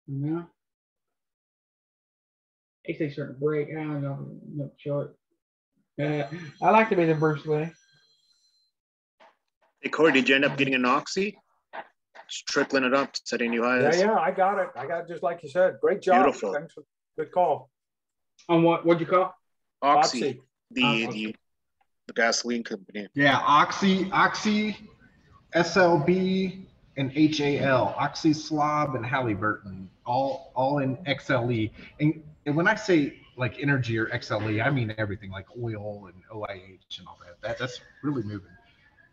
You know? They say certain break. I don't know, short. I like to be the Bruce Lee. Hey, Corey, did you end up getting an Oxy? Just trickling it up, setting new highs. Yeah, I got it. I got it just like you said. Great job. Beautiful. Thanks for good call. On what'd you call? Oxy. The gasoline company. Yeah, Oxy, SLB, and HAL. Oxy, Slob, and Halliburton. All in XLE. And when I say like energy or XLE, I mean everything like oil and OIH and all that. That's really moving.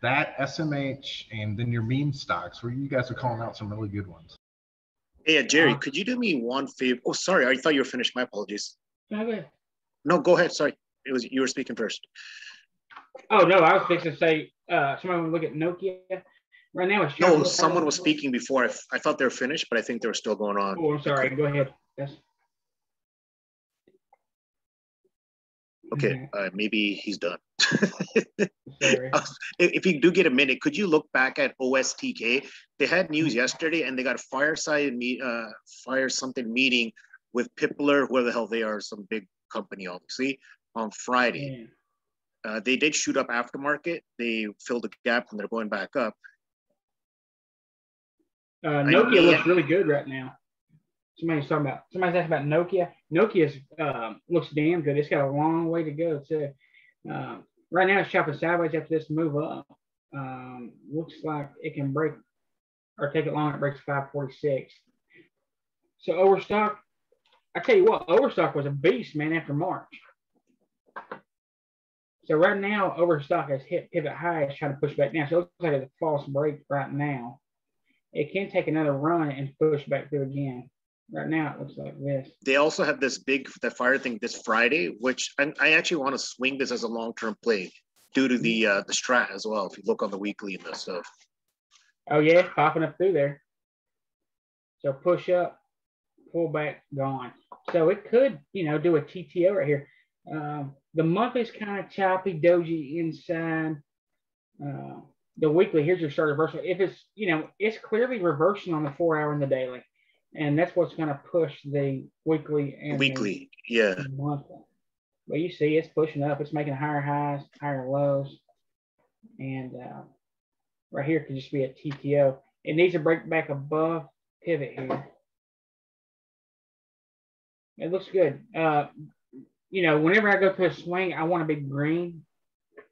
That SMH and then your meme stocks where you guys are calling out some really good ones. Hey, Jerry, could you do me one favor? Oh, sorry, I thought you were finished. My apologies. Okay. No, go ahead. Sorry, you were speaking first. Oh no, I was fixing to say somebody want to look at Nokia right now. It's No, someone was speaking before. I thought they were finished, but I think they were still going on. Oh, I'm sorry. Go ahead. Yes. Okay, maybe he's done. If you do get a minute, could you look back at OSTK? They had news yesterday, and they got a fire something meeting with Pipler, whoever the hell they are, some big company, obviously, on Friday. Yeah. They did shoot up aftermarket. They filled the gap, and they're going back up. Nokia looks really good right now. Somebody's asking about Nokia. Nokia's looks damn good. It's got a long way to go too. Right now it's chopping sideways after this move up. Looks like it can break or take it long. It breaks 546. So Overstock, I tell you what, Overstock was a beast, man, after March. So right now Overstock has hit pivot high. It's trying to push back down. So it looks like it's a false break right now. It can take another run and push back through again. Right now, it looks like this. They also have this that fire thing this Friday, which I actually want to swing this as a long-term play due to the strat as well. If you look on the weekly and this stuff. Oh yeah, popping up through there. So push up, pull back, gone. So it could, do a TTO right here. The monthly's kind of choppy, doji inside. The weekly, here's your start reversal. If it's, it's clearly reversing on the 4 hour and the daily. And that's what's going to push the weekly and the monthly. But you see, it's pushing up. It's making higher highs, higher lows. And right here could just be a TTO. It needs to break back above pivot here. It looks good. Whenever I go to a swing, I want to be green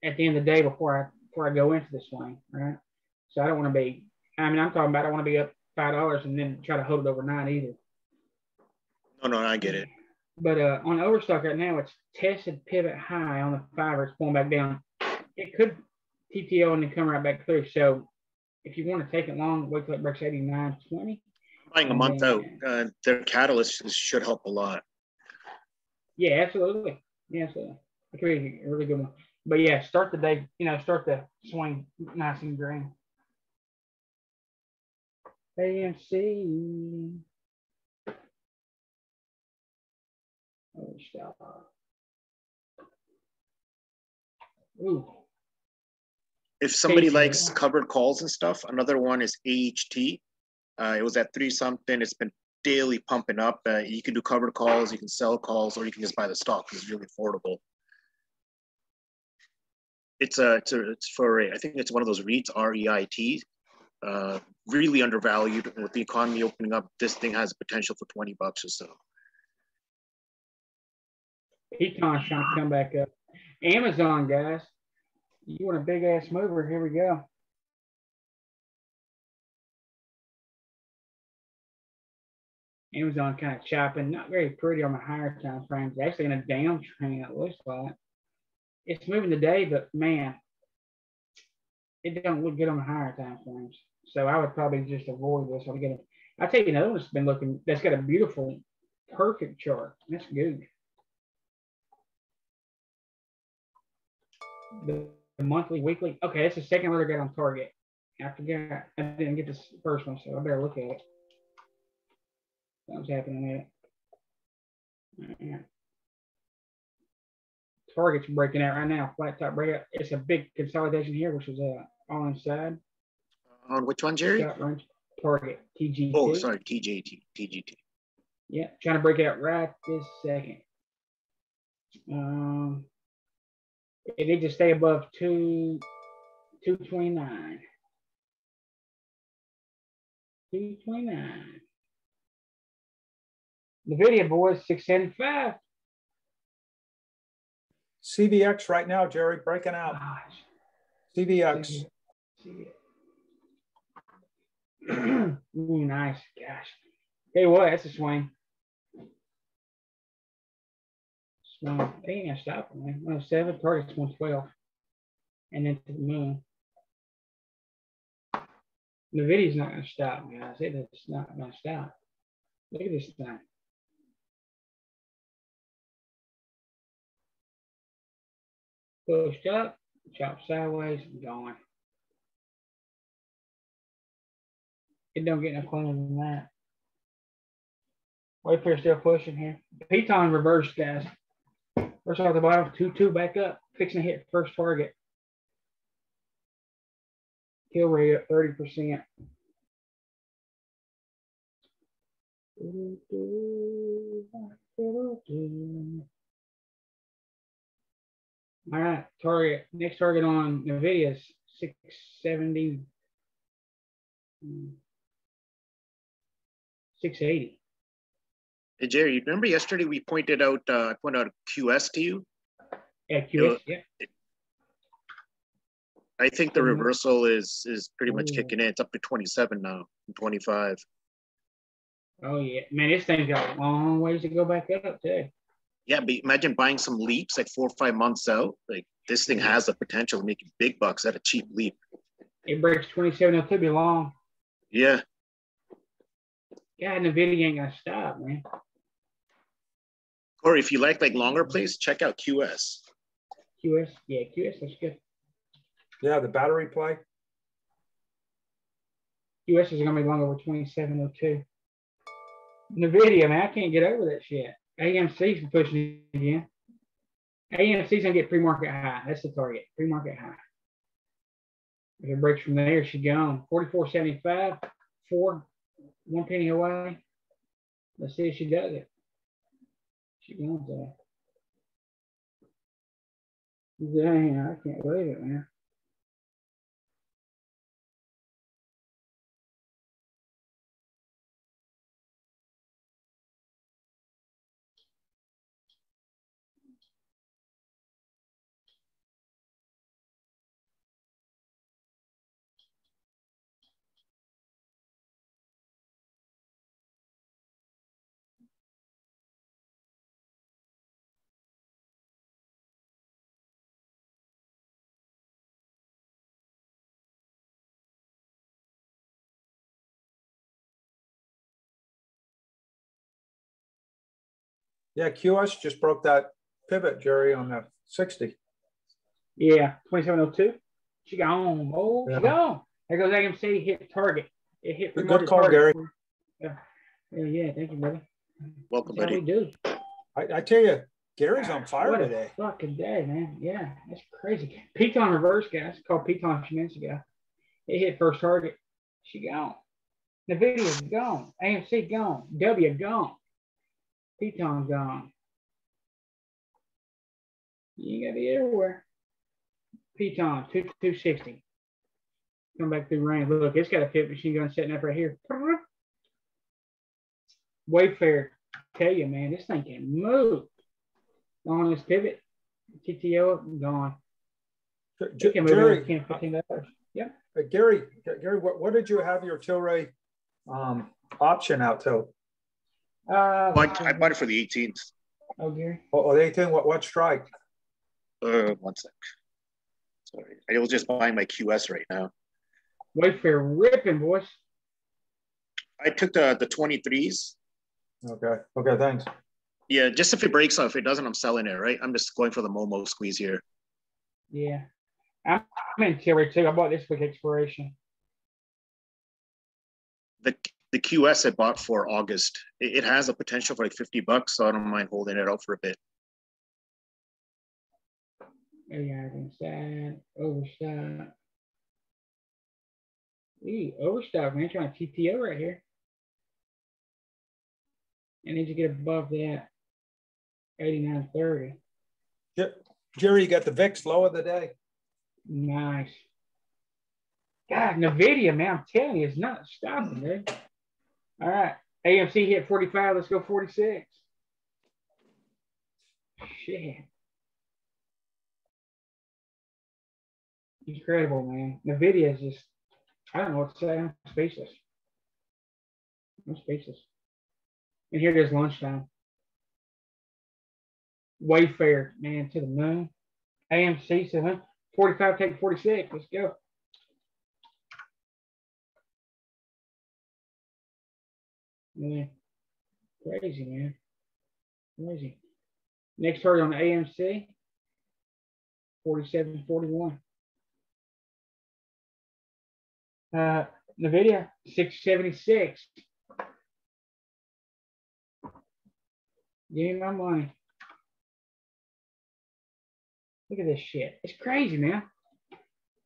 at the end of the day before I go into the swing, right? So I don't want to be. I'm talking about I want to be up $5 and then try to hold it overnight either. No, I get it. But on Overstock right now, it's tested pivot high on the 5. It's pulling back down. It could TTO and then come right back through. So if you want to take it long, wait till it breaks 89.20. I'm buying a month out. Their catalyst should help a lot. Yeah, absolutely. Yeah, absolutely. It could be a really good one. But yeah, start the day, start the swing nice and green. AMC. Oh, stop. Ooh. If somebody likes covered calls and stuff, another one is AHT. It was at 3 something. It's been daily pumping up. You can do covered calls, you can sell calls, or you can just buy the stock. It's really affordable. It's for, I think it's one of those REITs, REIT. Really undervalued. With the economy opening up, this thing has potential for $20 or so. Econ's trying to come back up. Amazon, guys. You want a big ass mover? Here we go. Amazon kind of chopping, not very pretty on the higher time frames. Actually in a downtrend, it looks like. It's moving today, but man, it don't look good on the higher time frames. So I would probably just avoid this. I'll tell you another one's been looking, that's got a beautiful, perfect chart. That's good. The monthly, weekly. Okay, that's the second one I got on target. I forgot. I didn't get this first one, so I better look at it. Something's happening there. Yeah. Target's breaking out right now. Flat top breakout. It's a big consolidation here, which is all inside. On which one, Jerry? Target, TGT. Oh, sorry, TGT. Yeah, trying to break it out right this second. It needs to stay above 229. 229. NVIDIA, boys, 675. CVX right now, Jerry, breaking out. Gosh. CVX. Ooh, nice. Gosh. Hey, what? That's a swing. Swing. They ain't gonna stop it, man. 107, target's 112. And then to the moon. NVIDIA's not gonna stop, guys. It's not gonna stop. Look at this thing. Pushed up, chop sideways, gone. It don't get no cleaner than that. Wait for it, still pushing here. Piton reverse, guys. First off the bottom, 2-2 back up. Fixing to hit first target. Kill rate at 30%. All right, target. Next target on NVIDIA is 670. 680. Hey, Jerry, you remember yesterday we pointed out QS to you? Yeah, QS, yeah. I think the reversal is pretty much kicking in. It's up to 27 now, 25. Oh, yeah. Man, this thing's got a long ways to go back up, too. Yeah, but imagine buying some leaps like 4 or 5 months out. Like, this thing has the potential of making big bucks at a cheap leap. It breaks 27, it could be long. Yeah. God, NVIDIA ain't gonna stop, man. Or if you like longer plays, check out QS. QS, yeah, QS, that's good. Yeah, the battery play. QS is gonna be long over 2702. NVIDIA, man, I can't get over that shit. AMC's pushing it again. AMC's gonna get pre-market high. That's the target, pre-market high. If it breaks from there, she's gone. 44.75, 1 penny away. Let's see if she does it. She goes there. Dang, I can't believe it, man. Yeah, QS just broke that pivot, Jerry, on the 60. Yeah, 2702. She gone. Oh, yeah. She gone. There goes AMC, hit target. It hit good call, Gary. Yeah, thank you, brother. Welcome, That's buddy. how we do. I tell you, Gary's on fire what today. A fucking day, man. Yeah, that's crazy. Piton reverse, guys. It's called Piton a few minutes ago. It hit first target. She gone. Nvidia's gone. AMC gone. W gone. Piton gone. You gotta be everywhere. Piton 260. Come back through range. Look, it's got a pivot machine gun setting up right here. Wayfair. Tell you, man, this thing can move. On this pivot. TTO gone. It can move Jerry, $10, $15. Yep. Gary, what did you have your Tilray option out till? I bought it for the 18th. Oh, Gary. Oh, the 18th. What strike? 1 sec. Sorry, I was just buying my QS right now. Wayfair ripping, boys. I took the 23s. Okay. Okay. Thanks. Yeah, just if it breaks off, if it doesn't, I'm selling it. Right. I'm just going for the Momo squeeze here. Yeah. I'm in Tilray too. I bought this quick expiration. The QS I bought for August. It has a potential for like $50, so I don't mind holding it out for a bit. Yeah, inside, overstock. Ooh, overstock, man. Trying to TTO right here. I need to get above that 89.30. Jerry, you got the VIX low of the day. Nice. God, NVIDIA, man, I'm telling you, it's not stopping, dude. All right. AMC hit 45. Let's go 46. Shit. Incredible, man. NVIDIA is just, I don't know what to say. I'm speechless. I'm speechless. And here it is lunchtime. Wayfair, man, to the moon. AMC said, 45, take 46. Let's go. Man, crazy, man. Crazy. Next target on the AMC, 47.41. NVIDIA, 676. Give me my money. Look at this shit. It's crazy, man.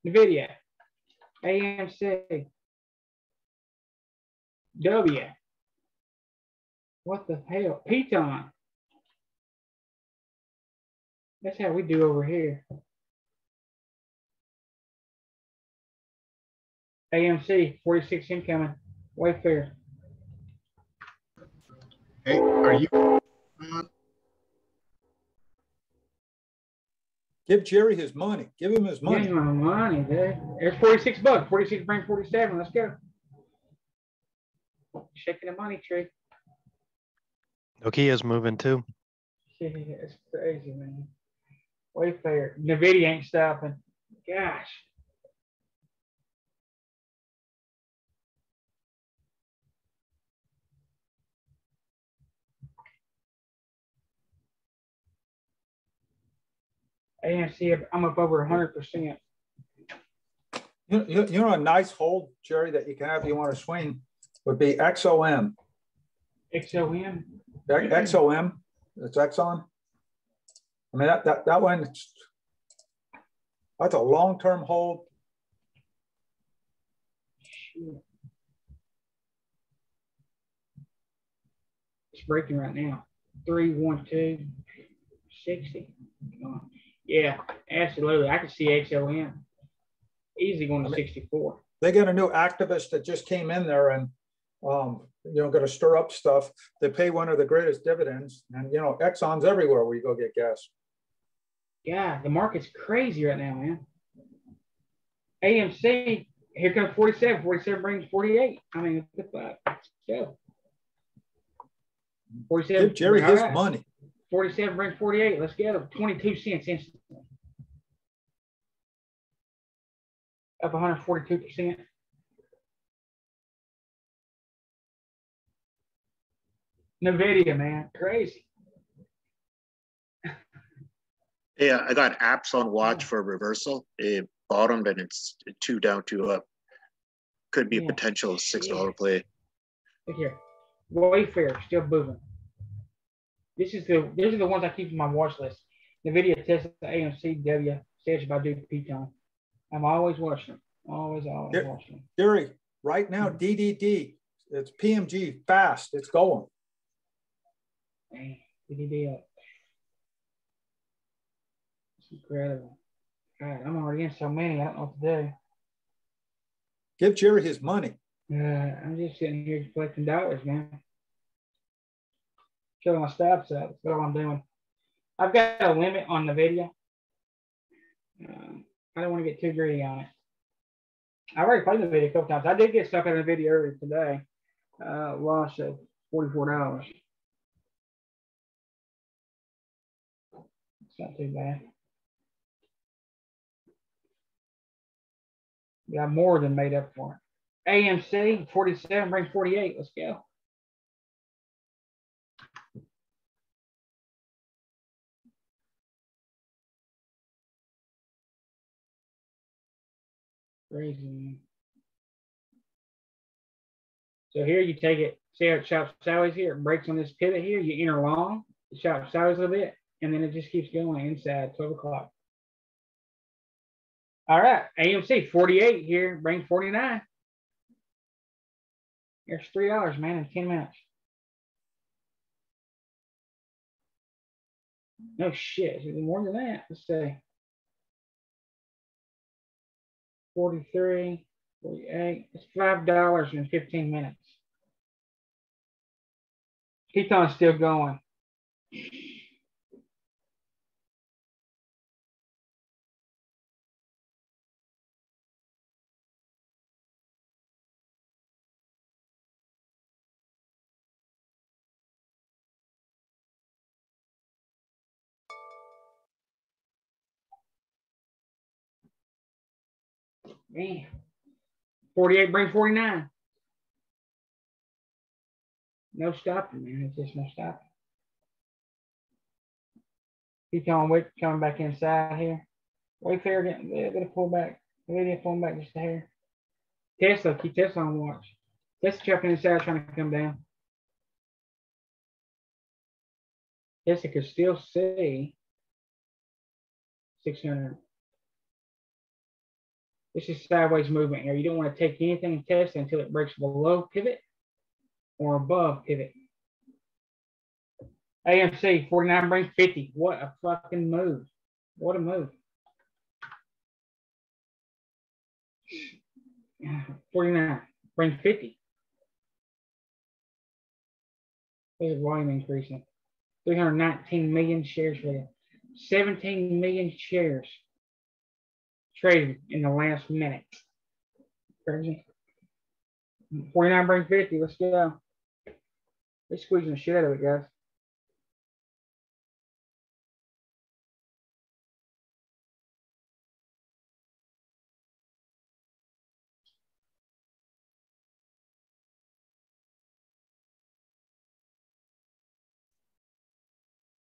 NVIDIA, AMC, W. What the hell? Piton. That's how we do over here. AMC, 46 incoming. Wayfair. Hey, are you? Give Jerry his money. Give him his money. Give him my money, dude. There's $46. 46 brings 47. Let's go. Shaking the money tree. Nokia's moving too. Shit, it's crazy, man. Wayfair. NVIDIA ain't stopping. Gosh. AMC, I'm up over 100%. You know, a nice hold, Jerry, that you can have if you want to swing would be XOM. XOM? XOM. It's Exxon. I mean, that one, that's a long-term hold. Sure. It's breaking right now. 312 60. Yeah, absolutely. I can see XOM easily going to 64. They got a new activist that just came in there and, you know, going to stir up stuff. They pay one of the greatest dividends. And, you know, Exxon's everywhere where you go get gas. Yeah, the market's crazy right now, man. AMC, here comes 47. 47 brings 48. I mean, what the fuck? Let's go. 47. Give Jerry his money. 47 brings 48. Let's get them. 22 cents instantly. Up 142%. NVIDIA, man. Crazy. Yeah, I got apps on watch for reversal. It bottomed and it's 2 down, 2 up. Could be a potential $6 play. Look here. Wayfair still moving. These are the ones I keep on my watch list. NVIDIA, Tesla, AMC, W, Sage by Duke, Piton. I'm always watching them. Always watching them. Gary, right now, DDD, it's PMG fast. It's going. Man, DDD up. It's incredible. God, I'm already in so many. I don't know what to do. Give Jerry his money. I'm just sitting here collecting dollars, man. Killing my stops out. That's all I'm doing. I've got a limit on the video. I don't want to get too greedy on it. I already played the video a couple times. I did get stuff out of the video earlier today. Loss of $44. It's not too bad. Got more than made up for it. AMC 47, bring 48. Let's go. Crazy. So here you take it, see how it chops sideways here, it breaks on this pivot here, you enter long, it chops sideways a little bit, and then it just keeps going inside 12 o'clock. All right, AMC 48 here, bring 49. There's $3, man, in 10 minutes. No shit, is it more than that? Let's see. 43, 48. It's $5 in 15 minutes. Keaton's still going. Man. 48, bring 49. No stopping, man. It's just no stopping. Keaton Wick coming back inside here. Wayfair getting a bit of pullback. NVIDIA pulling back just a hair. Tesla, keep Tesla on watch. Tesla chopping inside, trying to come down. Tesla could still see 600. This is sideways movement here. You don't want to take anything in Tesla until it breaks below pivot or above pivot. AMC 49 bring 50. What a fucking move. What a move. 49 bring 50. Look at volume increasing. 319 million shares for you. 17 million shares traded in the last minute. Crazy. 49 bring 50. Let's go. They're squeezing the shit out of it, guys.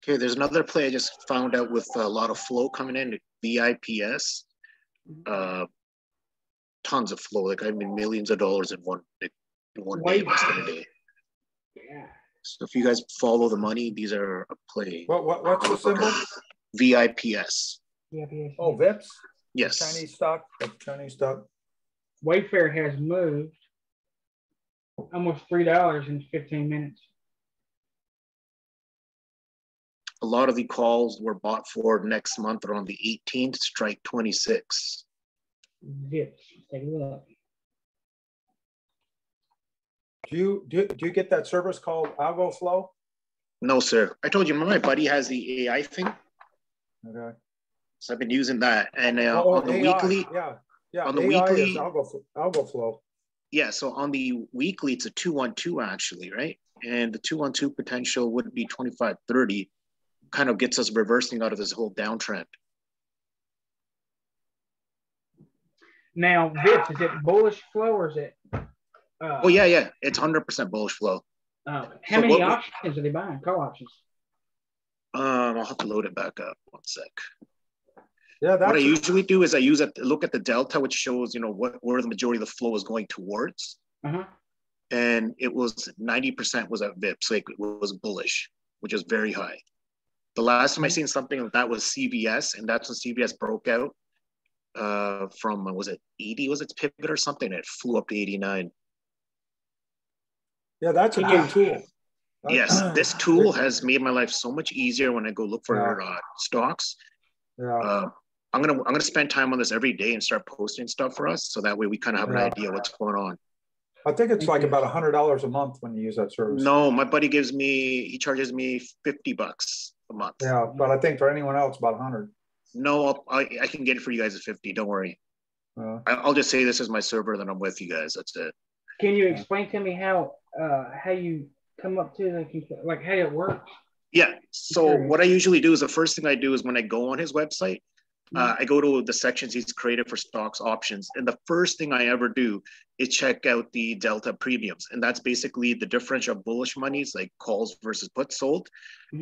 Okay, there's another play I just found out with a lot of flow coming in, VIPS. Tons of flow, like I mean millions of dollars in one day, less than a day. Yeah. So if you guys follow the money, these are a play. What's the symbol? VIPS. VIPS. Oh, VIPS? Yes. Chinese stock. Chinese stock. Wayfair has moved almost $3 in 15 minutes. A lot of the calls were bought for next month or on the 18th, strike 26. Zips. Take a look. Do you get that service called Algo Flow? No, sir. I told you, my buddy has the AI thing. Okay. So I've been using that. And on the AI, weekly, on the AI weekly, is Algo Flow. Yeah, so on the weekly, it's a 212 actually, right? And the 212 potential would be 25.30, kind of gets us reversing out of this whole downtrend. Now, VIPS, is it bullish flow or is it? Oh, yeah. It's 100% bullish flow. How many options are they buying? Call options? I'll have to load it back up. One sec. Yeah, what I usually do is look at the delta, which shows, where the majority of the flow is going towards. Uh-huh. And it was 90% was at VIPS, like it was bullish. which is very high. The last time I seen something like that was CVS, and that's when CVS broke out from, was it 80? Was it pivot or something? And it flew up to 89. Yeah, that's a good tool. Yes, this tool has made my life so much easier when I go look for stocks. Yeah. I'm gonna spend time on this every day and start posting stuff for us, so that way we kind of have an idea what's going on. I think it's like about $100 a month when you use that service. No, my buddy he charges me $50 a month. Yeah, but I think for anyone else, about 100. No, I can get it for you guys at 50. Don't worry. I'll just say this is my server, then I'm with you guys. That's it. Can you explain to me how you come up to like how it works? Yeah. So what I usually do is the first thing I do is when I go on his website, I go to the sections he's created for stocks options. And the first thing I ever do is check out the delta premiums. And that's basically the differential of bullish monies, like calls versus puts sold.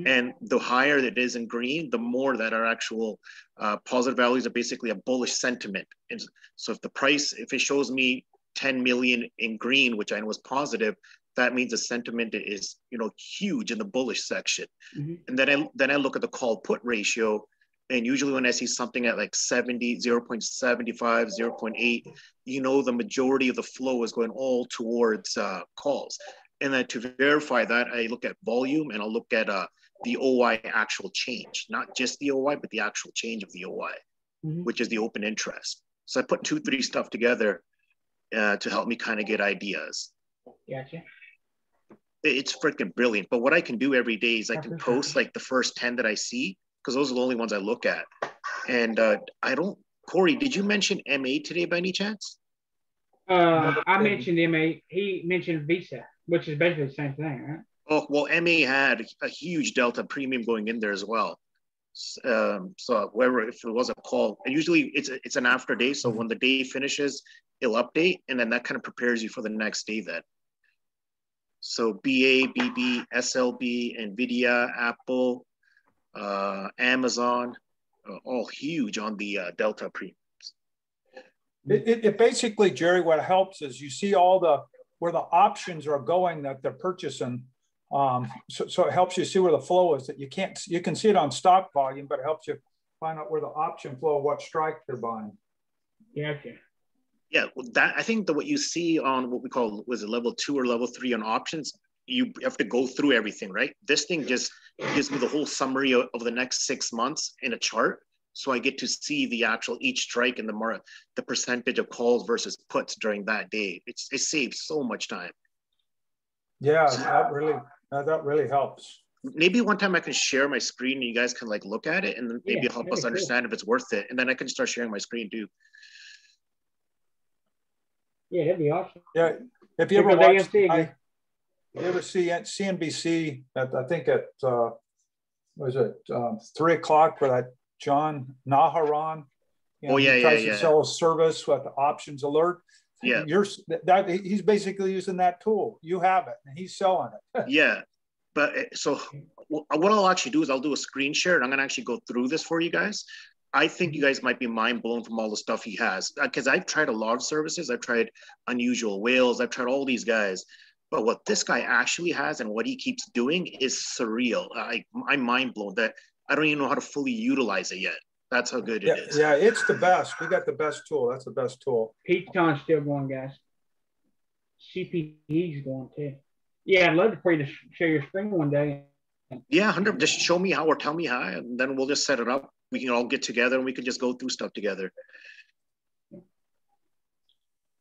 And the higher it is in green, the more that our actual positive values are basically a bullish sentiment. And so if it shows me 10 million in green, which I know is positive, that means the sentiment is, huge in the bullish section. And then I look at the call put ratio. And usually when I see something at like 70, 0.75, 0.8, the majority of the flow is going all towards calls. And then to verify that, I look at volume and I'll look at the OI actual change, not just the OI, but the actual change of the OI, which is the open interest. So I put 2-3 stuff together to help me kind of get ideas. Gotcha. It's freaking brilliant. But what I can do every day is I can post like the first 10 that I see, because those are the only ones I look at. And Corey, did you mention MA today by any chance? I mentioned MA. He mentioned Visa, which is basically the same thing, right? Oh, well, MA had a huge delta premium going in there as well. So if it was a call, and usually it's an after day. So when the day finishes, it'll update, and then that kind of prepares you for the next day then. So BA, BB, SLB, NVIDIA, Apple, Amazon, all huge on the delta premiums. It basically, Jerry, what helps is you see where the options are going that they're purchasing. So it helps you see where the flow is. That you can see it on stock volume, but it helps you find out where the option flow, what strike they're buying. Gotcha. Yeah, I think that what you see on what we call level 2 or level 3 on options, you have to go through everything, right? This thing just gives me the whole summary of the next 6 months in a chart. So I get to see the actual each strike and the percentage of calls versus puts during that day. It saves so much time. Yeah, that really helps. Maybe one time I can share my screen and you guys can look at it, and maybe help us understand if it's worth it. And then I can start sharing my screen too. Yeah, that'd be awesome. Yeah, if you ever watch, you ever see at CNBC? I think at 3 o'clock for that John Naharan. He tries to sell a service with the options alert. Yeah, he's basically using that tool. You have it, and he's selling it. Yeah, but so what I'll actually do is I'll do a screen share, and I'm gonna actually go through this for you guys. I think you guys might be mind blown from all the stuff he has, because I've tried a lot of services. I've tried Unusual Whales. I've tried all these guys. But what this guy actually has and what he keeps doing is surreal. I'm mind blown that I don't even know how to fully utilize it yet. That's how good it is. Yeah, it's the best. We got the best tool. That's the best tool. Peaton's still going, guys. CPE's going too. Yeah, I'd love for you to share your screen one day. Yeah, 100. Just show me how or tell me how, and then we'll just set it up. We can all get together and we can just go through stuff together.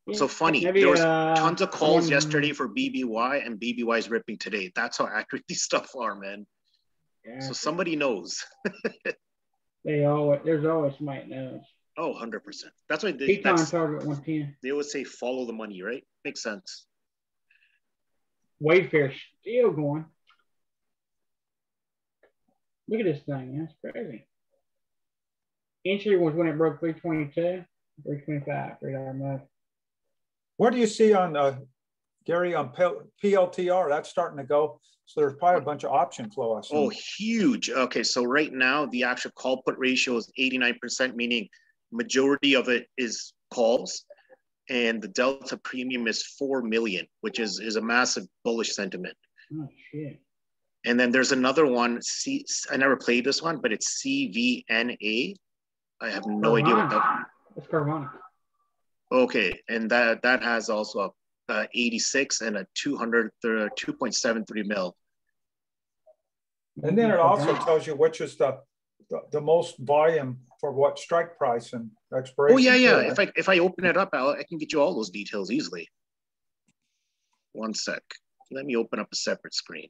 Yeah, so funny. There was tons of calls yesterday for BBY, and BBY is ripping today. That's how accurate these stuff are, man. Yeah, so somebody knows. There's always somebody knows. Oh, 100%. That's why target 110. They always say follow the money, right? Makes sense. Wayfair's still going. Look at this thing. That's crazy. Entry was when it broke 322, 325, $3 month. What do you see on Gary on PLTR? That's starting to go. So there's probably a bunch of option flow. Oh, huge. Okay, so right now the actual call put ratio is 89%, meaning majority of it is calls, and the delta premium is 4 million, which is a massive bullish sentiment. Oh shit. And then there's another one. I never played this one, but it's CVNA. I have no idea what that. It's Carvana. Okay, and that has also a 86 and a 2.73 mil. And then it also tells you which is the most volume for what strike price and expiration. Oh yeah, yeah. Right? If I open it up, I can get you all those details easily. One sec. Let me open up a separate screen.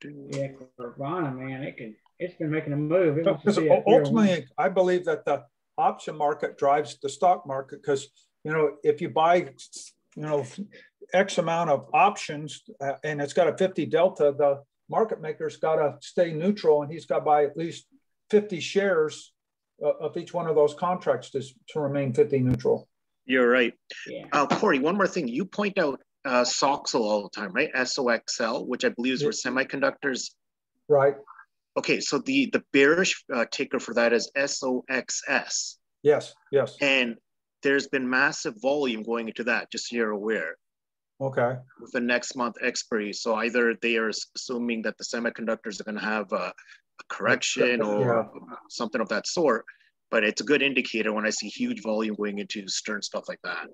Yeah, Carvana, man, it's been making a move. Because ultimately, I believe that the option market drives the stock market, because if you buy X amount of options and it's got a 50 delta, the market maker's got to stay neutral, and he's got to buy at least 50 shares of each one of those contracts to remain 50 neutral. You're right. Yeah. Corey, one more thing. You point out SOXL all the time, right? SOXL, which I believe is for semiconductors. Right. Okay, so the bearish ticker for that is SOXS. Yes, yes. And there's been massive volume going into that, just so you're aware. Okay. With the next month expiry. So either they are assuming that the semiconductors are going to have a correction or something of that sort. But it's a good indicator when I see huge volume going into Stern stuff like that.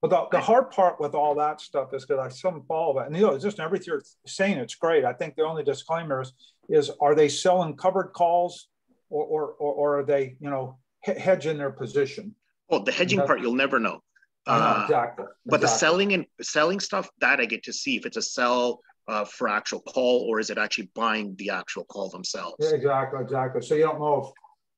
But the hard part with all that stuff is because I some follow that. And it's just everything you're saying, it's great. I think the only disclaimer is are they selling covered calls or are they, hedging their position? Well, the hedging part, you'll never know. I know, exactly. But the selling stuff, that I get to see if it's a sell for actual call or is it actually buying the actual call themselves. Yeah, exactly. So you don't know if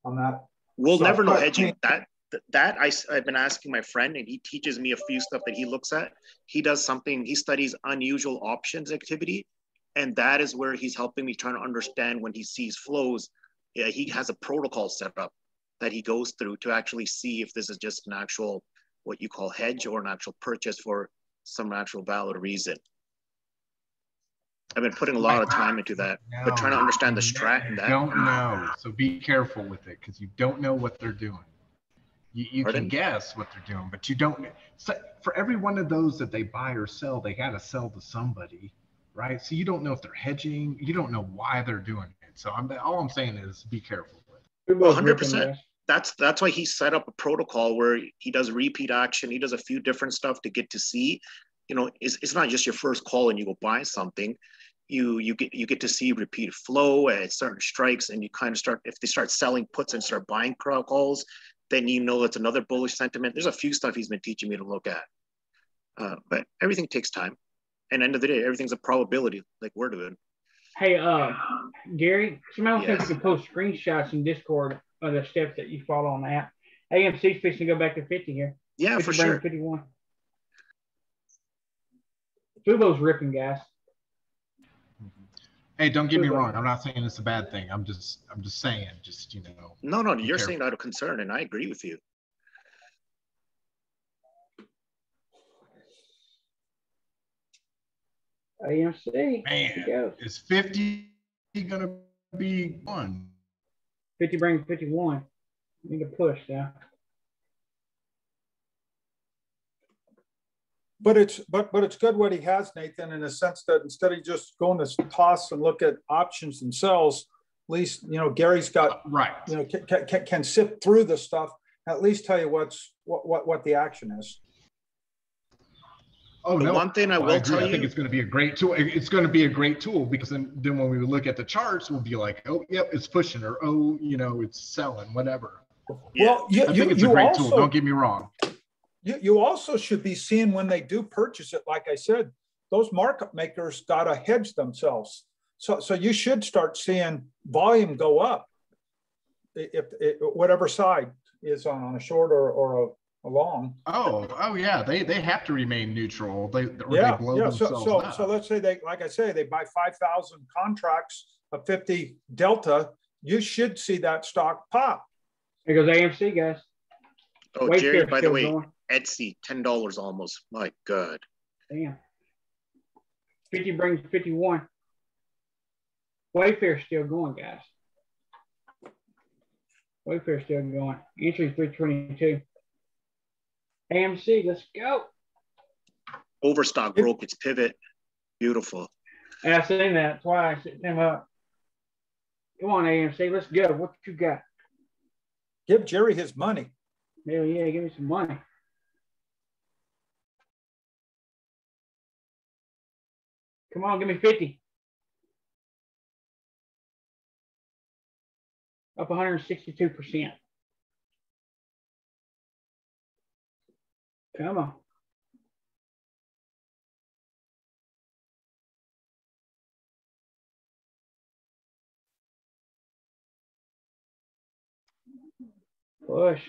on that. We'll never know hedging. I've been asking my friend, and he teaches me a few stuff that he looks at. He does something, he studies unusual options activity, and that is where he's helping me trying to understand when he sees flows. Yeah, he has a protocol set up that he goes through to actually see if this is just an actual, what you call hedge, or an actual purchase for some actual valid reason. I've been putting a lot of time into that, but trying to understand the strat and that. Don't know, so be careful with it, because you don't know what they're doing. You can guess what they're doing, but you don't. So for every one of those that they buy or sell, they got to sell to somebody, right? So you don't know if they're hedging. You don't know why they're doing it. So all I'm saying is be careful with it. Well, 100%. That's why he set up a protocol where he does repeat action. He does a few different stuff to get to see. It's not just your first call and you go buy something. You get to see repeated flow at certain strikes, and you kind of start, if they start selling puts and start buying calls, then it's another bullish sentiment. There's a few stuff he's been teaching me to look at. But everything takes time. And end of the day, everything's a probability, like we're doing. Hey, Gary, somebody else thinks you can post screenshots in Discord of the steps that you follow on the app. AMC's fixing to go back to 50 here. Yeah, 50 for sure. 51. Fubo's ripping, guys. Hey, don't get me wrong. I'm not saying it's a bad thing. I'm just saying, No, you're saying out of concern, and I agree with you. AMC. Man, is 50 gonna be one? 50 brings 51. Need to push now. But it's good what he has, Nathan, in the sense that instead of just going to toss and look at options themselves, at least Gary's got can sift through the stuff, at least tell you what the action is. Oh, no. One thing I will tell you, I think it's going to be a great tool. It's going to be a great tool because then when we look at the charts, we'll be like, oh, yep, it's pushing, or oh, it's selling, whatever. Well, I think it's a great tool. Don't get me wrong. You also should be seeing when they do purchase it. Like I said, those market makers got to hedge themselves. So you should start seeing volume go up if whatever side is on a short or a long. Oh yeah, they have to remain neutral. They blow themselves up. So let's say they buy 5,000 contracts of 50 delta. You should see that stock pop. Here goes AMC, guys. Oh, Jerry, by the way, Etsy, $10 almost. My God. Damn. 50 brings 51. Wayfair's still going, guys. Wayfair's still going. Entry 322. AMC, let's go. Overstock broke its pivot. Beautiful. And I seen that twice. It came up. Come on, AMC, let's go. What you got? Give Jerry his money. Hell yeah, give me some money. Come on, give me 50. Up 162%. Come on. Push.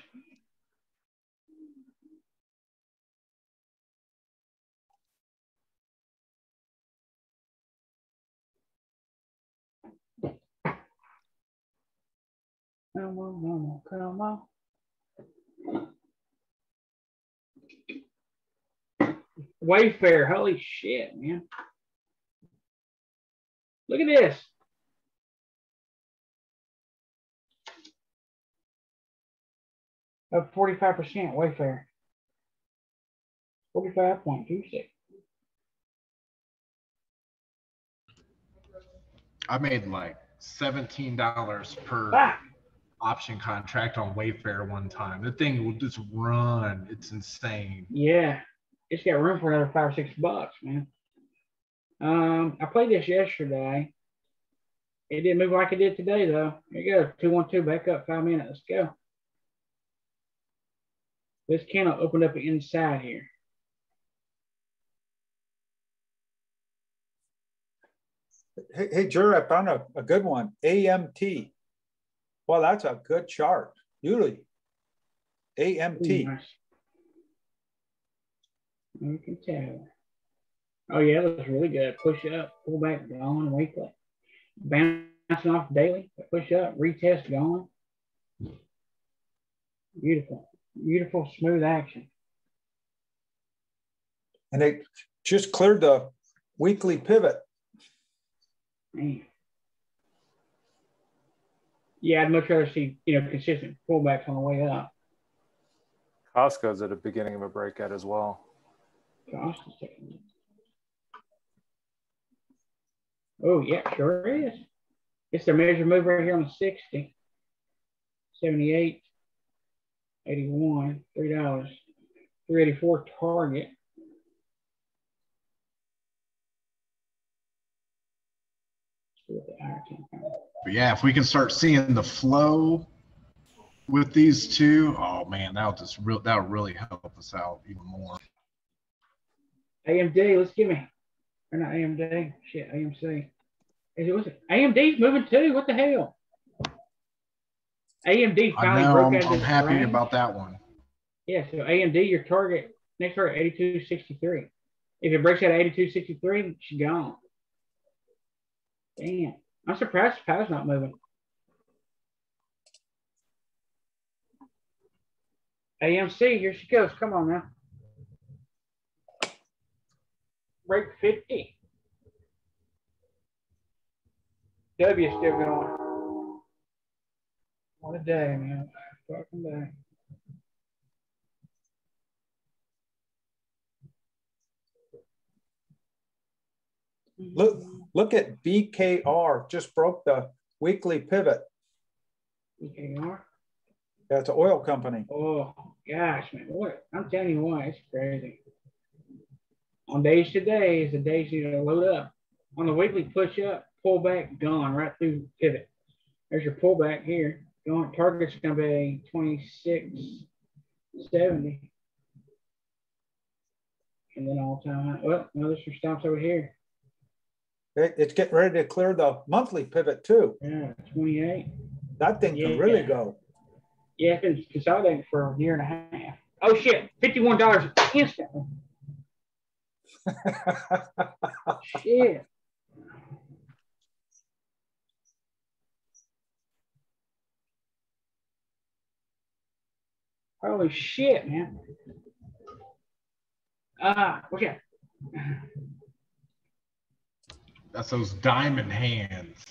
Come on, come on. Wayfair, holy shit, man. Look at this. Up 45%, Wayfair. 45.26. I made like $17 per option contract on Wayfair one time. The thing will just run. It's insane. Yeah, it's got room for another $5 or $6, man. I played this yesterday. It didn't move like it did today, though. Here you go, 212 back up, 5 minutes. Let's go. This candle opened up inside here. Hey, Jerry, I found a good one. AMT. Well, that's a good chart. Usually, AMT. Nice. You can tell. Oh, yeah, that was really good. Push up, pull back, going weekly. Bouncing off daily, push up, retest, going. Beautiful. Beautiful, smooth action. And they just cleared the weekly pivot. Man. Yeah, I'd much rather see, consistent pullbacks on the way up. Costco's at the beginning of a breakout as well. Oh, yeah, sure is. It's the measure move right here on the 60. 78, 81, $3, 384 target. But yeah, if we can start seeing the flow with these two, oh man, that'll really help us out even more. AMD, let's give me. Or not AMD, shit, AMC. AMD's moving too. What the hell? AMD finally broke out of this I'm happy range. about that one. Yeah, so AMD, your target, next target, 82.63. If it breaks out at 82.63, she's gone. Damn. I'm surprised the pow's not moving. AMC, here she goes. Come on now. Break 50. W still going. What a day, man. Fucking day. Look at BKR. Just broke the weekly pivot. BKR? Yeah, it's an oil company. Oh, gosh, man. What? I'm telling you what, it's crazy. On days today is the days you to load up. On the weekly push up, pull back, gone right through pivot. There's your pullback here. Going target's gonna be 26.70. And then all time high. Well, no, this stops over here. It's getting ready to clear the monthly pivot too. Yeah, 28. That thing can really go. Yeah, it's been consolidating for a year and a half. Oh shit, $51 instantly. Shit. Holy shit, man. What's that? That's those diamond hands.